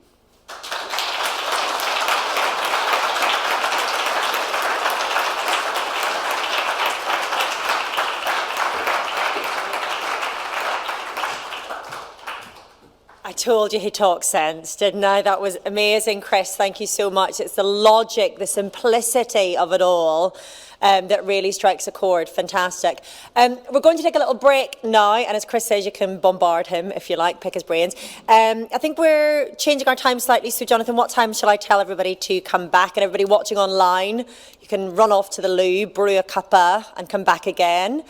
I told you he talks sense, didn't I? That was amazing, Chris. Thank you so much. It's the logic, the simplicity of it all that really strikes a chord. Fantastic. We're going to take a little break now, and as Chris says, you can bombard him if you like, pick his brains. I think we're changing our time slightly, so Jonathan, what time shall I tell everybody to come back? And everybody watching online, you can run off to the loo, brew a cuppa, and come back again.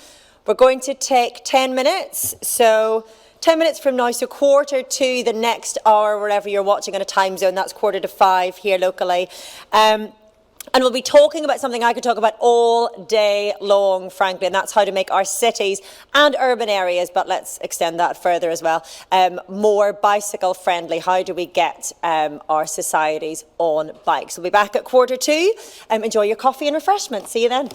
We're going to take 10 minutes, so 10 minutes from now, so 4:45 the next hour, wherever you're watching on a time zone, that's 4:45 here locally. And we'll be talking about something I could talk about all day long, frankly, and that's how to make our cities and urban areas, but let's extend that further as well, more bicycle friendly. How do we get our societies on bikes? We'll be back at 2:45. Enjoy your coffee and refreshments. See you then.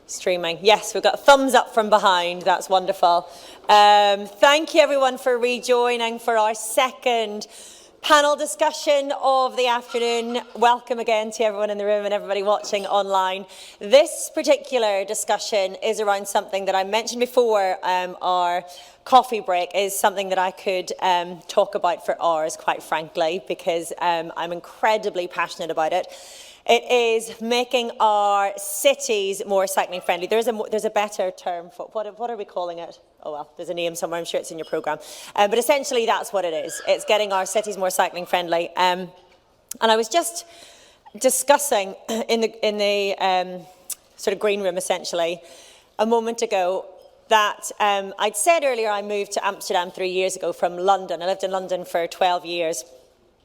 Streaming. Yes, we've got thumbs up from behind. That's wonderful. Thank you, everyone, for rejoining for our second panel discussion of the afternoon. Welcome again to everyone in the room and everybody watching online. This particular discussion is around something that I mentioned before. Our coffee break is something that I could talk about for hours, quite frankly, because I'm incredibly passionate about it. It is making our cities more cycling friendly. There's a better term for what are we calling it? Oh well, there's a name somewhere. I'm sure it's in your programme. But essentially, that's what it is. It's getting our cities more cycling friendly. And I was just discussing in the sort of green room, essentially, a moment ago that I'd said earlier I moved to Amsterdam 3 years ago from London. I lived in London for 12 years.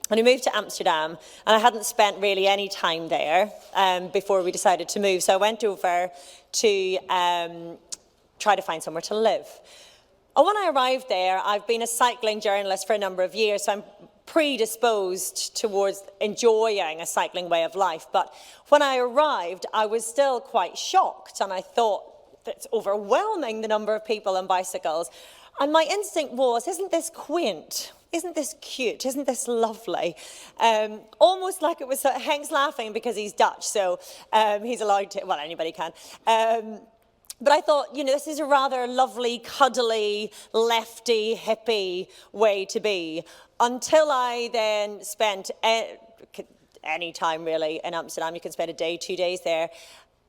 And I moved to Amsterdam, and I hadn't spent really any time there before we decided to move. So I went over to try to find somewhere to live. And when I arrived there, I've been a cycling journalist for a number of years, so I'm predisposed towards enjoying a cycling way of life. But when I arrived, I was still quite shocked, and I thought, it's overwhelming, the number of people on bicycles. And my instinct was, isn't this quaint? Isn't this cute? Isn't this lovely? Almost like it was, Henk's laughing because he's Dutch, so he's allowed to, well, anybody can. But I thought, you know, this is a rather lovely, cuddly, lefty, hippie way to be, until I then spent any time really in Amsterdam. You can spend a day, 2 days there.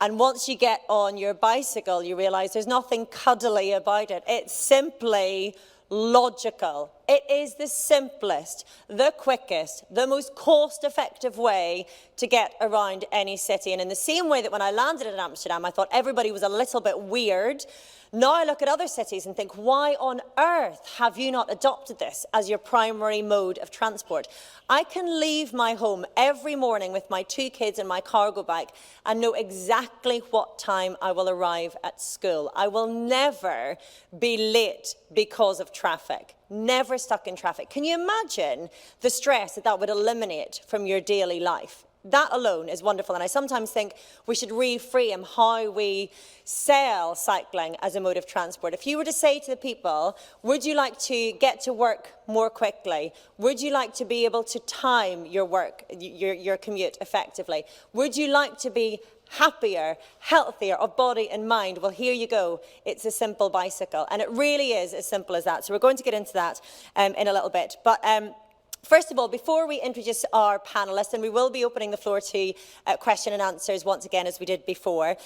And once you get on your bicycle, you realise there's nothing cuddly about it. It's simply logical. It is the simplest, the quickest, the most cost-effective way to get around any city. And in the same way that when I landed in Amsterdam, I thought everybody was a little bit weird, now I look at other cities and think, why on earth have you not adopted this as your primary mode of transport? I can leave my home every morning with my 2 kids and my cargo bike and know exactly what time I will arrive at school. I will never be late because of traffic. Never stuck in traffic. Can you imagine the stress that that would eliminate from your daily life? That alone is wonderful, and I sometimes think we should reframe how we sell cycling as a mode of transport. If you were to say to the people, would you like to get to work more quickly? Would you like to be able to time your work, your commute effectively? Would you like to be happier, healthier of body and mind? Well, here you go. It's a simple bicycle, and it really is as simple as that. So we're going to get into that in a little bit. But first of all, before we introduce our panellists, and we will be opening the floor to question and answers once again, as we did before,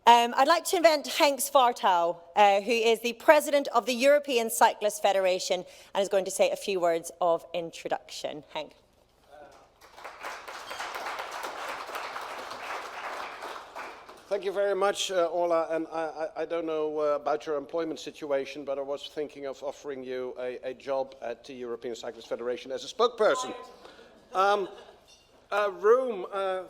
I'd like to invite Henk Swarttouw, who is the president of the European Cyclists Federation, and is going to say a few words of introduction. Henk. Thank you very much, Orla. And I don't know about your employment situation, but I was thinking of offering you a job at the European Cyclists Federation as a spokesperson.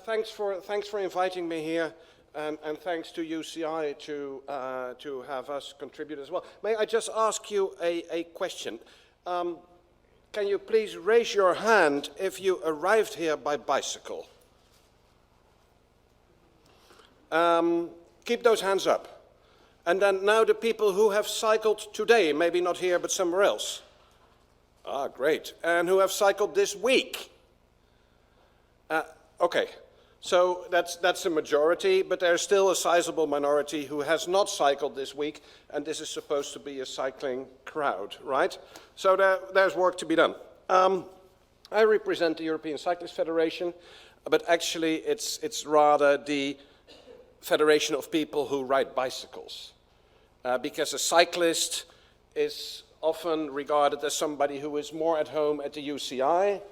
Thanks for inviting me here, and thanks to UCI to have us contribute as well. May I just ask you a question? Can you please raise your hand if you arrived here by bicycle? Keep those hands up. And then now the people who have cycled today, maybe not here but somewhere else. Ah, great. And who have cycled this week. Okay, so that's a majority, but there's still a sizable minority who has not cycled this week, and this is supposed to be a cycling crowd, right? So there's work to be done. I represent the European Cyclists Federation, but actually it's rather the federation of people who ride bicycles, because a cyclist is often regarded as somebody who is more at home at the UCI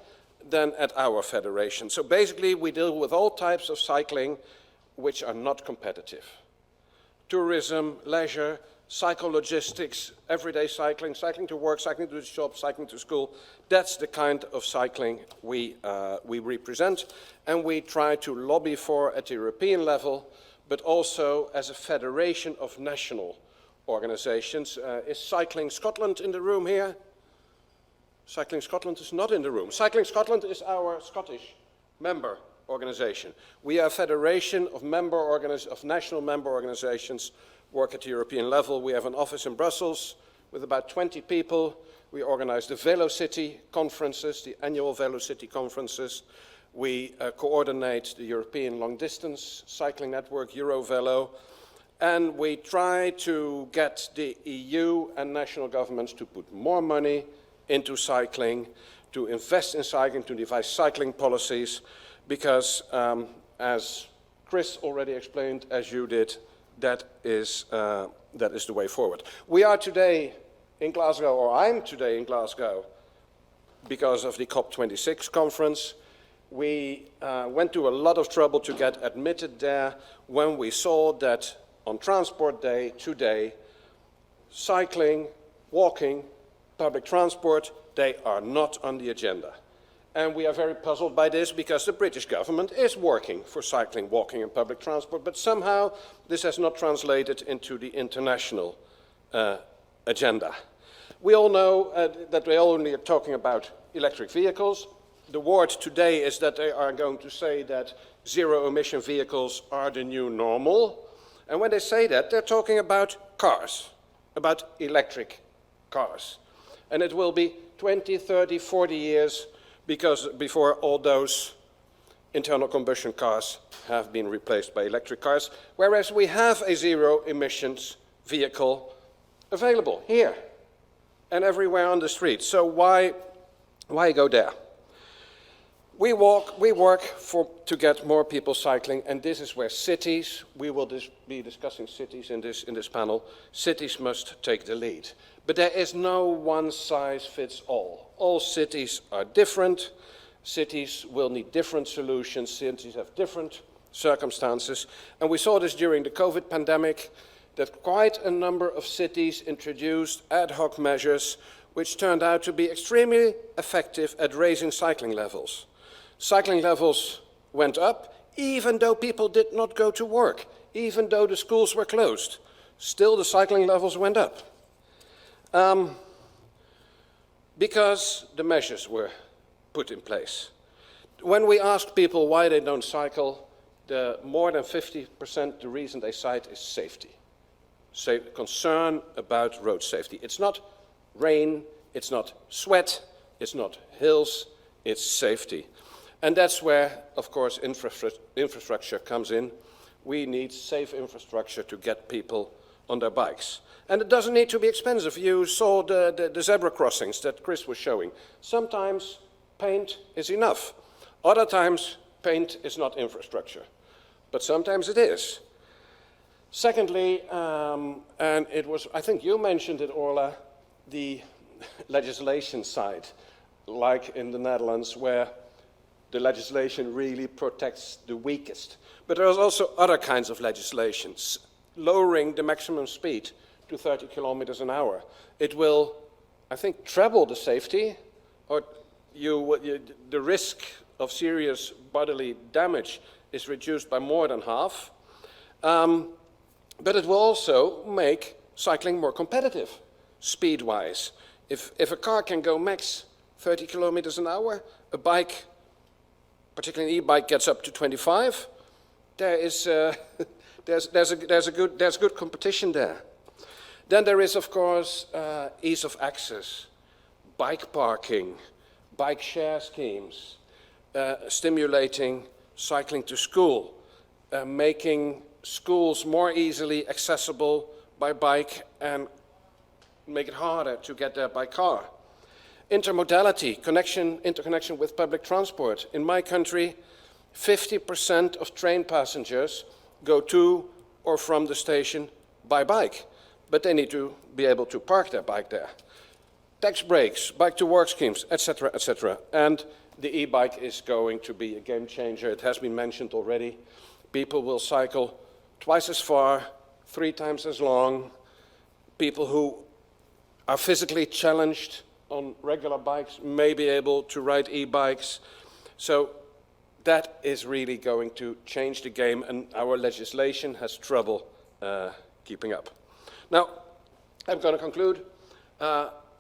than at our federation. So basically we deal with all types of cycling which are not competitive. Tourism, leisure, cyclo-logistics, everyday cycling, cycling to work, cycling to the shop, cycling to school. That's the kind of cycling we represent, and we try to lobby for at the European level, but also as a federation of national organizations. Is Cycling Scotland in the room here? Cycling Scotland is not in the room. Cycling Scotland is our Scottish member organization. We are a federation of national member organizations, work at the European level. We have an office in Brussels with about 20 people. We organize the Velocity conferences, the annual Velocity conferences. We coordinate the European long distance cycling network, Eurovelo, and we try to get the EU and national governments to put more money into cycling, to invest in cycling, to devise cycling policies, because as Chris already explained, as you did, that is the way forward. We are today in Glasgow, or I'm today in Glasgow, because of the COP26 conference. We went to a lot of trouble to get admitted there when we saw that on Transport Day today, cycling, walking, public transport, they are not on the agenda. And we are very puzzled by this because the British government is working for cycling, walking and public transport, but somehow this has not translated into the international agenda. We all know that we only are talking about electric vehicles. The word today is that they are going to say that zero-emission vehicles are the new normal. And when they say that, they're talking about cars, about electric cars. And it will be 20, 30, 40 years before all those internal combustion cars have been replaced by electric cars, whereas we have a zero-emissions vehicle available here and everywhere on the street. So why go there? We work to get more people cycling, and this is where cities, we will be discussing cities in this panel, cities must take the lead. But there is no one size fits all. All cities are different. Cities will need different solutions. Cities have different circumstances. And we saw this during the COVID pandemic, that quite a number of cities introduced ad hoc measures which turned out to be extremely effective at raising cycling levels. Cycling levels went up, even though people did not go to work, even though the schools were closed. Still, the cycling levels went up. Because the measures were put in place. When we asked people why they don't cycle, more than 50% the reason they cite is safety. Concern about road safety. It's not rain, it's not sweat, it's not hills, it's safety. And that's where, of course, infrastructure comes in. We need safe infrastructure to get people on their bikes. And it doesn't need to be expensive. You saw the zebra crossings that Chris was showing. Sometimes paint is enough. Other times, paint is not infrastructure. But sometimes it is. Secondly, and it was, I think you mentioned it, Orla, the legislation side, like in the Netherlands, where the legislation really protects the weakest. But there are also other kinds of legislations, lowering the maximum speed to 30 kilometers an hour. It will, I think, treble the safety, or the risk of serious bodily damage is reduced by more than half. But it will also make cycling more competitive, speed-wise. If a car can go max 30 kilometers an hour, a bike, particularly an e-bike, gets up to 25. There's good competition there. Then there is, of course, ease of access, bike parking, bike share schemes, stimulating cycling to school, making schools more easily accessible by bike and make it harder to get there by car. Intermodality, interconnection with public transport. In my country, 50% of train passengers go to or from the station by bike, but they need to be able to park their bike there. Tax breaks, bike-to-work schemes, etc., etc. And the e-bike is going to be a game changer. It has been mentioned already. People will cycle twice as far, 3 times as long. People who are physically challenged on regular bikes may be able to ride e-bikes. So that is really going to change the game, and our legislation has trouble keeping up. Now, I'm going to conclude.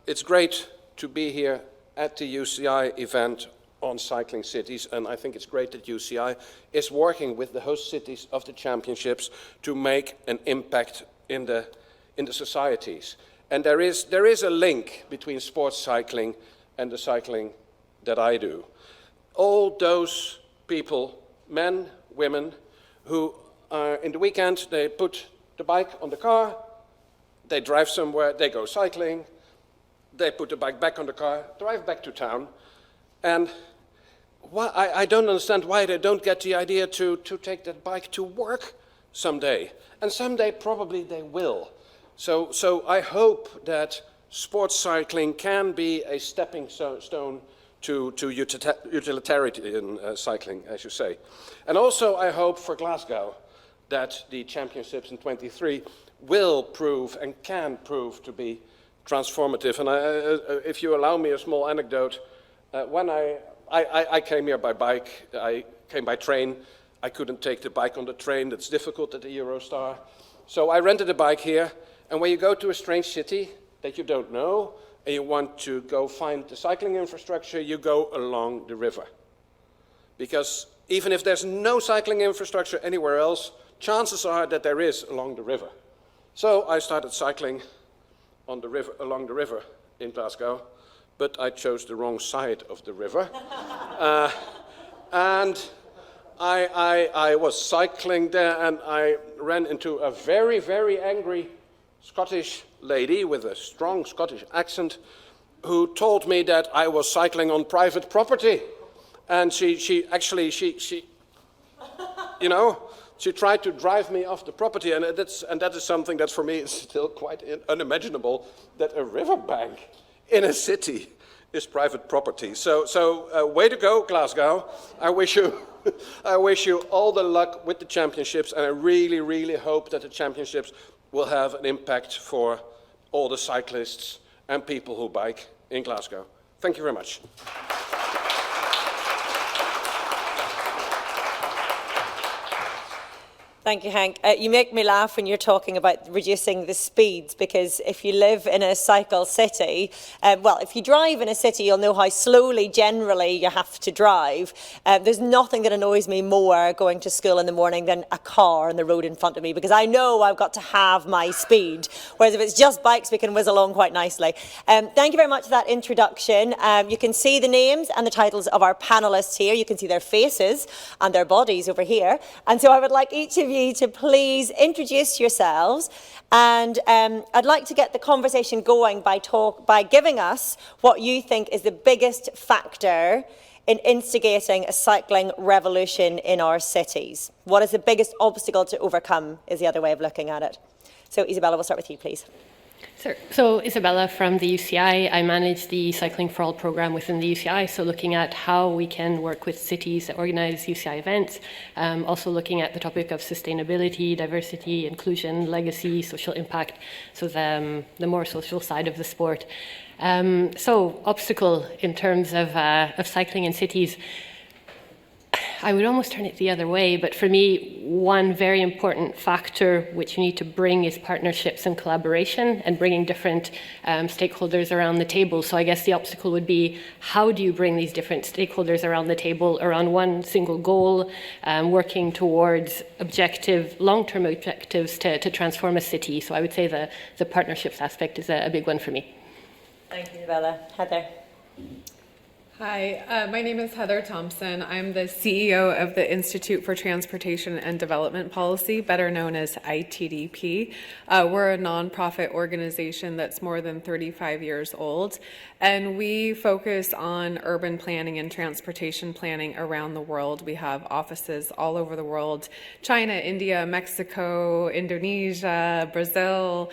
It's great to be here at the UCI event on cycling cities, and I think it's great that UCI is working with the host cities of the championships to make an impact in the societies. And there is a link between sports cycling and the cycling that I do. All those people, men, women, who in the weekend, they put the bike on the car, they drive somewhere, they go cycling, they put the bike back on the car, drive back to town, and I don't understand why they don't get the idea to take that bike to work someday. And someday probably they will. So I hope that sports cycling can be a stepping stone to utilitarian cycling, as you say. And also I hope for Glasgow that the championships in 23 will prove and can prove to be transformative. And if you allow me a small anecdote, when I came here by bike, I came by train. I couldn't take the bike on the train. That's difficult at the Eurostar. So I rented a bike here. And when you go to a strange city that you don't know, and you want to go find the cycling infrastructure, you go along the river. Because even if there's no cycling infrastructure anywhere else, chances are that there is along the river. So I started cycling on the river, along the river in Glasgow, but I chose the wrong side of the river. And I was cycling there, and I ran into a very, very angry Scottish lady with a strong Scottish accent who told me that I was cycling on private property. And she you know, she tried to drive me off the property, and that is something that for me is still quite unimaginable, that a riverbank in a city is private property. So way to go, Glasgow. I wish you all the luck with the championships, and I really, really hope that the championships will have an impact for all the cyclists and people who bike in Glasgow. Thank you very much. Thank you, Henk. You make me laugh when you're talking about reducing the speeds, because if you live in a cycle city, well, if you drive in a city, you'll know how slowly generally you have to drive. There's nothing that annoys me more going to school in the morning than a car on the road in front of me, because I know I've got to have my speed. Whereas if it's just bikes, we can whiz along quite nicely. Thank you very much for that introduction. You can see the names and the titles of our panellists here. You can see their faces and their bodies over here. And so I would like each of you to please introduce yourselves, and I'd like to get the conversation going by giving us what you think is the biggest factor in instigating a cycling revolution in our cities. What is the biggest obstacle to overcome is the other way of looking at it. So Isabella, we'll start with you, please. Sure. So Isabella from the UCI. I manage the Cycling for All program within the UCI, so looking at how we can work with cities that organize UCI events, also looking at the topic of sustainability, diversity, inclusion, legacy, social impact, so the more social side of the sport. So obstacle in terms of cycling in cities, I would almost turn it the other way, but for me, one very important factor which you need to bring is partnerships and collaboration, and bringing different stakeholders around the table. So I guess the obstacle would be, how do you bring these different stakeholders around the table around one single goal, working towards long-term objectives to transform a city? So I would say the partnerships aspect is a big one for me. Thank you, Isabella. Heather. Hi, my name is Heather Thompson. I'm the CEO of the Institute for Transportation and Development Policy, better known as ITDP. We're a nonprofit organization that's more than 35 years old, and we focus on urban planning and transportation planning around the world. We have offices all over the world: China, India, Mexico, Indonesia, Brazil,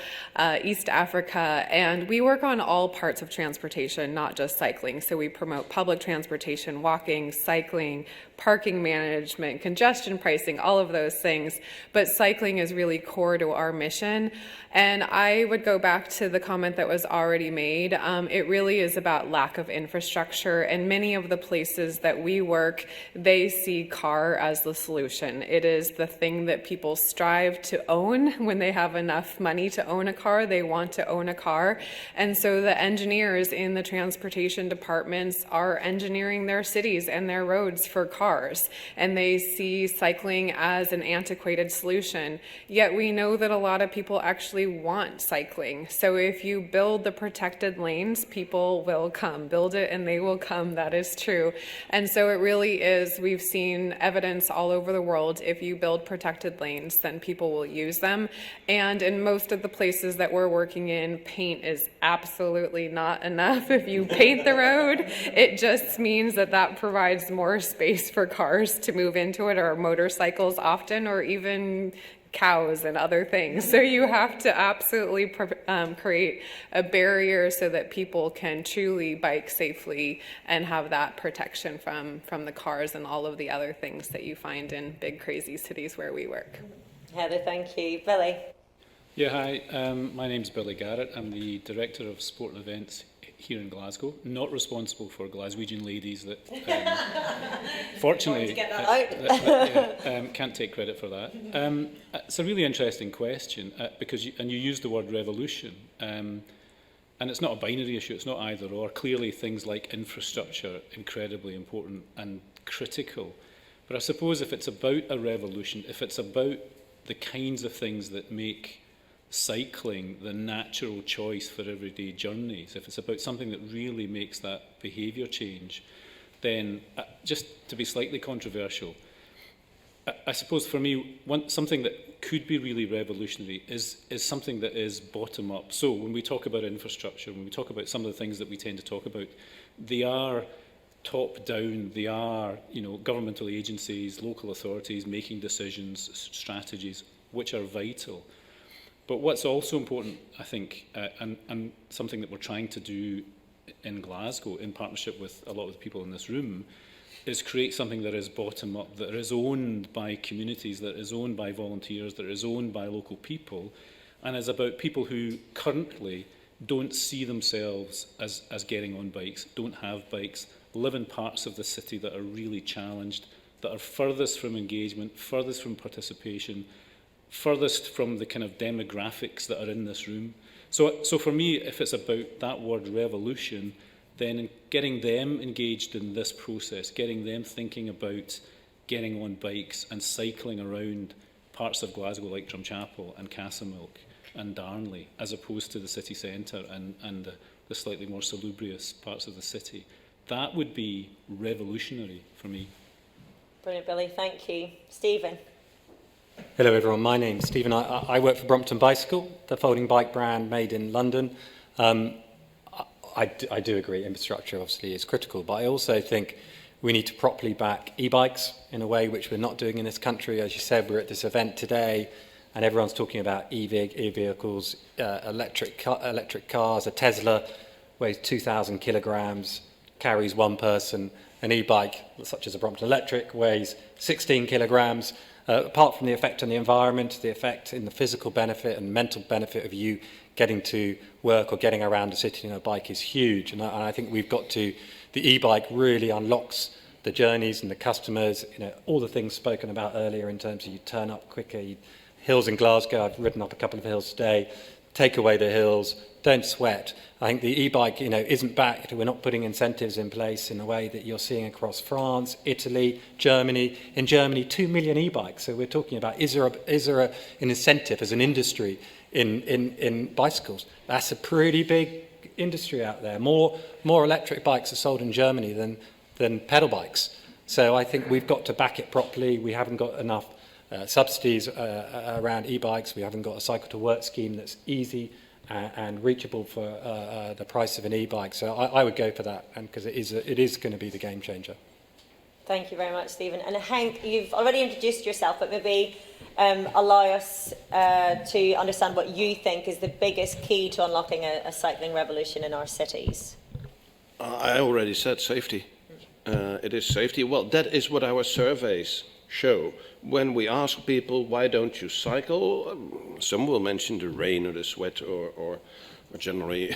East Africa, and we work on all parts of transportation, not just cycling. So we promote public transportation, walking, cycling, parking management, congestion pricing, all of those things. But cycling is really core to our mission. And I would go back to the comment that was already made. It really is about lack of infrastructure. And many of the places that we work, they see car as the solution. It is the thing that people strive to own when they have enough money to own a car. They want to own a car. And so the engineers in the transportation departments are are engineering their cities and their roads for cars, and they see cycling as an antiquated solution. Yet we know that a lot of people actually want cycling. So if you build the protected lanes, people will come. Build it and they will come. That is true. And so it really is, we've seen evidence all over the world, if you build protected lanes, then people will use them. And in most of the places that we're working in, paint is absolutely not enough. If you paint the road, it just means that that provides more space for cars to move into it, or motorcycles often, or even cows and other things. So you have to absolutely create a barrier so that people can truly bike safely and have that protection from the cars and all of the other things that you find in big crazy cities where we work. Heather, thank you. Billy? Yeah, hi. My name's Billy Garrett. I'm the Director of Sport and Events here in Glasgow, not responsible for Glaswegian ladies that, fortunately, can't take credit for that. It's a really interesting question because you used the word revolution, and it's not a binary issue. It's not either or. Clearly, things like infrastructure incredibly important and critical. But I suppose if it's about a revolution, if it's about the kinds of things that make cycling the natural choice for everyday journeys, if it's about something that really makes that behaviour change, then just to be slightly controversial, I suppose for me, something that could be really revolutionary is something that is bottom up. So when we talk about infrastructure, when we talk about some of the things that we tend to talk about, they are top down, they are, governmental agencies, local authorities making decisions, strategies, which are vital. But what's also important, I think, and something that we're trying to do in Glasgow, in partnership with a lot of the people in this room, is create something that is bottom up, that is owned by communities, that is owned by volunteers, that is owned by local people, and is about people who currently don't see themselves as getting on bikes, don't have bikes, live in parts of the city that are really challenged, that are furthest from engagement, furthest from participation, furthest from the kind of demographics that are in this room. So for me, if it's about that word revolution, then getting them engaged in this process, getting them thinking about getting on bikes and cycling around parts of Glasgow like Drumchapel and Castlemilk and Darnley, as opposed to the city centre and the slightly more salubrious parts of the city, that would be revolutionary for me. Brilliant, Billy. Thank you. Stephen? Hello everyone, my name's Stephen. I work for Brompton Bicycle, the folding bike brand made in London. I do agree infrastructure obviously is critical, but I also think we need to properly back e-bikes in a way which we're not doing in this country. As you said, we're at this event today and everyone's talking about e-vehicles, electric cars. A Tesla weighs 2,000 kilograms, carries one person. An e-bike, such as a Brompton Electric, weighs 16 kilograms. Apart from the effect on the environment, the effect in the physical benefit and mental benefit of you getting to work or getting around a city on a bike is huge. And I think we've got to, the e-bike really unlocks the journeys and the customers, all the things spoken about earlier in terms of you turn up quicker, hills in Glasgow, I've ridden up a couple of hills today, take away the hills, don't sweat. I think the e-bike, isn't backed. We're not putting incentives in place in the way that you're seeing across France, Italy, Germany. In Germany, 2 million e-bikes. So we're talking about, is there an incentive as an industry in bicycles? That's a pretty big industry out there. More electric bikes are sold in Germany than pedal bikes. So I think we've got to back it properly. We haven't got enough subsidies around e-bikes. We haven't got a cycle to work scheme that's easy and reachable for the price of an e-bike. So I would go for that, because it is going to be the game changer. Thank you very much, Stephen. And Henk, you've already introduced yourself, but maybe allow us to understand what you think is the biggest key to unlocking a cycling revolution in our cities. I already said safety. It is safety. Well, that is what our surveys show. When we ask people, why don't you cycle? Some will mention the rain or the sweat or generally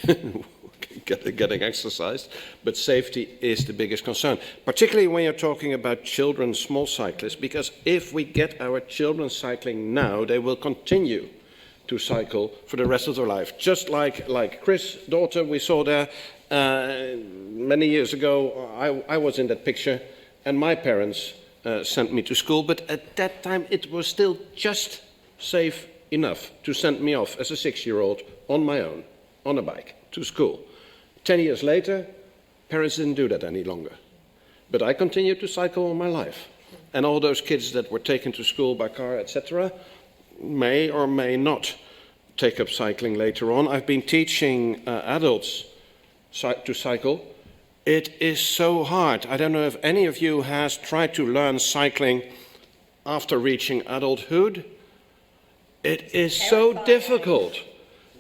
getting exercised. But safety is the biggest concern, particularly when you're talking about children, small cyclists, because if we get our children cycling now, they will continue to cycle for the rest of their life. Just like Chris' daughter we saw there, Many years ago, I was in that picture, and my parents sent me to school, but at that time it was still just safe enough to send me off as a 6-year-old on my own, on a bike, to school. 10 years later, parents didn't do that any longer. But I continued to cycle all my life. And all those kids that were taken to school by car, etc., may or may not take up cycling later on. I've been teaching adults to cycle. It is so hard. I don't know if any of you has tried to learn cycling after reaching adulthood. It is so difficult.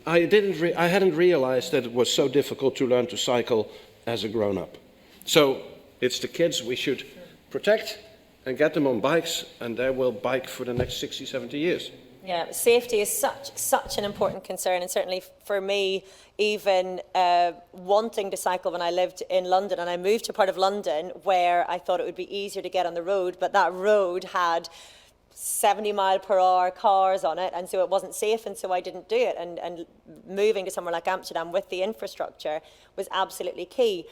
I hadn't realized that it was so difficult to learn to cycle as a grown-up. So it's the kids we should protect and get them on bikes, and they will bike for the next 60, 70 years. Yeah, safety is such an important concern, and certainly for me, even wanting to cycle when I lived in London, and I moved to a part of London where I thought it would be easier to get on the road, but that road had 70-mile-per-hour cars on it, and so it wasn't safe, and so I didn't do it. And moving to somewhere like Amsterdam with the infrastructure was absolutely key.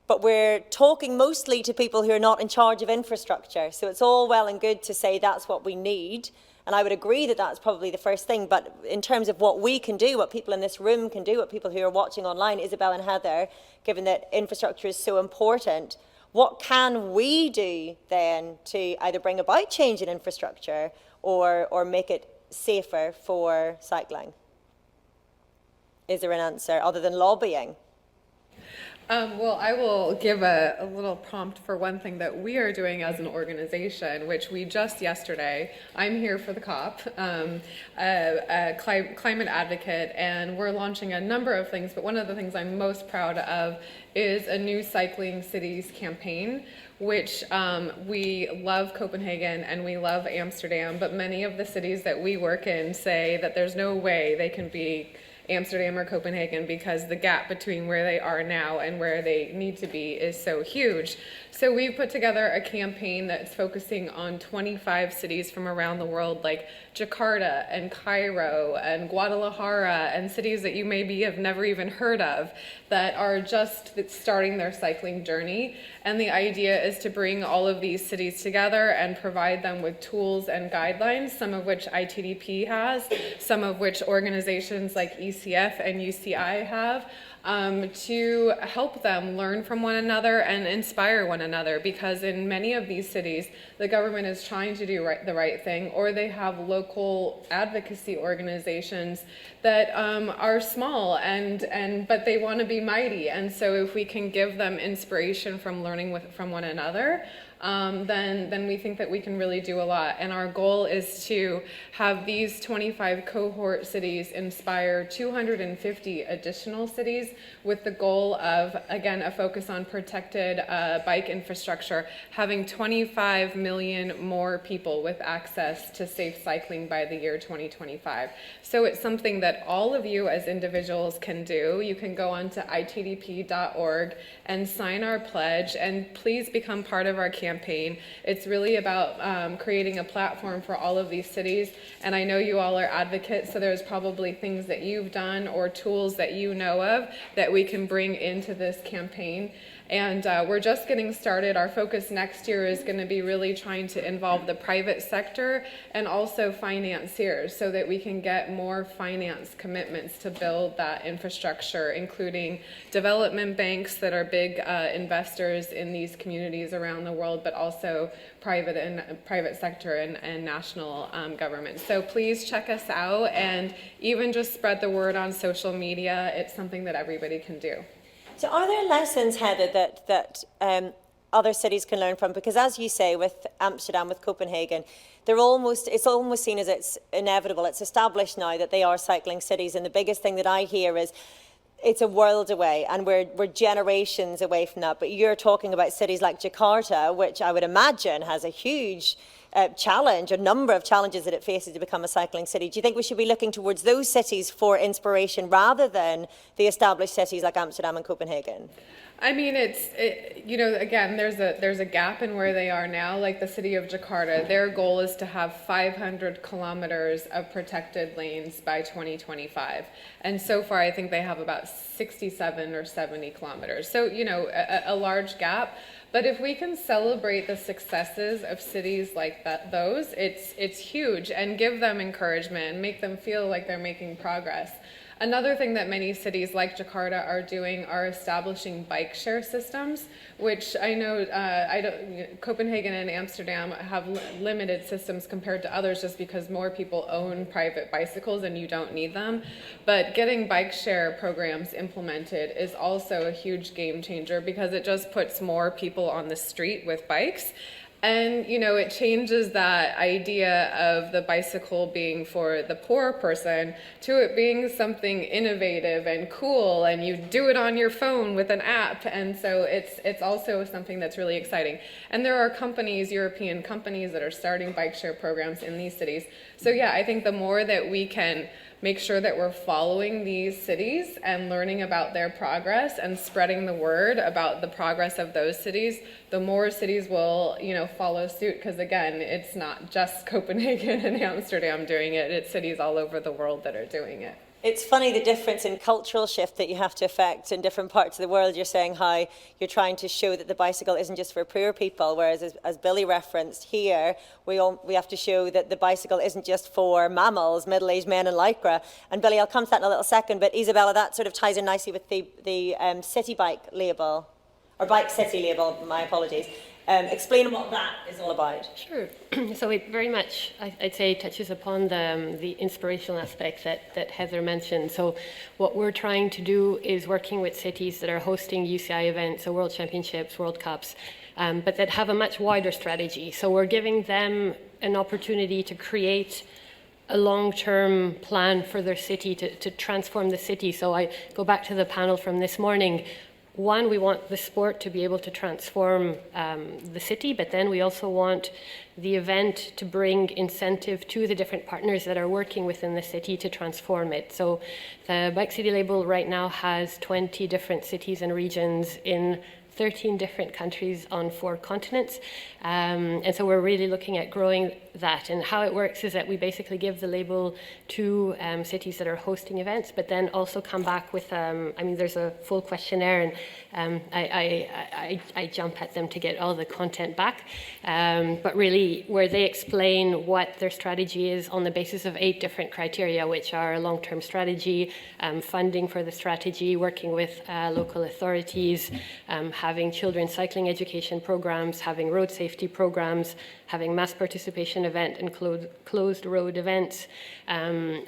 But we're talking mostly to people who are not in charge of infrastructure, so it's all well and good to say that's what we need. And I would agree that that's probably the first thing, but in terms of what we can do, what people in this room can do, what people who are watching online, Isabel and Heather, given that infrastructure is so important, what can we do then to either bring about change in infrastructure or make it safer for cycling? Is there an answer other than lobbying? Well, I will give a little prompt for one thing that we are doing as an organization, which we just yesterday, I'm here for the COP, a climate advocate, and we're launching a number of things, but one of the things I'm most proud of is a new Cycling Cities campaign, which we love Copenhagen and we love Amsterdam, but many of the cities that we work in say that there's no way they can be Amsterdam or Copenhagen because the gap between where they are now and where they need to be is so huge. So we've put together a campaign that's focusing on 25 cities from around the world, like Jakarta and Cairo and Guadalajara, and cities that you maybe have never even heard of that are just starting their cycling journey. And the idea is to bring all of these cities together and provide them with tools and guidelines, some of which ITDP has, some of which organizations like ECF and UCI have, to help them learn from one another and inspire one another, because in many of these cities the government is trying to do the right thing, or they have local advocacy organizations that are small but they want to be mighty, and so if we can give them inspiration from learning from one another, then we think that we can really do a lot. And our goal is to have these 25 cohort cities inspire 250 additional cities, with the goal of, again, a focus on protected bike infrastructure, having 25 million more people with access to safe cycling by the year 2025. So it's something that all of you as individuals can do. You can go on to itdp.org and sign our pledge, and please become part of our campaign. It's really about creating a platform for all of these cities, and I know you all are advocates, so there's probably things that you've done or tools that you know of that we can bring into this campaign. And we're just getting started. Our focus next year is going to be really trying to involve the private sector and also financiers, so that we can get more finance commitments to build that infrastructure, including development banks that are big investors in these communities around the world, but also private sector and national government. So please check us out, and even just spread the word on social media. It's something that everybody can do. So are there lessons, Heather, that other cities can learn from? Because as you say, with Amsterdam, with Copenhagen, it's almost seen as it's inevitable. It's established now that they are cycling cities. And the biggest thing that I hear is it's a world away, and we're generations away from that. But you're talking about cities like Jakarta, which I would imagine has a huge challenge, a number of challenges that it faces to become a cycling city. Do you think we should be looking towards those cities for inspiration rather than the established cities like Amsterdam and Copenhagen? I mean, you know, again, there's a gap in where they are now. Like the city of Jakarta, their goal is to have 500 kilometers of protected lanes by 2025. And so far, I think they have about 67 or 70 kilometers. So, you know, a large gap. But if we can celebrate the successes of cities like those, it's huge, and give them encouragement and make them feel like they're making progress. Another thing that many cities like Jakarta are doing are establishing bike share systems, which I know Copenhagen and Amsterdam have limited systems compared to others just because more people own private bicycles and you don't need them. But getting bike share programs implemented is also a huge game changer because it just puts more people on the street with bikes. And, you know, it changes that idea of the bicycle being for the poor person to it being something innovative and cool, and you do it on your phone with an app. And so it's also something that's really exciting. And there are companies, European companies, that are starting bike share programs in these cities. So yeah, I think the more that we can make sure that we're following these cities and learning about their progress and spreading the word about the progress of those cities, the more cities will, you know, follow suit. Because again, it's not just Copenhagen and Amsterdam doing it, it's cities all over the world that are doing it. It's funny the difference in cultural shift that you have to affect in different parts of the world. You're saying how you're trying to show that the bicycle isn't just for poor people, whereas as Billy referenced here, we have to show that the bicycle isn't just for mammals, middle-aged men in lycra. And Billy, I'll come to that in a little second, but Isabella, that sort of ties in nicely with the city bike label, or bike city label, my apologies. Explain what that is all about. Sure. So it very much, I'd say, touches upon the inspirational aspect that Heather mentioned. So what we're trying to do is working with cities that are hosting UCI events, so World Championships, World Cups, but that have a much wider strategy. So we're giving them an opportunity to create a long-term plan for their city, to transform the city. So I go back to the panel from this morning. One, we want the sport to be able to transform the city, but then we also want the event to bring incentive to the different partners that are working within the city to transform it. So the Bike City label right now has 20 different cities and regions in 13 different countries on 4 continents. And so we're really looking at growing that. And how it works is that we basically give the label to cities that are hosting events, but then also come back with, I mean, there's a full questionnaire, and I jump at them to get all the content back. But really, where they explain what their strategy is on the basis of 8 different criteria, which are long-term strategy, funding for the strategy, working with local authorities, having children's cycling education programs, having road safety programs, having mass participation event and closed road events,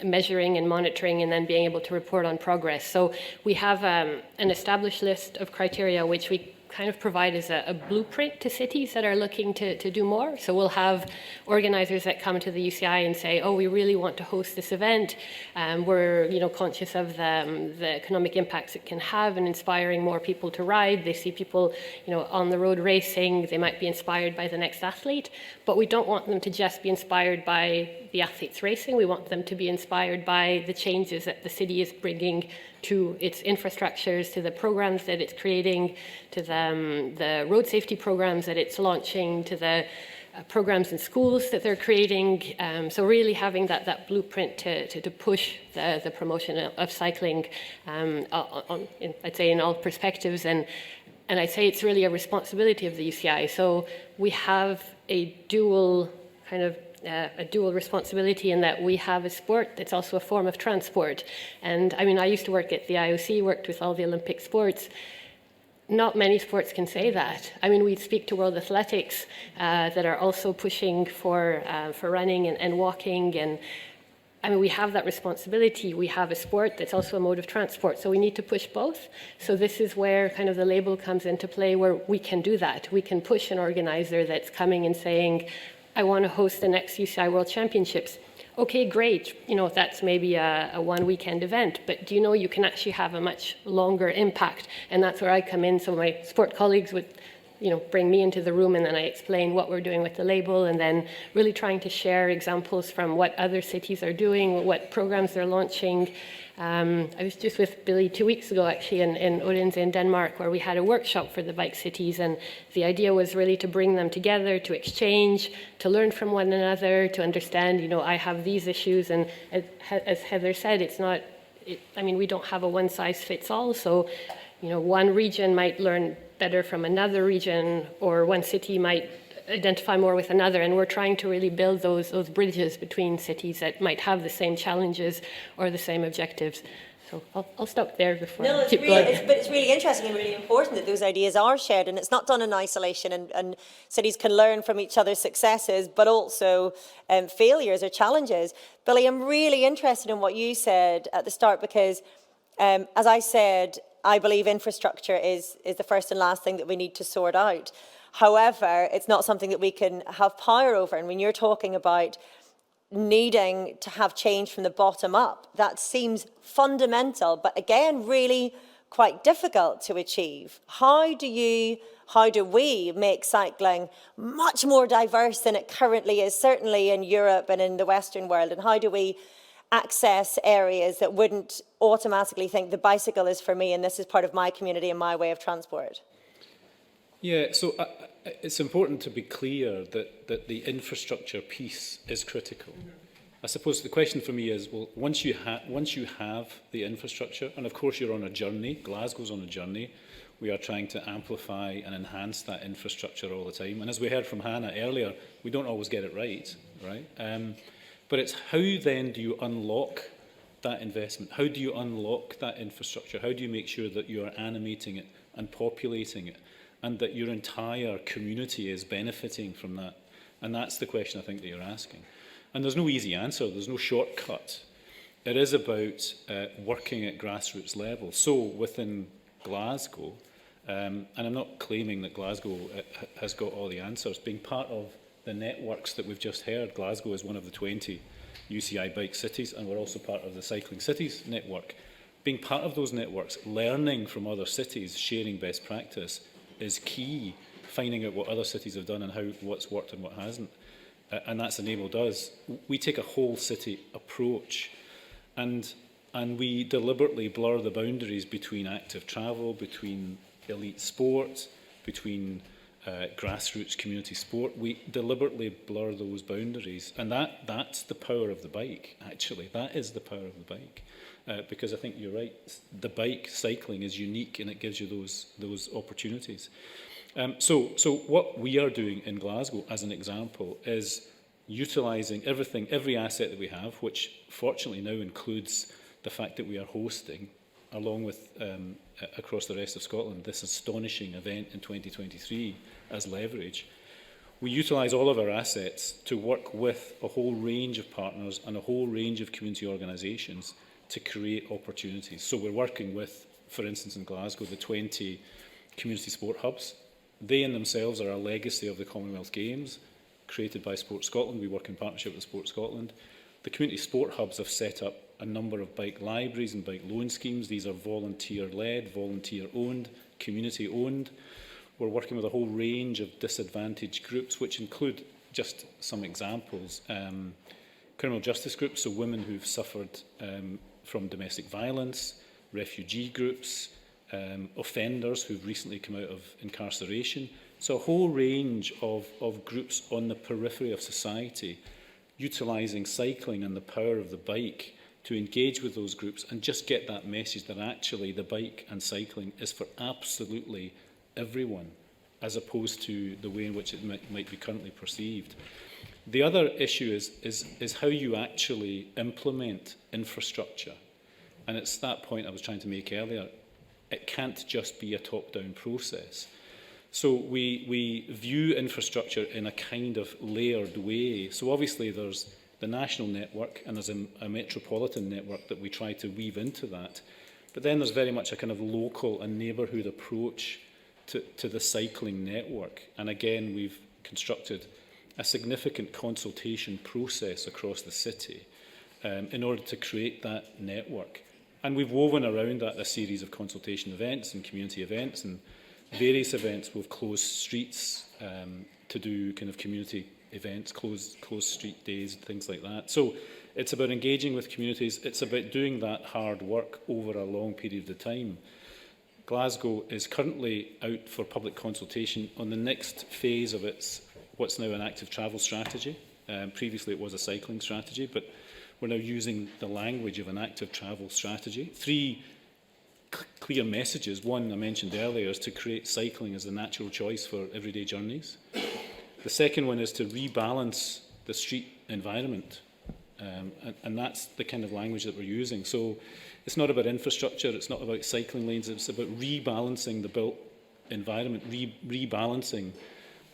measuring and monitoring, and then being able to report on progress. So we have an established list of criteria which we kind of provide as a blueprint to cities that are looking to do more. So we'll have organizers that come to the UCI and say, oh, we really want to host this event. We're conscious of the economic impacts it can have in inspiring more people to ride. They see people on the road racing. They might be inspired by the next athlete, but we don't want them to just be inspired by the athletes racing. We want them to be inspired by the changes that the city is bringing to its infrastructures, to the programs that it's creating, to the road safety programs that it's launching, to the programs in schools that they're creating. So really having that blueprint to push the promotion of cycling, I'd say in all perspectives. And I'd say it's really a responsibility of the UCI. So we have a dual responsibility in that we have a sport that's also a form of transport. And I mean, I used to work at the IOC, worked with all the Olympic sports. Not many sports can say that. I mean, we speak to World Athletics that are also pushing for running and walking, and I mean, we have that responsibility. We have a sport that's also a mode of transport, so we need to push both. So this is where kind of the label comes into play, where we can do that. We can push an organizer that's coming and saying, I want to host the next UCI World Championships. Okay, great. That's maybe a one weekend event, but do you know you can actually have a much longer impact? And that's where I come in. So my sport colleagues would, bring me into the room, and then I explain what we're doing with the label, and then really trying to share examples from what other cities are doing, what programs they're launching, I was just with Billy 2 weeks ago, actually, in Odense in Denmark, where we had a workshop for the bike cities, and the idea was really to bring them together, to exchange, to learn from one another, to understand, you know, I have these issues, and as Heather said, it's not, I mean, we don't have a one-size-fits-all, so, you know, one region might learn better from another region, or one city might identify more with another, and we're trying to really build those bridges between cities that might have the same challenges or the same objectives. So I'll stop there before I keep going. But it's really interesting and really important that those ideas are shared, and it's not done in isolation, and cities can learn from each other's successes, but also failures or challenges. Billy, I'm really interested in what you said at the start, because as I said, I believe infrastructure is the first and last thing that we need to sort out. However, it's not something that we can have power over. And when you're talking about needing to have change from the bottom up, that seems fundamental, but again, really quite difficult to achieve. How do we make cycling much more diverse than it currently is, certainly in Europe and in the Western world? And how do we access areas that wouldn't automatically think the bicycle is for me and this is part of my community and my way of transport? Yeah, so it's important to be clear that the infrastructure piece is critical. I suppose the question for me is, well, once you have the infrastructure, and of course you're on a journey, Glasgow's on a journey, we are trying to amplify and enhance that infrastructure all the time. And as we heard from Hannah earlier, we don't always get it right? But it's how then do you unlock that investment? How do you unlock that infrastructure? How do you make sure that you are animating it and populating it, and that your entire community is benefiting from that? And that's the question I think that you're asking. And there's no easy answer, there's no shortcut. It is about working at grassroots level. So within Glasgow, and I'm not claiming that Glasgow has got all the answers, being part of the networks that we've just heard, Glasgow is one of the 20 UCI bike cities, and we're also part of the Cycling Cities network. Being part of those networks, learning from other cities, sharing best practice, is key, finding out what other cities have done and what's worked and what hasn't. And that's enabled us. We take a whole city approach, and we deliberately blur the boundaries between active travel, between elite sport, between grassroots community sport. We deliberately blur those boundaries, and that's the power of the bike, actually. That is the power of the bike. Because I think you're right, the bike cycling is unique and it gives you those opportunities. So what we are doing in Glasgow, as an example, is utilising every asset that we have, which fortunately now includes the fact that we are hosting, along with across the rest of Scotland, this astonishing event in 2023 as leverage. We utilise all of our assets to work with a whole range of partners and a whole range of community organisations to create opportunities. So we're working with, for instance, in Glasgow, the 20 community sport hubs. They in themselves are a legacy of the Commonwealth Games, created by Sport Scotland. We work in partnership with Sport Scotland. The community sport hubs have set up a number of bike libraries and bike loan schemes. These are volunteer-led, volunteer-owned, community-owned. We're working with a whole range of disadvantaged groups, which include, just some examples, criminal justice groups, so women who've suffered from domestic violence, refugee groups, offenders who've recently come out of incarceration. So a whole range of groups on the periphery of society, utilising cycling and the power of the bike to engage with those groups and just get that message that actually the bike and cycling is for absolutely everyone, as opposed to the way in which it might be currently perceived. The other issue is how you actually implement infrastructure. And it's that point I was trying to make earlier. It can't just be a top-down process. So we view infrastructure in a kind of layered way. So obviously there's the national network and there's a metropolitan network that we try to weave into that. But then there's very much a kind of local and neighbourhood approach to the cycling network. And again, we've constructed a significant consultation process across the city in order to create that network. And we've woven around that a series of consultation events and community events and various events. We've closed streets to do kind of community events, closed street days, things like that. So It's about engaging with communities. It's about doing that hard work over a long period of time. Glasgow is currently out for public consultation on the next phase of its what's now an active travel strategy. Previously it was a cycling strategy, but we're now using the language of an active travel strategy. 3 clear messages. One I mentioned earlier is to create cycling as the natural choice for everyday journeys. The second one is to rebalance the street environment. And that's the kind of language that we're using. So it's not about infrastructure, it's not about cycling lanes, it's about rebalancing the built environment, rebalancing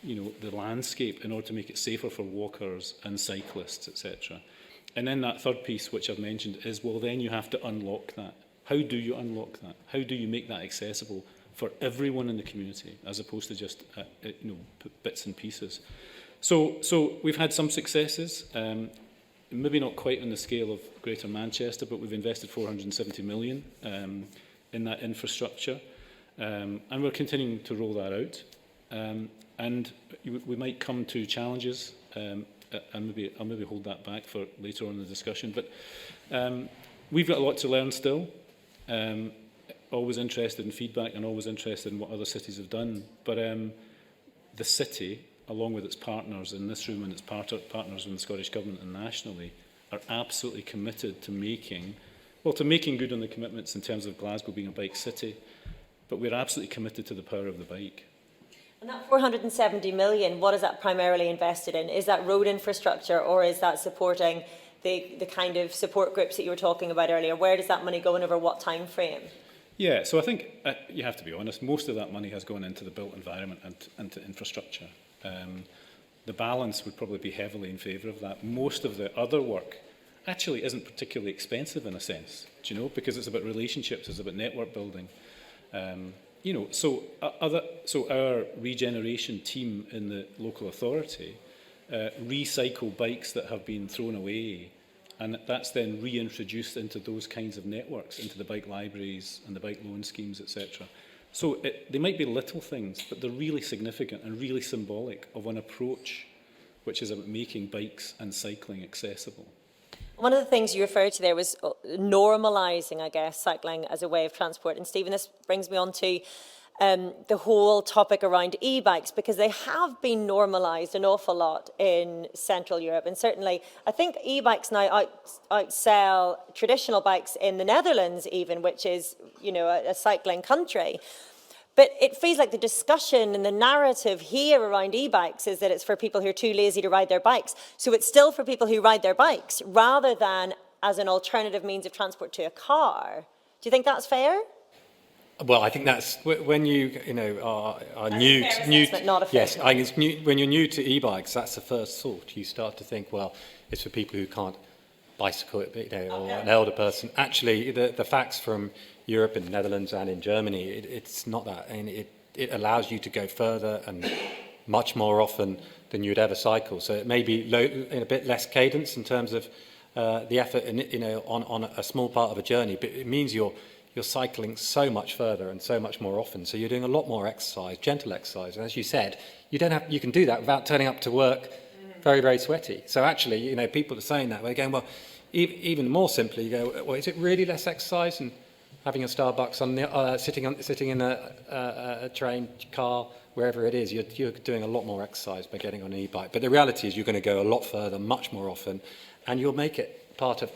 the landscape in order to make it safer for walkers and cyclists, etc. And then that third piece, which I've mentioned, is, well, then you have to unlock that. How do you unlock that? How do you make that accessible for everyone in the community, as opposed to just bits and pieces? So we've had some successes. Maybe not quite on the scale of Greater Manchester, but we've invested 470 million in that infrastructure, and we're continuing to roll that out. And we might come to challenges, and I'll maybe hold that back for later on in the discussion. But we've got a lot to learn still. Always interested in feedback and always interested in what other cities have done. But the city, along with its partners in this room and its partners in the Scottish Government and nationally, are absolutely committed to making good on the commitments in terms of Glasgow being a bike city, but we're absolutely committed to the power of the bike. And that 470 million, what is that primarily invested in? Is that road infrastructure, or is that supporting the kind of support groups that you were talking about earlier? Where does that money go and over what time frame? Yeah, so I think you have to be honest, most of that money has gone into the built environment and into infrastructure. The balance would probably be heavily in favour of that. Most of the other work actually isn't particularly expensive in a sense, do you know, because it's about relationships, it's about network building. So our regeneration team in the local authority recycle bikes that have been thrown away, and that's then reintroduced into those kinds of networks, into the bike libraries and the bike loan schemes, etc. So they might be little things, but they're really significant and really symbolic of an approach which is about making bikes and cycling accessible. One of the things you referred to there was normalising, I guess, cycling as a way of transport. And Stephen, this brings me on to the whole topic around e-bikes, because they have been normalised an awful lot in Central Europe. And certainly, I think e-bikes now outsell traditional bikes in the Netherlands even, which is, a cycling country. But it feels like the discussion and the narrative here around e-bikes is that it's for people who are too lazy to ride their bikes. So it's still for people who ride their bikes rather than as an alternative means of transport to a car. Do you think that's fair? Well, I think that's when you are new. Yes, I think it's new, when you're new to e-bikes, that's the first thought. You start to think, well, it's for people who can't bicycle, or an elder person. Actually, the facts from Europe, in the Netherlands and in Germany, it's not that. And it allows you to go further and much more often than you'd ever cycle. So it may be in a bit less cadence in terms of the effort, on a small part of a journey, but it means you're cycling so much further and so much more often. So you're doing a lot more exercise, gentle exercise. And as you said, you can do that without turning up to work very, very sweaty. So actually, people are saying that. They're going, well, even more simply, you go, well, is it really less exercise than having a Starbucks on the sitting in a train, car, wherever it is? You're doing a lot more exercise by getting on an e-bike. But the reality is you're going to go a lot further, much more often, and you'll make it part of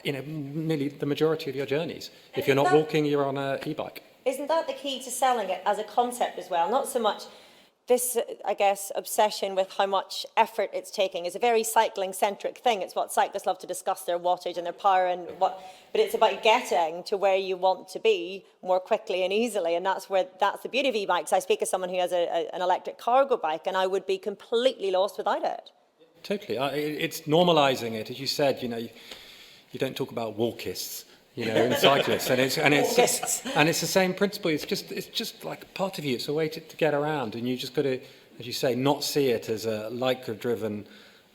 nearly the majority of your journeys. If you're not walking, you're on an e-bike. Isn't that the key to selling it as a concept as well? Not so much this, I guess, obsession with how much effort it's taking. It's a very cycling-centric thing. It's what cyclists love to discuss, their wattage and their power, but it's about getting to where you want to be more quickly and easily, and that's the beauty of e-bikes. I speak as someone who has an electric cargo bike, and I would be completely lost without it. Totally. It's normalising it. As you said, you don't talk about walkists, in cyclists, and it's the same principle. It's just like part of you. It's a way to get around, and you just got to, as you say, not see it as a Lycra-driven,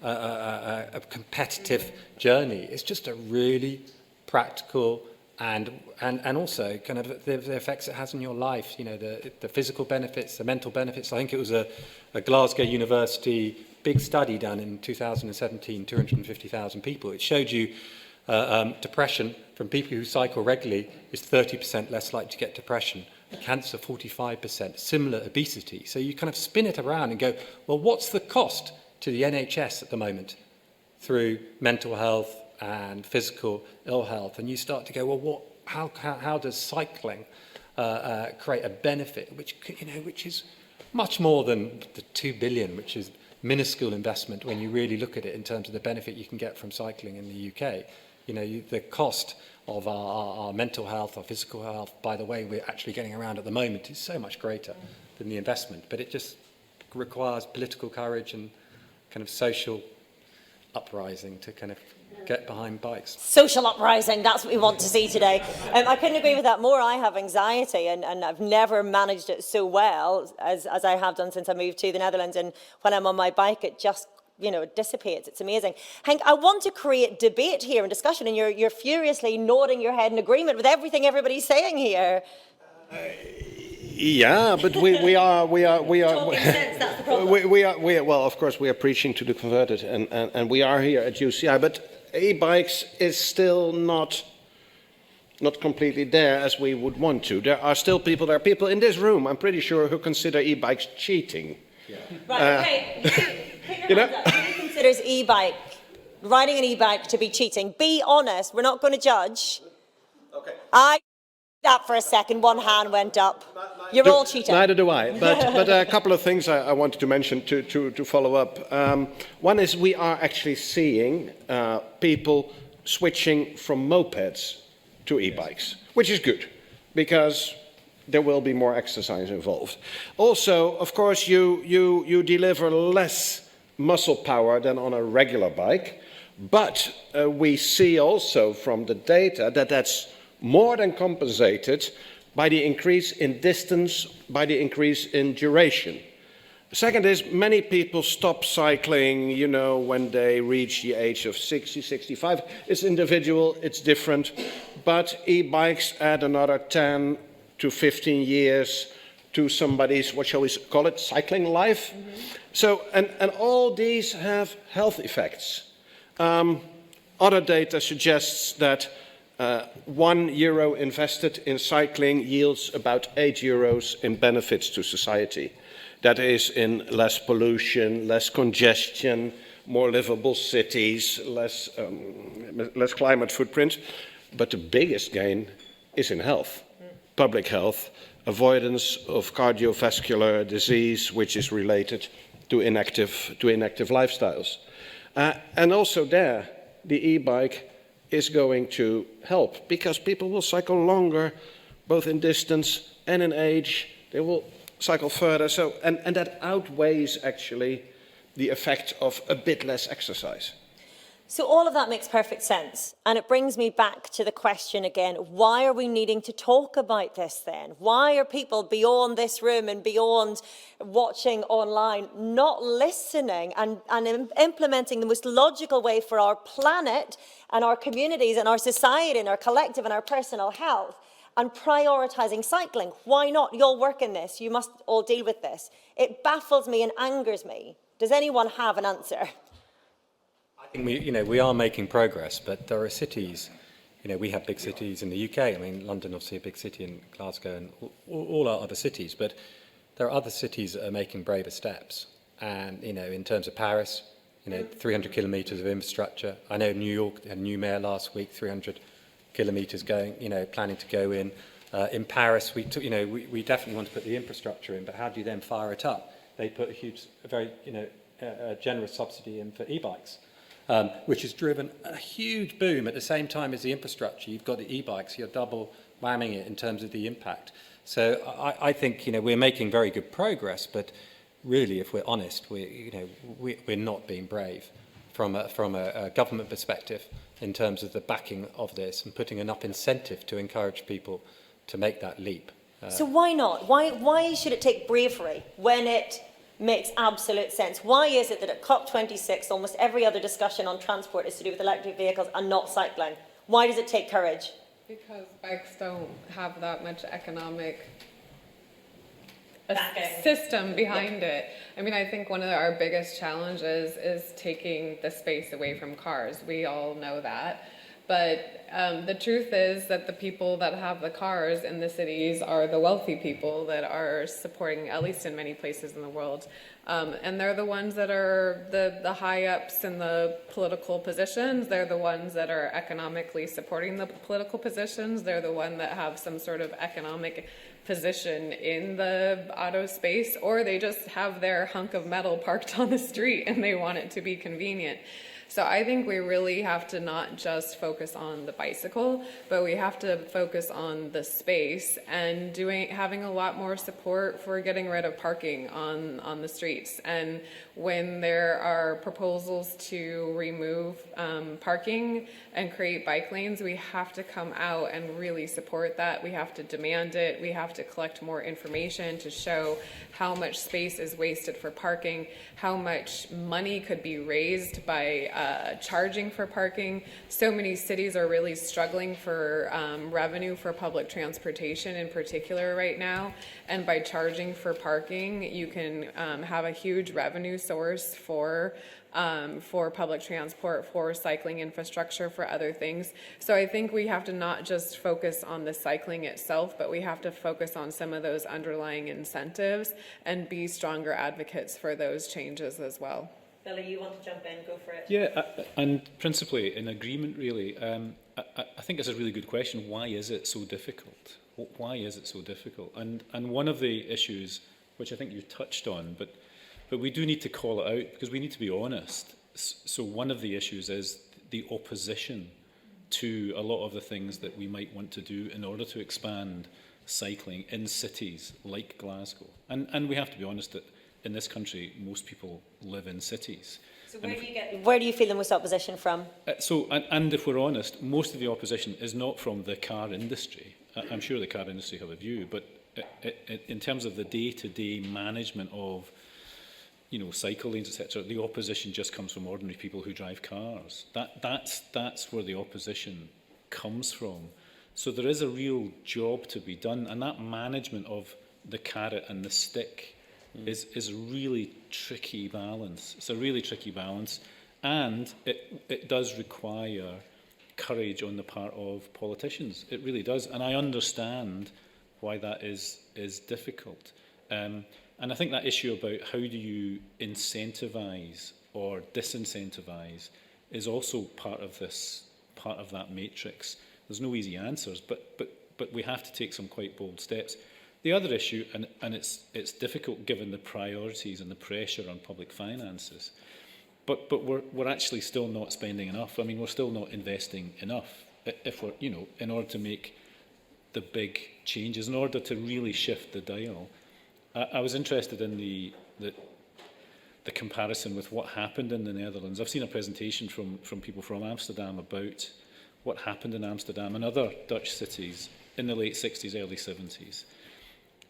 a competitive journey. It's just a really practical and also kind of the effects it has on your life. The physical benefits, the mental benefits. I think it was a Glasgow University big study done in 2017, 250,000 people. It showed you depression from people who cycle regularly is 30% less likely to get depression. Cancer, 45%, similar obesity. So you kind of spin it around and go, well, what's the cost to the NHS at the moment through mental health and physical ill health? And you start to go, well, how does cycling create a benefit, which is much more than the 2 billion, which is minuscule investment when you really look at it in terms of the benefit you can get from cycling in the UK. The cost of our mental health, our physical health, by the way we're actually getting around at the moment, is so much greater than the investment. But it just requires political courage and kind of social uprising to kind of get behind bikes. Social uprising, that's what we want to see today. I couldn't agree with that more. I have anxiety and I've never managed it so well as I have done since I moved to the Netherlands. And when I'm on my bike, it just, it dissipates. It's amazing. Henk, I want to create debate here and discussion, and you're furiously nodding your head in agreement with everything everybody's saying here. Yeah, but we are Talking sense, that's the problem. well, of course, we are preaching to the converted, and we are here at UCI, but e-bikes is still not completely there as we would want to. There are people in this room, I'm pretty sure, who consider e-bikes cheating. Yeah. Right, okay. Who considers riding an e-bike to be cheating? Be honest, we're not going to judge. Okay. That for a second, one hand went up. You're all cheating. Neither do I, but a couple of things I wanted to mention to follow up. One is we are actually seeing people switching from mopeds to e-bikes, which is good, because there will be more exercise involved. Also, of course, you deliver less muscle power than on a regular bike, but we see also from the data that that's more than compensated by the increase in distance, by the increase in duration. Second is many people stop cycling, when they reach the age of 60, 65. It's individual, it's different, but e-bikes add another 10 to 15 years to somebody's, what shall we call it, cycling life. Mm-hmm. So, and all these have health effects. Other data suggests that €1 invested in cycling yields about €8 in benefits to society. That is in less pollution, less congestion, more livable cities, less climate footprint. But the biggest gain is in health, public health, avoidance of cardiovascular disease, which is related to inactive lifestyles. And also there, the e-bike is going to help, because people will cycle longer, both in distance and in age. They will cycle further, and that outweighs actually the effect of a bit less exercise. So all of that makes perfect sense. And it brings me back to the question again, why are we needing to talk about this then? Why are people beyond this room and beyond watching online not listening and implementing the most logical way for our planet and our communities and our society and our collective and our personal health, and prioritising cycling? Why not? You'll work in this. You must all deal with this. It baffles me and angers me. Does anyone have an answer? I think we are making progress, but there are cities, we have big cities in the UK. I mean, London, obviously a big city, and Glasgow, and all our other cities. But there are other cities that are making braver steps. And, in terms of Paris, 300 kilometres of infrastructure. I know New York had a new mayor last week, 300 kilometres going, planning to go in. In Paris, we definitely want to put the infrastructure in, but how do you then fire it up? They put a very generous subsidy in for e-bikes. Which has driven a huge boom at the same time as the infrastructure. You've got the e-bikes, you're double whamming it in terms of the impact. So I think we're making very good progress, but really, if we're honest, we're not being brave from a government perspective in terms of the backing of this and putting enough incentive to encourage people to make that leap. So why not? Why should it take bravery when it makes absolute sense? Why is it that at COP26, almost every other discussion on transport is to do with electric vehicles and not cycling? Why does it take courage? Because bikes don't have that much economic system behind it. I mean, I think one of our biggest challenges is taking the space away from cars. We all know that. But the truth is that the people that have the cars in the cities are the wealthy people that are supporting, at least in many places in the world. And they're the ones that are the high-ups in the political positions. They're the ones that are economically supporting the political positions. They're the ones that have some sort of economic position in the auto space, or they just have their hunk of metal parked on the street and they want it to be convenient. So I think we really have to not just focus on the bicycle, but we have to focus on the space and having a lot more support for getting rid of parking on the streets. And when there are proposals to remove parking and create bike lanes, we have to come out and really support that. We have to demand it. We have to collect more information to show how much space is wasted for parking, how much money could be raised by charging for parking. So many cities are really struggling for revenue for public transportation in particular right now. And by charging for parking, you can have a huge revenue source for public transport, for cycling infrastructure, for other things. So I think we have to not just focus on the cycling itself, but we have to focus on some of those underlying incentives and be stronger advocates for those changes as well. Billy, you want to jump in? Go for it. Yeah, and principally in agreement, really. I think it's a really good question. Why is it so difficult? Why is it so difficult? And one of the issues, which I think you touched on, but we do need to call it out because we need to be honest. So one of the issues is the opposition to a lot of the things that we might want to do in order to expand cycling in cities like Glasgow. And we have to be honest that in this country, most people live in cities. So where do you feel the most opposition from? And if we're honest, most of the opposition is not from the car industry. I'm sure the car industry have a view, but in terms of the day-to-day management of cycle lanes, etc., the opposition just comes from ordinary people who drive cars. That's where the opposition comes from. So there is a real job to be done, and that management of the carrot and the stick is a really tricky balance. It's a really tricky balance, and it does require courage on the part of politicians. It really does, and I understand why that is difficult. And I think that issue about how do you incentivise or disincentivise is also part of that matrix. There's no easy answers, but we have to take some quite bold steps. The other issue, and it's difficult given the priorities and the pressure on public finances, but we're actually still not spending enough. I mean, we're still not investing enough if we're, in order to make the big changes, in order to really shift the dial. I was interested in the comparison with what happened in the Netherlands. I've seen a presentation from people from Amsterdam about what happened in Amsterdam and other Dutch cities in the late 60s, early 70s.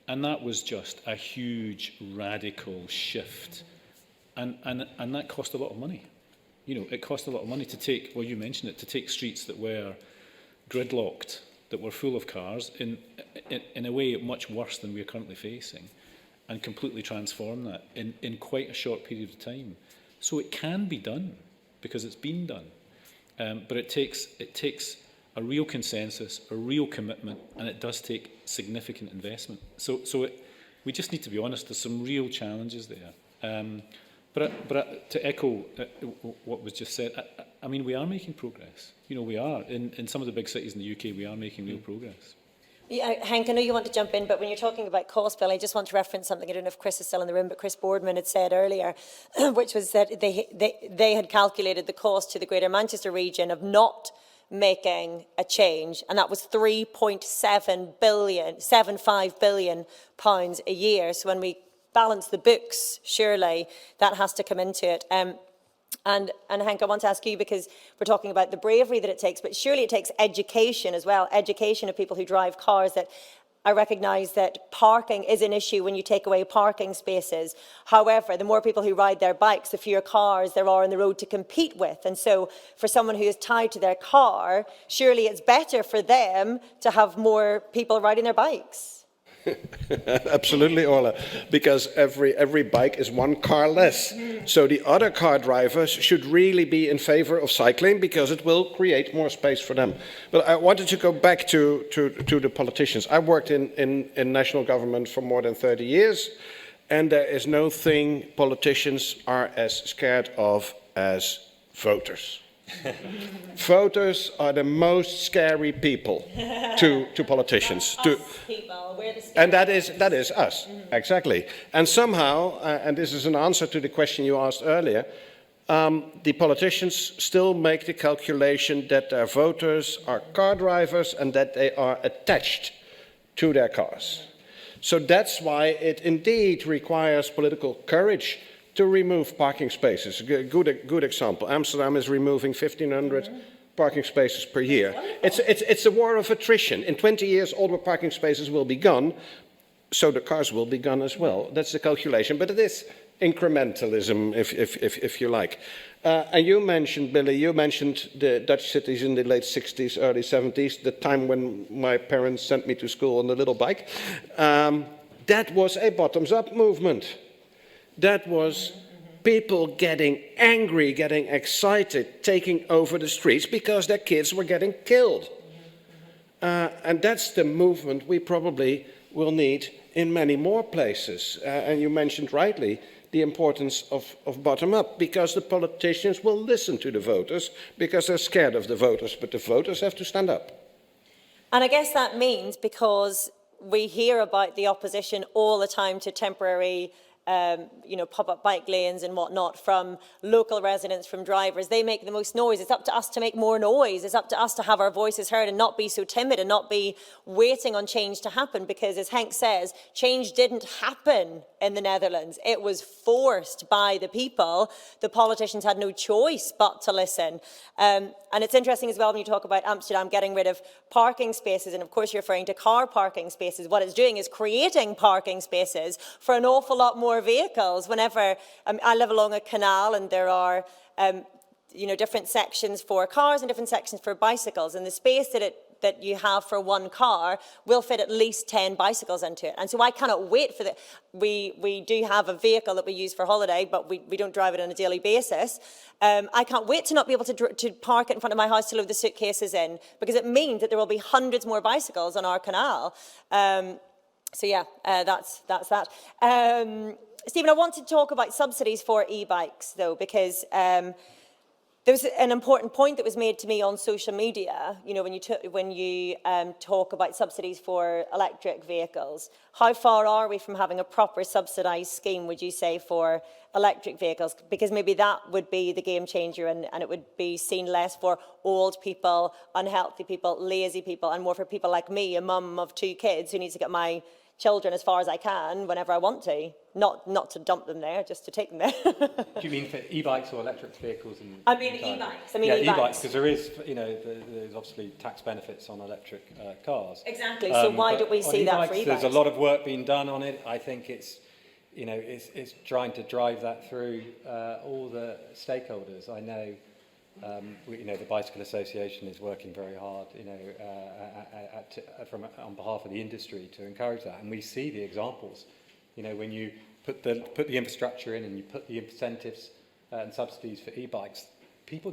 And that was just a huge, radical shift. And that cost a lot of money. It cost a lot of money to take, well, you mentioned it, to take streets that were gridlocked, that were full of cars, in a way much worse than we're currently facing, and completely transform that in quite a short period of time. So it can be done, because it's been done. But it takes a real consensus, a real commitment, and it does take significant investment. We just need to be honest, there's some real challenges there. But to echo what was just said, I mean, we are making progress. We are. In some of the big cities in the UK, we are making real progress. Yeah, Henk, I know you want to jump in, but when you're talking about cost, Bill, I just want to reference something. I don't know if Chris is still in the room, but Chris Boardman had said earlier, which was that they had calculated the cost to the Greater Manchester region of not making a change, and that was £3.75 billion a year. So when we balance the books, surely that has to come into it. And Henk, I want to ask you, because we're talking about the bravery that it takes, but surely it takes education as well, education of people who drive cars, that I recognise that parking is an issue when you take away parking spaces. However, the more people who ride their bikes, the fewer cars there are on the road to compete with. And so for someone who is tied to their car, surely it's better for them to have more people riding their bikes. Absolutely, Orla, because every bike is one car less. So the other car drivers should really be in favor of cycling because it will create more space for them. But I wanted to go back to the politicians. I worked in national government for more than 30 years, and there is no thing politicians are as scared of as voters. Voters are the most scary people to politicians. And that is us, exactly. And somehow, and this is an answer to the question you asked earlier, the politicians still make the calculation that their voters are car drivers and that they are attached to their cars. So that's why it indeed requires political courage to remove parking spaces. Good example. Amsterdam is removing 1,500 parking spaces per year. It's a war of attrition. In 20 years, all the parking spaces will be gone, so the cars will be gone as well. That's the calculation, but it is incrementalism, if you like. And you mentioned, Billy, you mentioned the Dutch cities in the late 60s, early 70s, the time when my parents sent me to school on the little bike. That was a bottoms-up movement. That was people getting angry, getting excited, taking over the streets because their kids were getting killed. And that's the movement we probably will need in many more places. And you mentioned rightly the importance of bottom-up, because the politicians will listen to the voters because they're scared of the voters, but the voters have to stand up. And I guess that means, because we hear about the opposition all the time to temporary pop-up bike lanes and whatnot from local residents, from drivers, they make the most noise. It's up to us to make more noise. It's up to us to have our voices heard and not be so timid and not be waiting on change to happen, because as Henk says, change didn't happen in the Netherlands. It was forced by the people. The politicians had no choice but to listen. And it's interesting as well when you talk about Amsterdam getting rid of parking spaces, and of course you're referring to car parking spaces. What it's doing is creating parking spaces for an awful lot more vehicles. Whenever I live along a canal, and there are different sections for cars and different sections for bicycles, and the space that you have for one car will fit at least 10 bicycles into it. And so I cannot wait for that. We do have a vehicle that we use for holiday, but we don't drive it on a daily basis. I can't wait to not be able to park it in front of my house to load the suitcases in, because it means that there will be hundreds more bicycles on our canal. So yeah, that's that. Stephen, I want to talk about subsidies for e-bikes, though, because there was an important point that was made to me on social media, when you talk about subsidies for electric vehicles. How far are we from having a proper subsidised scheme, would you say, for electric vehicles? Because maybe that would be the game changer, and it would be seen less for old people, unhealthy people, lazy people, and more for people like me, a mum of 2 kids who needs to get my children as far as I can whenever I want to. Not to dump them there, just to take them there. Do you mean for e-bikes or electric vehicles? I mean e-bikes. E-bikes, because there is, there's obviously tax benefits on electric cars. Exactly. So why don't we see that for e-bikes? There's a lot of work being done on it. I think it's trying to drive that through all the stakeholders. I know, the Bicycle Association is working very hard, on behalf of the industry to encourage that, and we see the examples. When you put the infrastructure in and you put the incentives and subsidies for e-bikes, people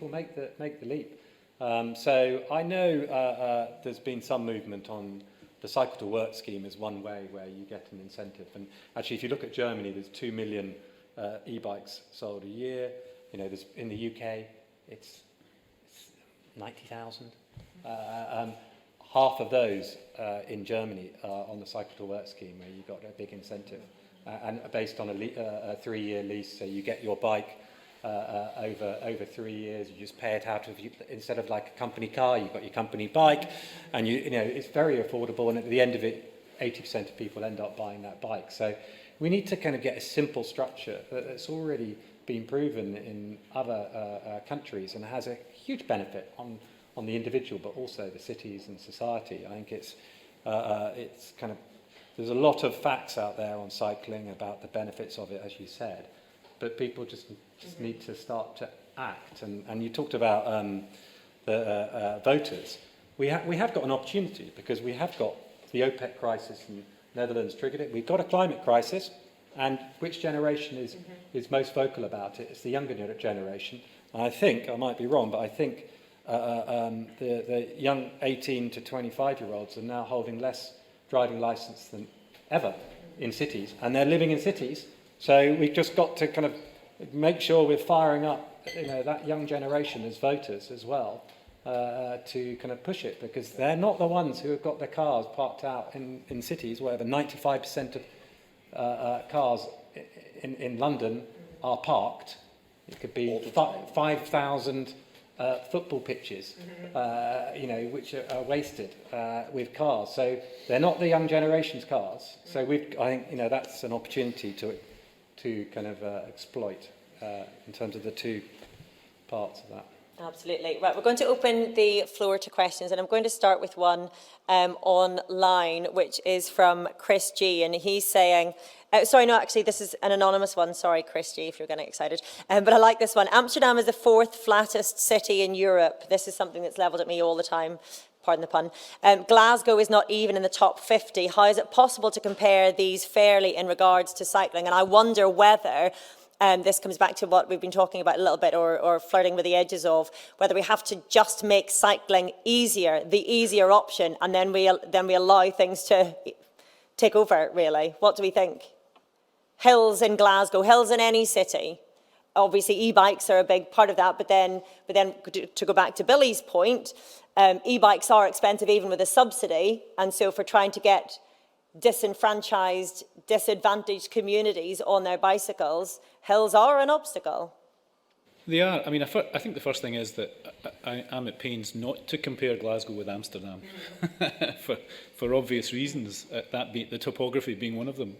make the leap. So I know there's been some movement on the Cycle to Work scheme as one way where you get an incentive. And actually, if you look at Germany, there's 2 million e-bikes sold a year. There's, in the UK, it's 90,000. Half of those in Germany are on the Cycle to Work scheme, where you've got a big incentive, and based on a 3-year lease. So you get your bike over 3 years. You just pay it out of instead of like a company car, you've got your company bike, and it's very affordable. And at the end of it, 80% of people end up buying that bike. So we need to kind of get a simple structure that's already been proven in other countries and has a huge benefit on the individual, but also the cities and society. I think it's kind of, there's a lot of facts out there on cycling about the benefits of it, as you said, but people just need to start to act. And you talked about the voters. We have got an opportunity, because we have got the OPEC crisis in the Netherlands triggered it. We've got a climate crisis, and which generation is most vocal about it? It's the younger generation. And I think, I might be wrong, but I think the young 18 to 25-year-olds are now holding less driving licence than ever in cities, and they're living in cities. So we've just got to kind of make sure we're firing up, that young generation as voters as well, to kind of push it, because they're not the ones who have got their cars parked out in cities, wherever 95% of cars in London are parked. It could be 5,000 football pitches, which are wasted with cars. So they're not the young generation's cars. So I think that's an opportunity to kind of exploit in terms of the two parts of that. Absolutely. Right, we're going to open the floor to questions, and I'm going to start with one online, which is from Chris G, and he's saying, sorry, no, actually, this is an anonymous one. Sorry, Chris G, if you're getting excited. But I like this one. Amsterdam is the 4th flattest city in Europe. This is something that's levelled at me all the time. Pardon the pun. Glasgow is not even in the top 50. How is it possible to compare these fairly in regards to cycling? And I wonder whether this comes back to what we've been talking about a little bit, or flirting with the edges of, whether we have to just make cycling easier, the easier option, and then we allow things to take over, really. What do we think? Hills in Glasgow, hills in any city. Obviously, e-bikes are a big part of that, but then to go back to Billy's point, e-bikes are expensive even with a subsidy, and so for trying to get disenfranchised, disadvantaged communities on their bicycles, hills are an obstacle. They are. I mean, I think the first thing is that I am at pains not to compare Glasgow with Amsterdam for obvious reasons, the topography being one of them,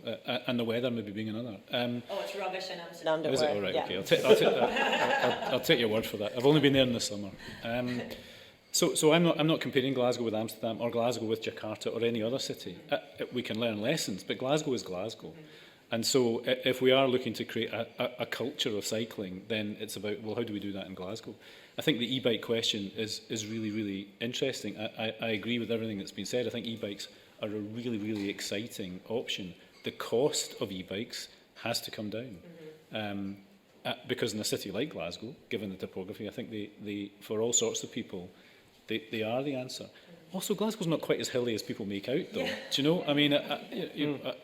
and the weather maybe being another. It's rubbish in Amsterdam, don't Is worry. it? All right, Yeah. okay. I'll take your word for that. I've only been there in the summer. So I'm not comparing Glasgow with Amsterdam or Glasgow with Jakarta or any other city. We can learn lessons, but Glasgow is Glasgow. And so if we are looking to create a culture of cycling, then it's about, well, how do we do that in Glasgow? I think the e-bike question is really, really interesting. I agree with everything that's been said. I think e-bikes are a really, really exciting option. The cost of e-bikes has to come down. Because in a city like Glasgow, given the topography, I think for all sorts of people, they are the answer. Also, Glasgow's not quite as hilly as people make out, though. Yeah. Do you know? I mean,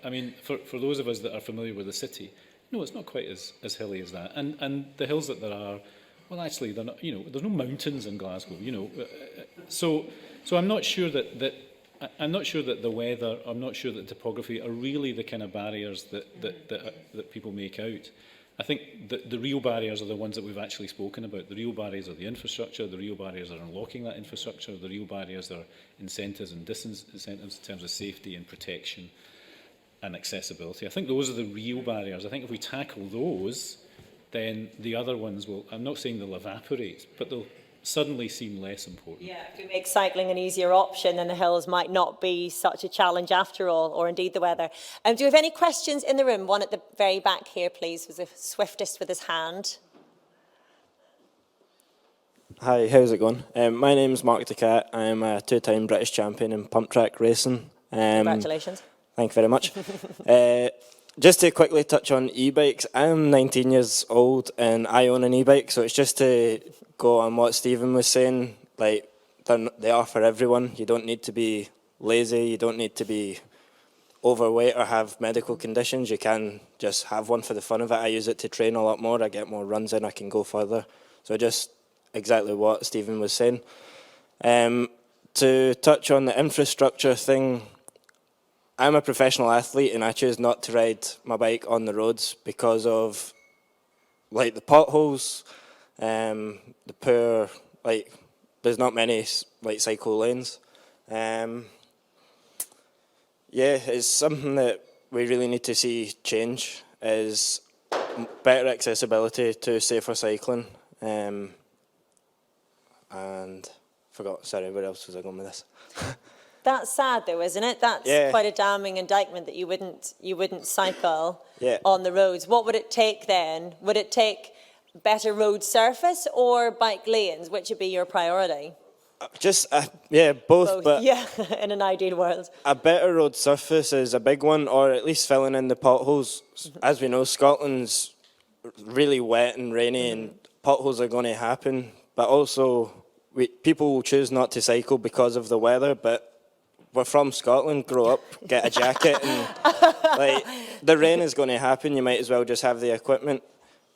I mean, for those of us that are familiar with the city, no, it's not quite as hilly as that. And the hills that there are, well, actually, they're not. There's no mountains in Glasgow. So I'm not sure that I'm not sure that the weather, I'm not sure that topography are really the kind of barriers that people make out. I think the real barriers are the ones that we've actually spoken about. The real barriers are the infrastructure, the real barriers are unlocking that infrastructure, the real barriers are incentives and disincentives in terms of safety and protection and accessibility. I think those are the real barriers. I think if we tackle those, then the other ones will, I'm not saying they'll evaporate, but they'll suddenly seem less important. Yeah, if we make cycling an easier option, then the hills might not be such a challenge after all, or indeed the weather. Do we have any questions in the room? One at the very back here, please, was the swiftest with his hand. Hi, how's it going? My name's Mark Ducat. I'm a two-time British champion in pump track racing. Congratulations. Thank you very much. Just to quickly touch on e-bikes, I'm 19 years old and I own an e-bike, so it's just to go on what Stephen was saying, like, they are for everyone. You don't need to be lazy, you don't need to be overweight or have medical conditions. You can just have one for the fun of it. I use it to train a lot more, I get more runs in, I can go further. So just exactly what Stephen was saying. To touch on the infrastructure thing, I'm a professional athlete and I choose not to ride my bike on the roads because of like the potholes, the poor, like there's not many like cycle lanes. Yeah, it's something that we really need to see change, is better accessibility to safer cycling. And sorry, where else was I going with this? That's sad, though, isn't it? That's quite a damning indictment that you wouldn't cycle on the roads. What would it take then? Would it take better road surface or bike lanes? Which would be your priority? Yeah, both. But yeah, in an ideal world. A better road surface is a big one, or at least filling in the potholes. As we know, Scotland's really wet and rainy, and potholes are going to happen. But also, people will choose not to cycle because of the weather, but we're from Scotland, grow up, get a jacket, and like the rain is going to happen. You might as well just have the equipment.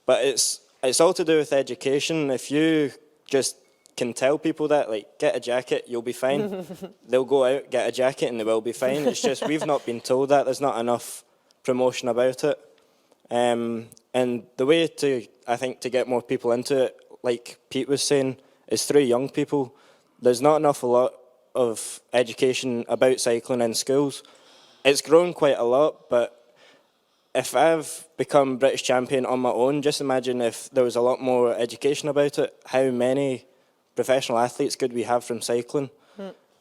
But it's all to do with education. If you just can tell people that, like, get a jacket, you'll be fine. They'll go out, get a jacket, and they will be fine. It's just we've not been told that. There's not enough promotion about it. And the way I think, to get more people into it, like Pete was saying, is through young people. There's not a lot of education about cycling in schools. It's grown quite a lot, but if I've become British champion on my own, just imagine if there was a lot more education about it, how many professional athletes could we have from cycling?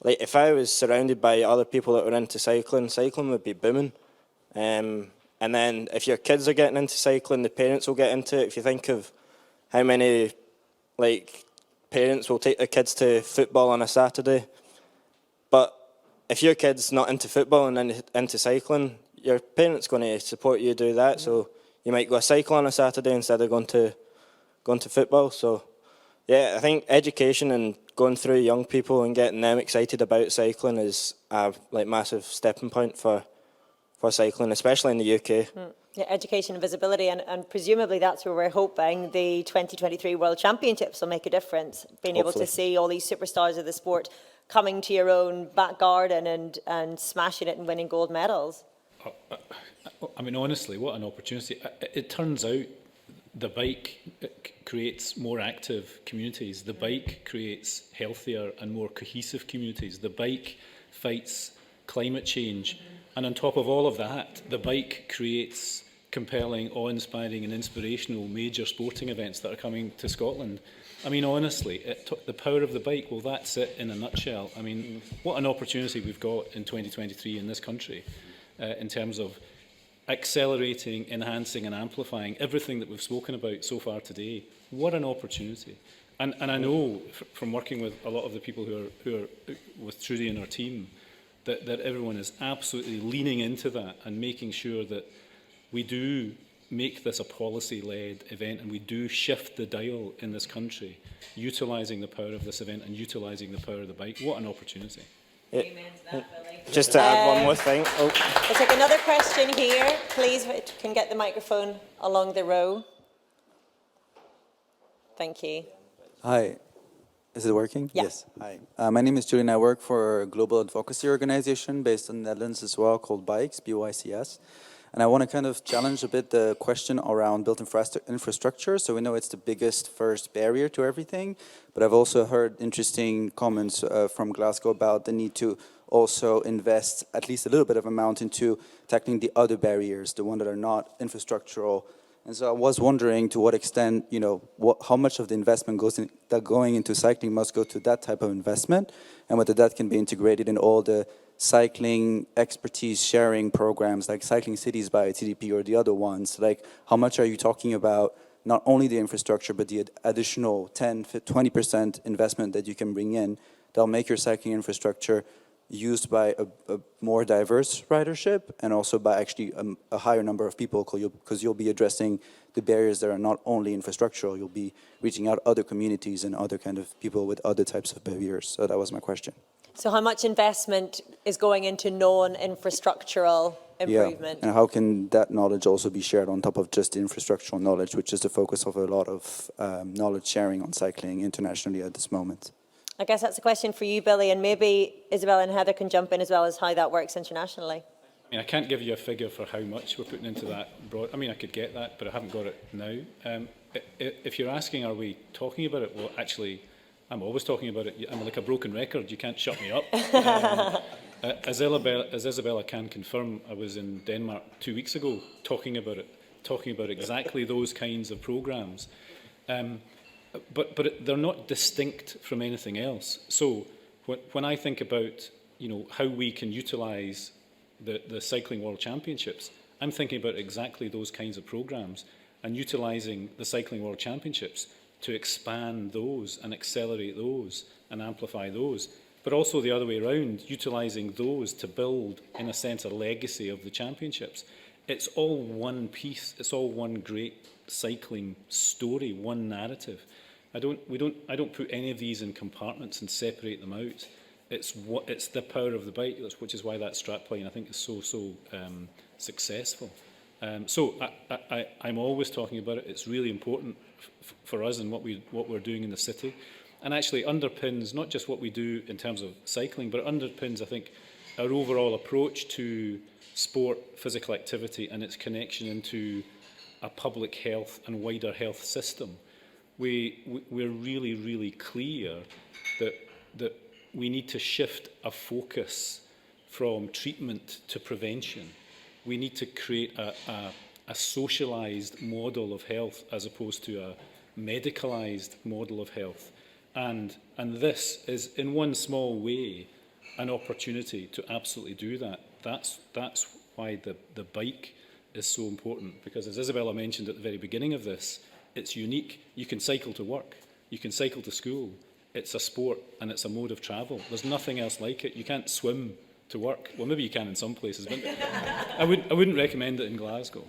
Like, if I was surrounded by other people that were into cycling would be booming. And then if your kids are getting into cycling, the parents will get into it. If you think of how many, like, parents will take their kids to football on a Saturday, but if your kid's not into football and then into cycling, your parent's going to support you do that. So you might go cycle on a Saturday instead of going to football. So yeah, I think education and going through young people and getting them excited about cycling is a massive stepping point for cycling, especially in the UK. Yeah, education and visibility, and presumably that's where we're hoping the 2023 World Championships will make a difference. Being able to see all these superstars of the sport coming to your own back garden and smashing it and winning gold medals. I mean, honestly, what an opportunity. It turns out the bike creates more active communities. The bike creates healthier and more cohesive communities. The bike fights climate change. And on top of all of that, the bike creates compelling, awe-inspiring and inspirational major sporting events that are coming to Scotland. I mean, honestly, the power of the bike, well, that's it in a nutshell. I mean, what an opportunity we've got in 2023 in this country in terms of accelerating, enhancing and amplifying everything that we've spoken about so far today. What an opportunity. And I know from working with a lot of the people who are with Trudy and our team, that everyone is absolutely leaning into that and making sure that we do make this a policy-led event and we do shift the dial in this country, utilising the power of this event and utilising the power of the bike. What an opportunity. Amen to that, Billy. Just to add one more thing. We'll take another question here. Please, can get the microphone along the row. Thank you. Hi. Is it working? Yeah. Yes. Hi. My name is Julie and I work for a global advocacy organization based in the Netherlands as well called BICS, BYCS. And I want to kind of challenge a bit the question around built infrastructure. So we know it's the biggest first barrier to everything, but I've also heard interesting comments from Glasgow about the need to also invest at least a little bit of amount into tackling the other barriers, the ones that are not infrastructural. And so I was wondering to what extent, you know, how much of the investment going into cycling must go to that type of investment, and whether that can be integrated in all the cycling expertise sharing programs like Cycling Cities by TDP or the other ones. Like, how much are you talking about not only the infrastructure, but the additional 10, 20% investment that you can bring in that'll make your cycling infrastructure used by a more diverse ridership and also by actually a higher number of people, because you'll be addressing the barriers that are not only infrastructural, you'll be reaching out other communities and other kind of people with other types of barriers. So that was my question. So how much investment is going into non-infrastructural improvement? Yeah, and how can that knowledge also be shared on top of just the infrastructural knowledge, which is the focus of a lot of knowledge sharing on cycling internationally at this moment? I guess that's a question for you, Billy, and maybe Isabella and Heather can jump in as well as how that works internationally. I mean, I can't give you a figure for how much we're putting into that broad. I mean, I could get that, but I haven't got it now. If you're asking, are we talking about it? Well, actually, I'm always talking about it. I'm like a broken record. You can't shut me up. As Isabella can confirm, I was in Denmark 2 weeks ago talking about it, talking about exactly those kinds of programmes. But they're not distinct from anything else. So when I think about, you know, how we can utilise the Cycling World Championships, I'm thinking about exactly those kinds of programmes and utilising the Cycling World Championships to expand those and accelerate those and amplify those, but also the other way around, utilising those to build, in a sense, a legacy of the championships. It's all one piece, it's all one great cycling story, one narrative. I don't put any of these in compartments and separate them out. It's the power of the bike, which is why that strapline, I think, is so successful. So I'm always talking about it. It's really important for us and what we're doing in the city, and actually underpins not just what we do in terms of cycling, but it underpins, I think, our overall approach to sport, physical activity, and its connection into a public health and wider health system. We're really, really clear that we need to shift a focus from treatment to prevention. We need to create a socialised model of health as opposed to a medicalised model of health. And this is, in one small way, an opportunity to absolutely do that. That's why the bike is so important, because as Isabella mentioned at the very beginning of this, it's unique. You can cycle to work, you can cycle to school. It's a sport and it's a mode of travel. There's nothing else like it. You can't swim to work. Well, maybe you can in some places, but I wouldn't recommend it in Glasgow.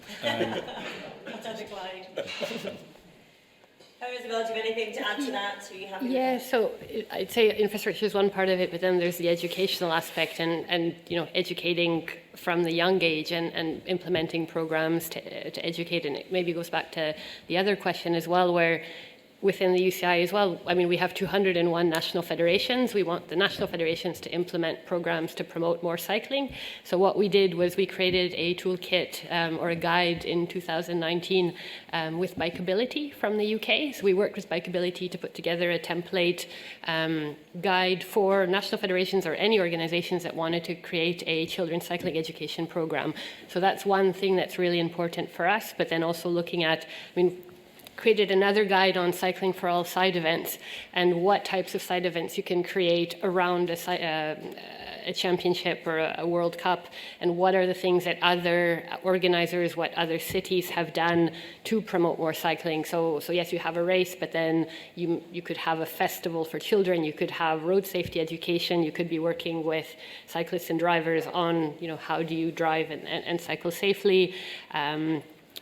Isabel, do you have anything to add to that? So you have Yeah, so I'd say infrastructure is one part of it, but then there's the educational aspect and you know, educating from the young age and implementing programs to educate. And it maybe goes back to the other question as well, where within the UCI as well, I mean, we have 201 national federations. We want the national federations to implement programs to promote more cycling. So what we did was we created a toolkit or a guide in 2019 with Bikeability from the UK. So we worked with Bikeability to put together a template guide for national federations or any organizations that wanted to create a children's cycling education program. So that's one thing that's really important for us, but then also looking at, I mean, created another guide on cycling for all side events and what types of side events you can create around a championship or a World Cup, and what are the things that other organizers, what other cities have done to promote more cycling. So yes, you have a race, but then you could have a festival for children, you could have road safety education, you could be working with cyclists and drivers on, you know, how do you drive and cycle safely.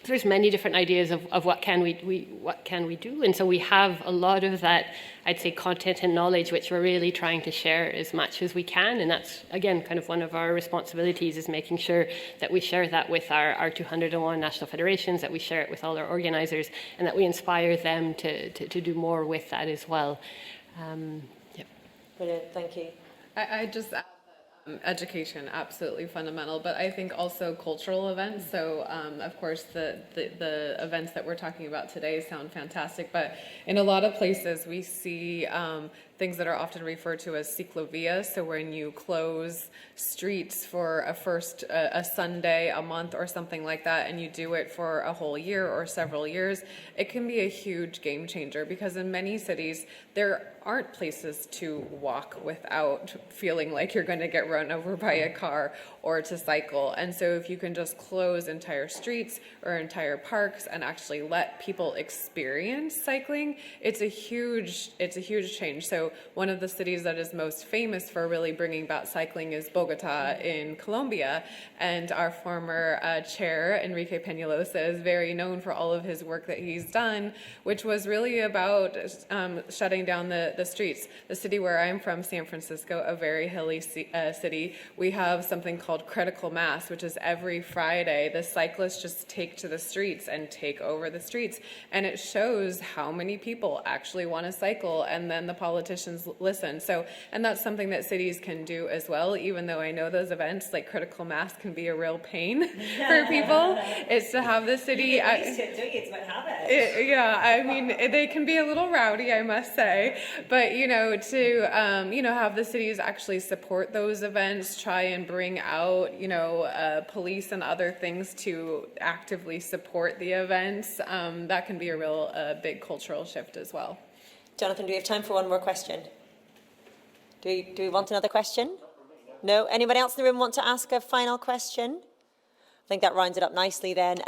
There's many different ideas of what can we do, and so we have a lot of that, I'd say, content and knowledge which we're really trying to share as much as we can, and that's again kind of one of our responsibilities, is making sure that we share that with our 201 national federations, that we share it with all our organisers, and that we inspire them to do more with that as well. Yeah. Brilliant, thank you. I just add that education, absolutely fundamental, but I think also cultural events. So of course the events that we're talking about today sound fantastic, but in a lot of places we see things that are often referred to as ciclovias. So when you close streets for a Sunday, a month or something like that, and you do it for a whole year or several years, it can be a huge game changer, because in many cities there aren't places to walk without feeling like you're going to get run over by a car, or to cycle. And so if you can just close entire streets or entire parks and actually let people experience cycling, it's a huge change. So one of the cities that is most famous for really bringing about cycling is Bogota in Colombia, and our former chair, Enrique Peñalosa, is very known for all of his work that he's done, which was really about shutting down the streets. The city where I'm from, San Francisco, a very hilly city, we have something called critical mass, which is every Friday the cyclists just take to the streets and take over the streets, and it shows how many people actually want to cycle, and then the politicians listen. So, and that's something that cities can do as well, even though I know those events like critical mass can be a real pain for people. It's to have the city It's about habit. yeah, I mean, they can be a little rowdy, I must say, but you know, to have the cities actually support those events, try and bring out, police and other things to actively support the events, that can be a real big cultural shift as well. Jonathan, do we have time for one more question? Do we want another question? No? Anybody else in the room want to ask a final question? I think that rounds it up nicely then.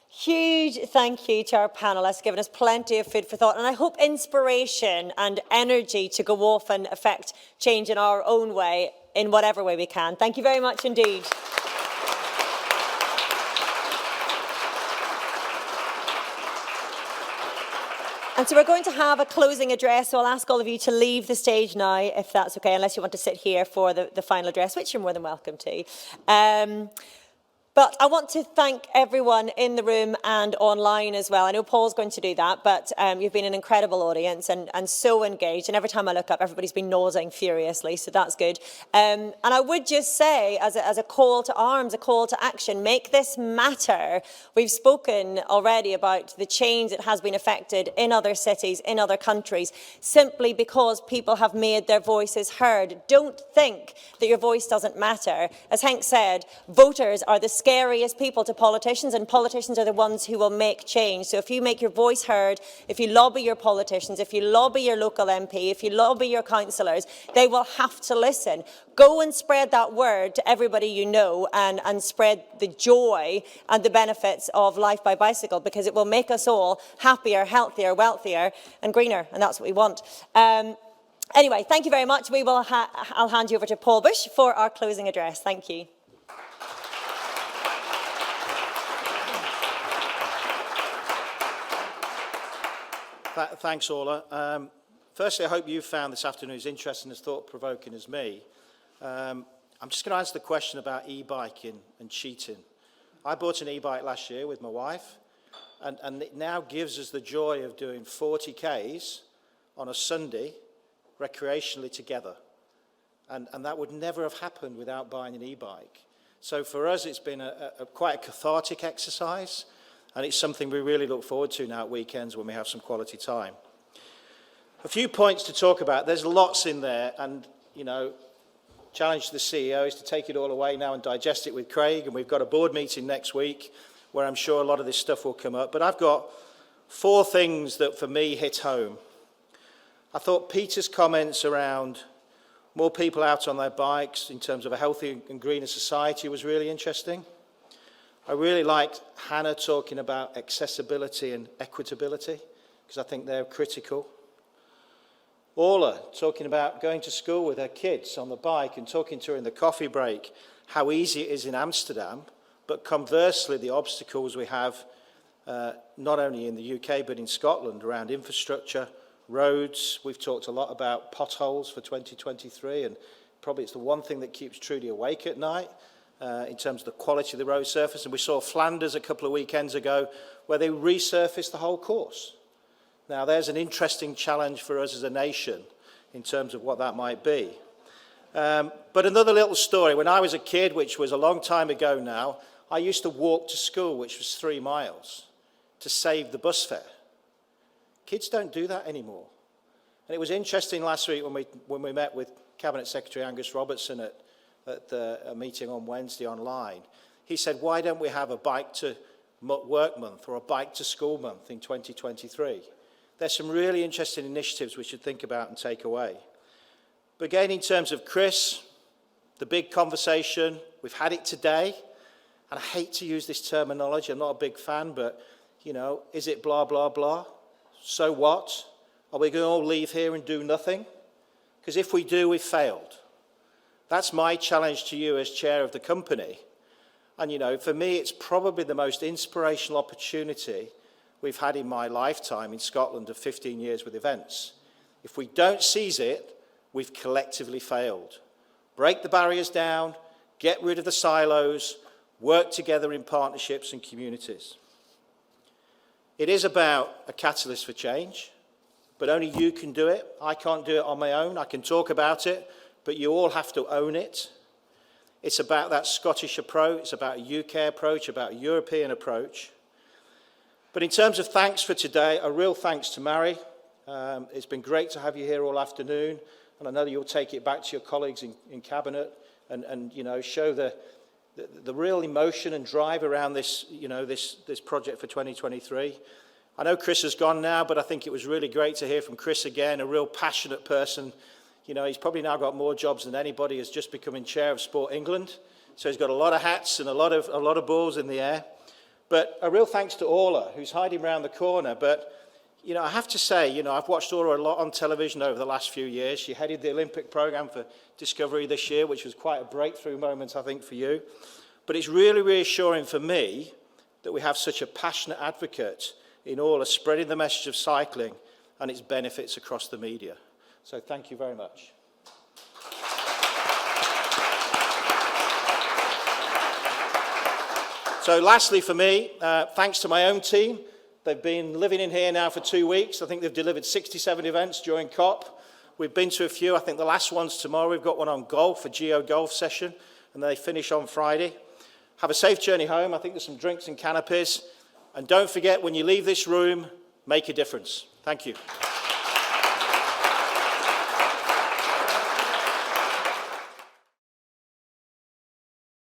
Huge thank you to our panellists, giving us plenty of food for thought, and I hope inspiration and energy to go off and affect change in our own way, in whatever way we can. Thank you very much indeed. And so we're going to have a closing address, so I'll ask all of you to leave the stage now, if that's okay, unless you want to sit here for the final address, which you're more than welcome to. But I want to thank everyone in the room and online as well. I know Paul's going to do that, but you've been an incredible audience and so engaged. And every time I look up, everybody's been nodding furiously, so that's good. And I would just say, as a call to arms, a call to action, make this matter. We've spoken already about the change that has been affected in other cities, in other countries, simply because people have made their voices heard. Don't think that your voice doesn't matter. As Henk said, voters are the scariest people to politicians, and politicians are the ones who will make change. So if you make your voice heard, if you lobby your politicians, if you lobby your local MP, if you lobby your councillors, they will have to listen. Go and spread that word to everybody you know, and spread the joy and the benefits of life by bicycle, because it will make us all happier, healthier, wealthier and greener, and that's what we want. Anyway, thank you very much. I'll hand you over to Paul Bush for our closing address. Thank you. Thanks, Orla. Firstly, I hope you found this afternoon as interesting, as thought-provoking as me. I'm just going to answer the question about e-biking and cheating. I bought an e-bike last year with my wife, and it now gives us the joy of doing 40 Ks on a Sunday recreationally together. And that would never have happened without buying an e-bike. So for us, it's been quite a cathartic exercise. And it's something we really look forward to now at weekends when we have some quality time. A few points to talk about. There's lots in there, and, you know, challenge to the CEO is to take it all away now and digest it with Craig, and we've got a board meeting next week where I'm sure a lot of this stuff will come up. But I've got 4 things that, for me, hit home. I thought Peter's comments around more people out on their bikes in terms of a healthy and greener society was really interesting. I really liked Hannah talking about accessibility and equitability, because I think they're critical. Orla talking about going to school with her kids on the bike and talking to her in the coffee break, how easy it is in Amsterdam, but conversely the obstacles we have not only in the UK but in Scotland around infrastructure, roads. We've talked a lot about potholes for 2023, and probably it's the one thing that keeps Trudy awake at night. In terms of the quality of the road surface. And we saw Flanders a couple of weekends ago where they resurfaced the whole course. Now there's an interesting challenge for us as a nation in terms of what that might be. But another little story. When I was a kid, which was a long time ago now, I used to walk to school, which was 3 miles, to save the bus fare. Kids don't do that anymore. And it was interesting last week when we met with Cabinet Secretary Angus Robertson at a meeting on Wednesday online. He said, why don't we have a bike to work month or a bike to school month in 2023? There's some really interesting initiatives we should think about and take away. But again, in terms of Chris, the big conversation, we've had it today, and I hate to use this terminology, I'm not a big fan, but, you know, is it blah, blah, blah? So what? Are we going to all leave here and do nothing? Because if we do, we've failed. That's my challenge to you as chair of the company. And, you know, for me, it's probably the most inspirational opportunity we've had in my lifetime in Scotland of 15 years with events. If we don't seize it, we've collectively failed. Break the barriers down, get rid of the silos, work together in partnerships and communities. It is about a catalyst for change, but only you can do it. I can't do it on my own. I can talk about it, but you all have to own it. It's about that Scottish approach, it's about a UK approach, about a European approach. But in terms of thanks for today, a real thanks to Maree. It's been great to have you here all afternoon, and I know that you'll take it back to your colleagues in Cabinet and you know, show the real emotion and drive around this, you know, this project for 2023. I know Chris has gone now, but I think it was really great to hear from Chris again, a real passionate person. You know, he's probably now got more jobs than anybody, has just becoming chair of Sport England. So he's got a lot of hats and a lot of balls in the air. But a real thanks to Orla, who's hiding around the corner. But, you know, I have to say, you know, I've watched Orla a lot on television over the last few years. She headed the Olympic programme for Discovery this year, which was quite a breakthrough moment, I think, for you. But it's really reassuring for me that we have such a passionate advocate in Orla spreading the message of cycling and its benefits across the media. So thank you very much. So lastly for me, thanks to my own team. They've been living in here now for 2 weeks. I think they've delivered 67 events during COP. We've been to a few. I think the last one's tomorrow. We've got one on golf, a Geo golf session, and they finish on Friday. Have a safe journey home. I think there's some drinks and canapes. And don't forget, when you leave this room, make a difference. Thank you.